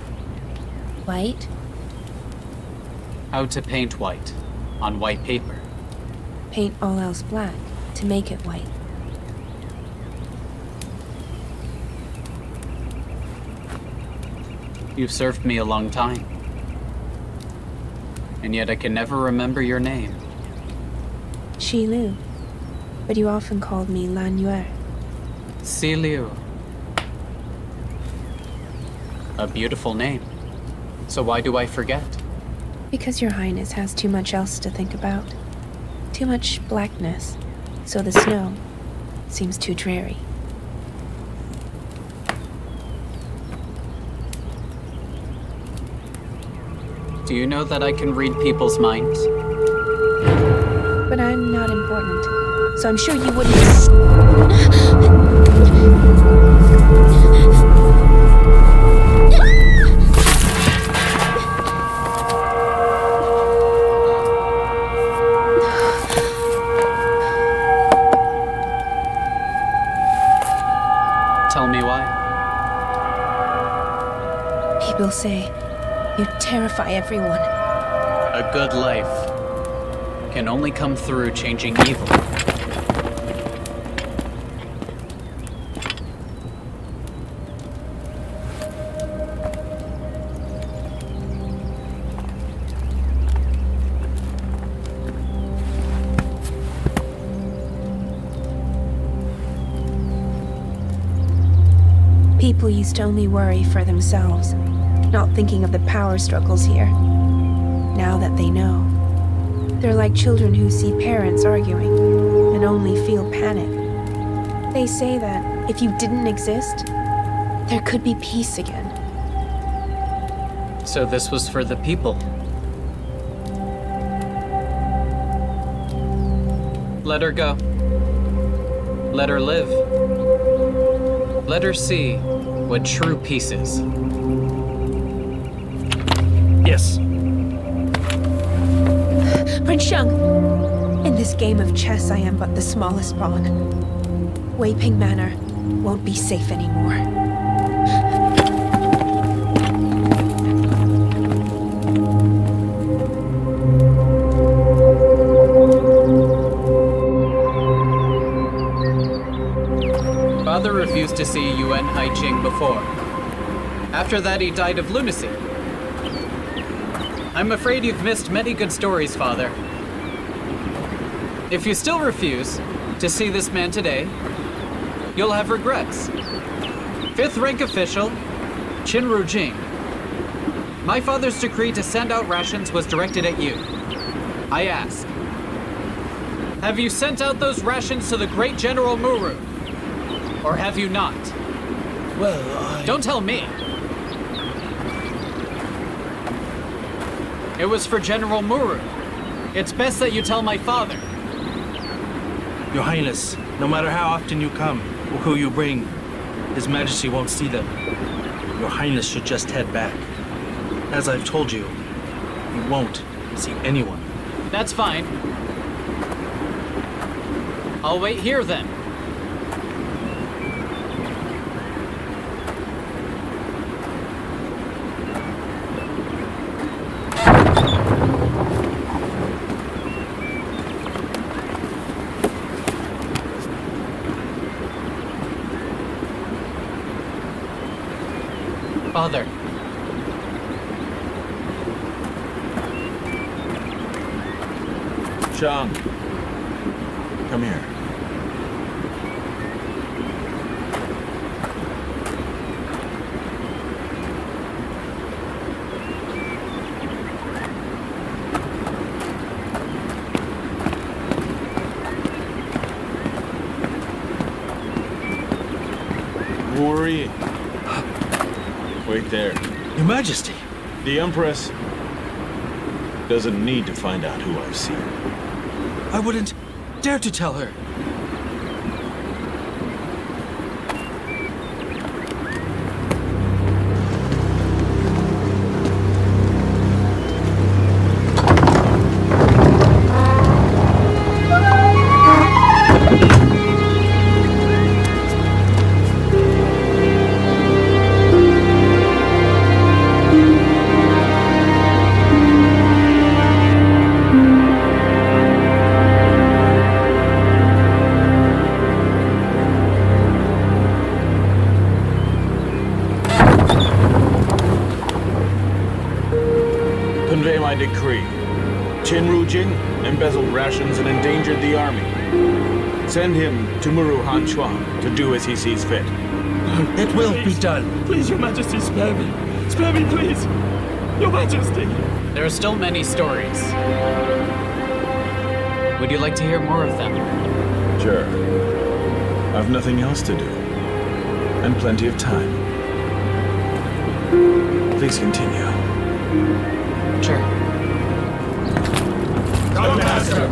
White? How to paint white on white paper? Paint all else black to make it white. You've served me a long time. And yet I can never remember your name. Shi Lu. But you often called me Lan Yue. Si Liu. A beautiful name. So why do I forget? Because your highness has too much else to think about. Too much blackness, so the snow seems too dreary. Do you know that I can read people's minds? But I'm not important, so I'm sure you wouldn't. Tell me why. People say you terrify everyone. A good life can only come through changing evil. People used to only worry for themselves, not thinking of the power struggles here. Now that they know, they're like children who see parents arguing and only feel panic. They say that if you didn't exist, there could be peace again. So this was for the people. Let her go. Let her live. Let her see what true peace is. Yes. Prince Shang, in this game of chess I am but the smallest pawn. Weiping Manor won't be safe anymore. Father refused to see Yuan Haiqing before. After that, he died of lunacy. I'm afraid you've missed many good stories, Father. If you still refuse to see this man today, you'll have regrets. 5th rank official, Qin Rujing. My father's decree to send out rations was directed at you. I ask, have you sent out those rations to the great General Muru? Or have you not? Well, Don't tell me. It was for General Muru. It's best that you tell my father. Your Highness, no matter how often you come or who you bring, His Majesty won't see them. Your Highness should just head back. As I've told you, you won't see anyone. That's fine. I'll wait here then. Father. Shang, come here. Don't worry. Wait there. Your Majesty. The Empress doesn't need to find out who I've seen. I wouldn't dare to tell her. Convey my decree. Qin Rujing embezzled rations and endangered the army. Send him to Muru Han Chuan to do as he sees fit. It will be done. Please, Your Majesty, spare me. Spare me, please. Your Majesty. There are still many stories. Would you like to hear more of them? Sure. I've nothing else to do. And plenty of time. Please continue. Sure. Come, Master!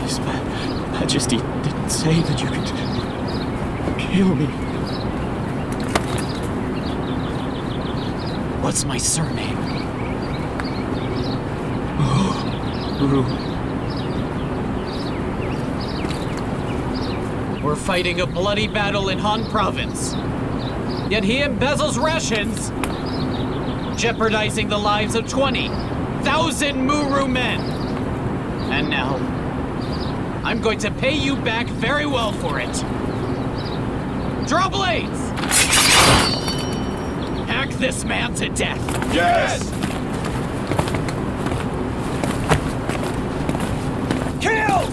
His Majesty didn't say that you could kill me. What's my surname? We're fighting a bloody battle in Han Province. Yet he embezzles rations, jeopardizing the lives of 20,000 Muru men. And now, I'm going to pay you back very well for it. Draw blades! Hack this man to death. Yes! Kill!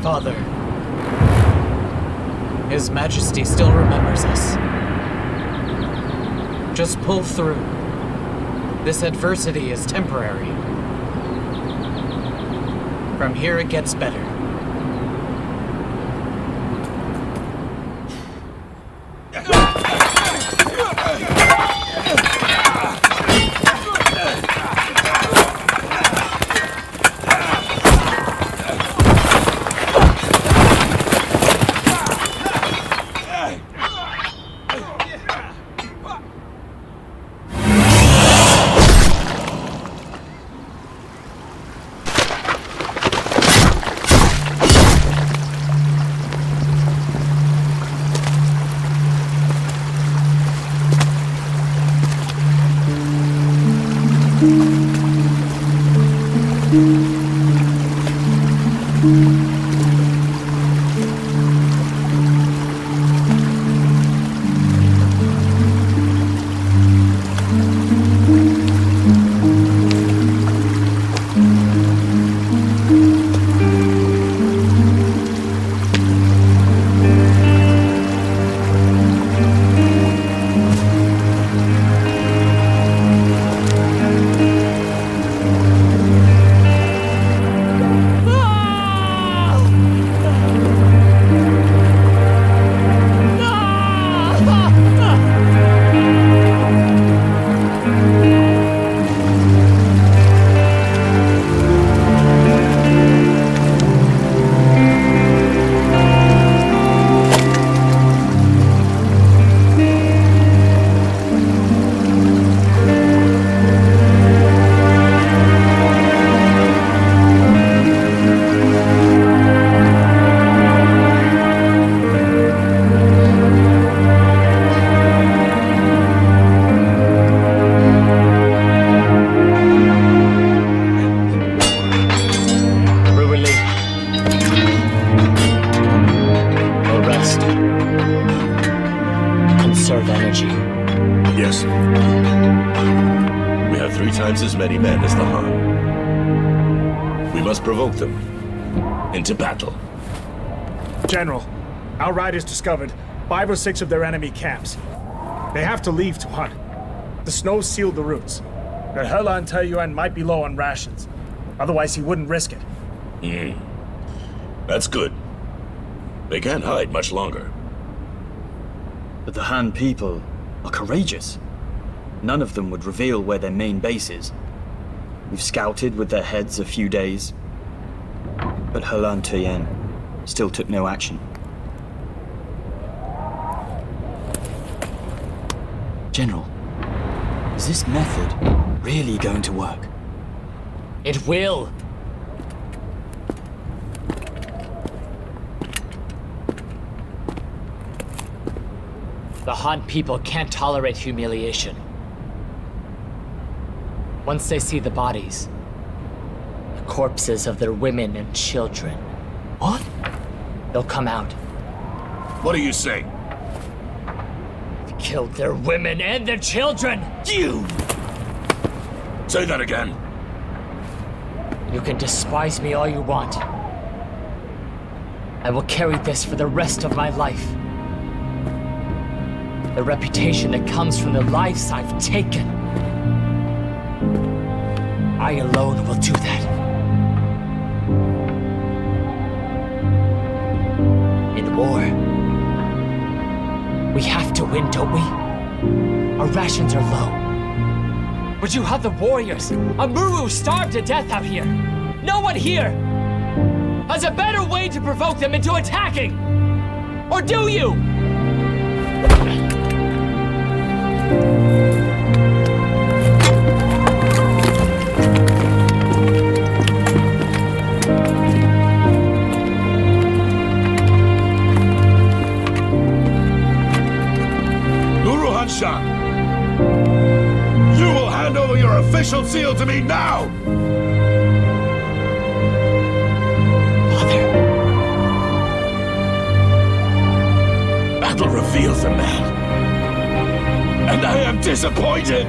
Father, His Majesty still remembers us. Just pull through. This adversity is temporary. From here it gets better. Conserve energy. Yes. We have 3 times as many men as the Han. We must provoke them into battle. General, our riders discovered 5 or 6 of their enemy camps. They have to leave to hunt. The snow sealed the routes. But Helan Taiyuan might be low on rations. Otherwise, he wouldn't risk it. That's good. They can't hide much longer. But the Han people are courageous. None of them would reveal where their main base is. We've scouted with their heads a few days. But Helan Taiyuan still took no action. General, is this method really going to work? It will. The Han people can't tolerate humiliation. Once they see the bodies, the corpses of their women and children. What? they'll come out. What do you say? Killed their women and their children! You! Say that again. You can despise me all you want. I will carry this for the rest of my life. The reputation that comes from the lives I've taken. I alone will do that. In war, we have to win, don't we? Our rations are low. But you have the warriors. Amuru starved to death out here. No one here has a better way to provoke them into attacking. Or do you? You will hand over your official seal to me now! Father. Battle reveals a man. And I am disappointed!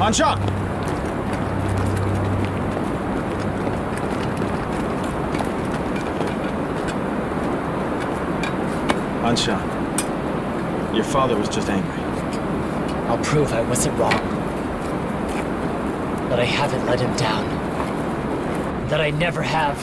Anshan! Anshan, your father was just angry. I'll prove I wasn't wrong. That I haven't let him down. That I never have.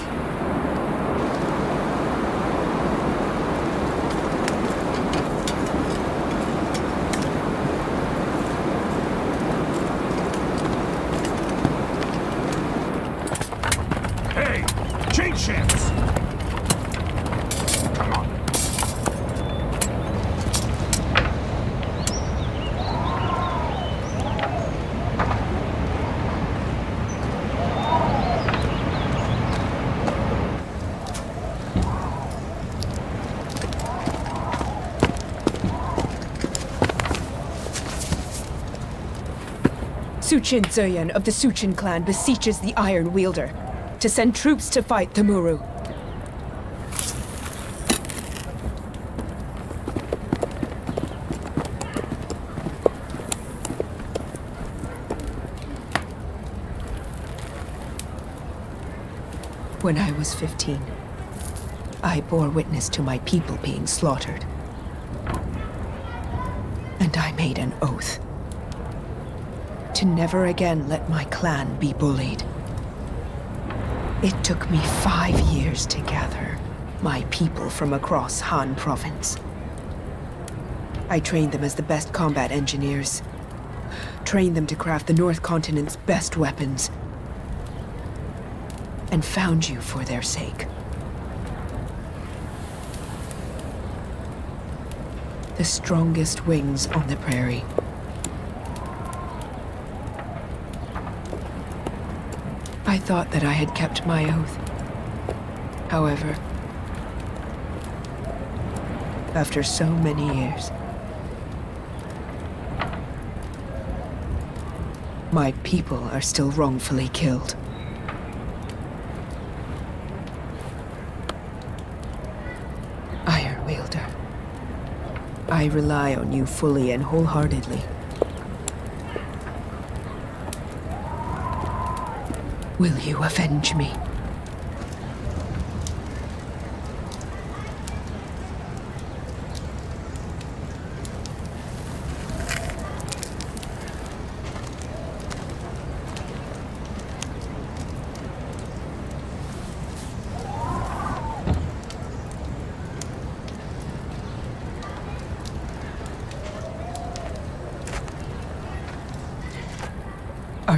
Suchin Zheyan of the Suchin clan beseeches the Iron Wielder to send troops to fight the Muru. When I was 15, I bore witness to my people being slaughtered. And I made an oath to never again let my clan be bullied. It took me 5 years to gather my people from across Han Province. I trained them as the best combat engineers, trained them to craft the North Continent's best weapons, and found you for their sake. The strongest wings on the prairie. I thought that I had kept my oath. However, after so many years, my people are still wrongfully killed. Iron Wielder, I rely on you fully and wholeheartedly. Will you avenge me?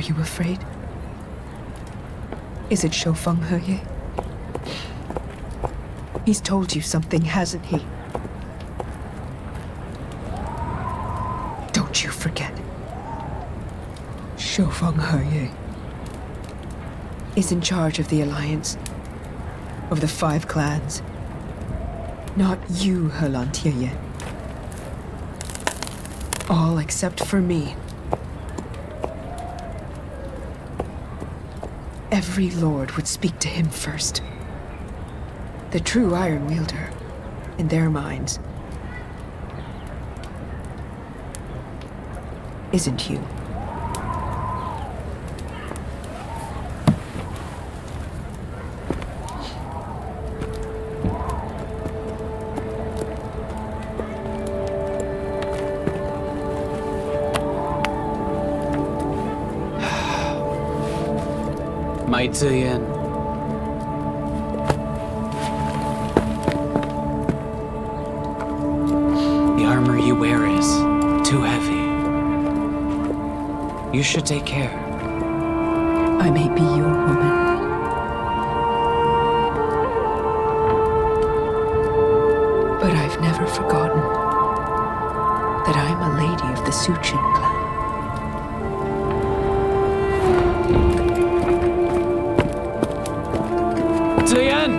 Are you afraid? Is it Shofeng Heye? He's told you something, hasn't he? Don't you forget. Shofeng Heye is in charge of the Alliance, of the 5 clans. Not you, Herlantiye. All except for me. Every lord would speak to him first. The true Iron Wielder, in their minds, isn't you. Mai Ziyan. The armor you wear is too heavy. You should take care. I may be your woman, but I've never forgotten that I'm a lady of the Suchin clan. Ziyan!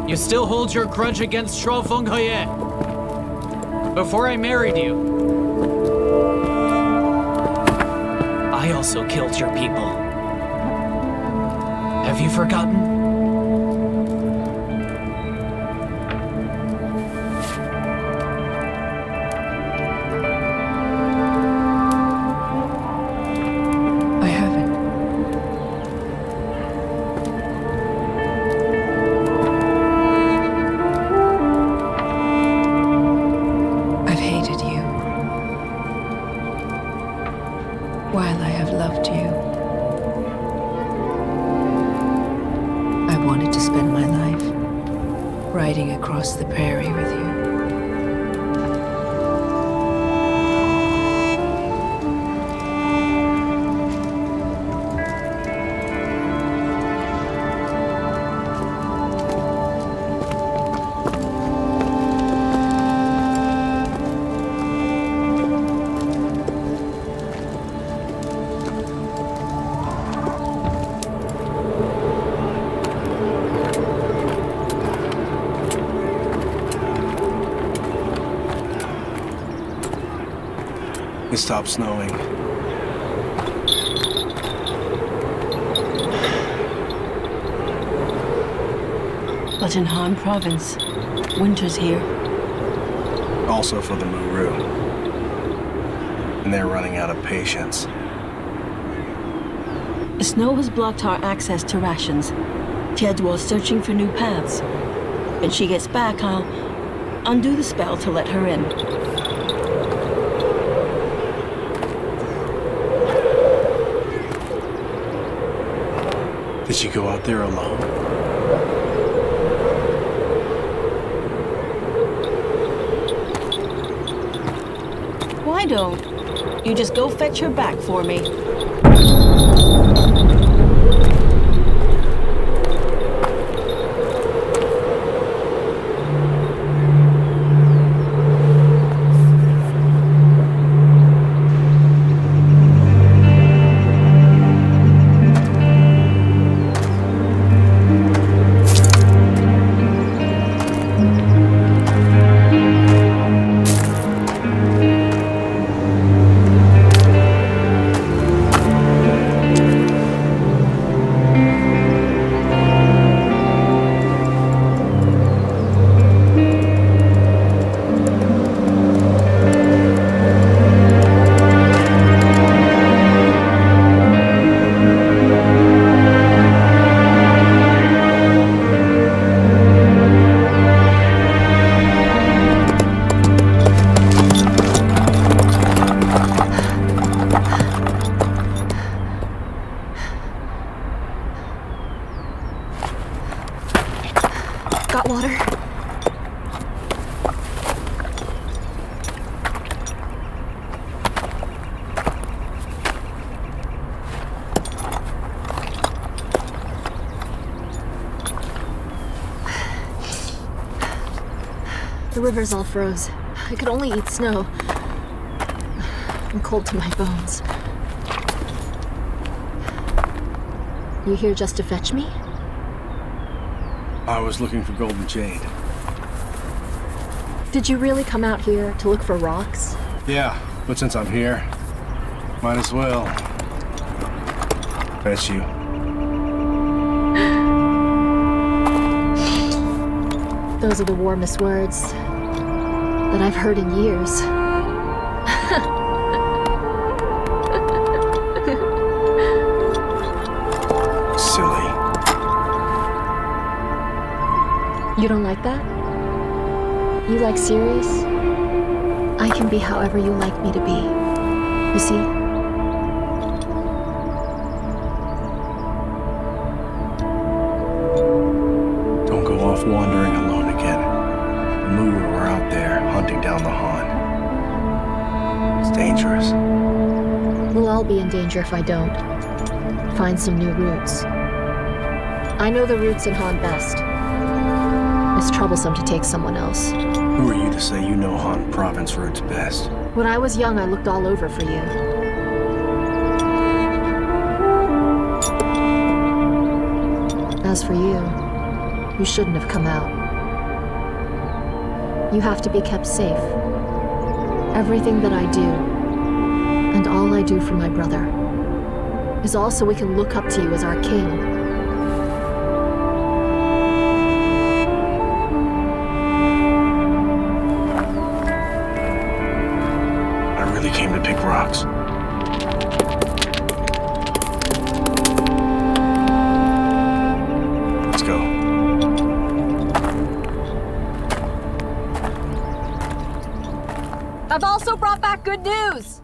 You still hold your grudge against Shofeng Heye. Before I married you, I also killed your people. Have you forgotten? While I have loved you, I wanted to spend my life riding across the prairie with you. It stopped snowing. But in Han Province, winter's here. Also for the Muru. And they're running out of patience. The snow has blocked our access to rations. Tiedwa's searching for new paths. When she gets back, I'll undo the spell to let her in. Did you go out there alone? Why don't you just go fetch her back for me? The rivers all froze. I could only eat snow. I'm cold to my bones. You here just to fetch me? I was looking for Golden Jade. Did you really come out here to look for rocks? Yeah, but since I'm here, might as well fetch you. Those are the warmest words that I've heard in years. Silly. You don't like that? You like serious? I can be however you like me to be. You see? Don't go off wandering alone again. The Muru are out there hunting down the Han. It's dangerous. We'll all be in danger if I don't. Find some new routes. I know the routes in Han best. It's troublesome to take someone else. Who are you to say you know Han province routes best? When I was young, I looked all over for you. As for you, you shouldn't have come out. You have to be kept safe. Everything that I do, and all I do for my brother, is all so we can look up to you as our king. Came to pick rocks. Let's go. I've also brought back good news!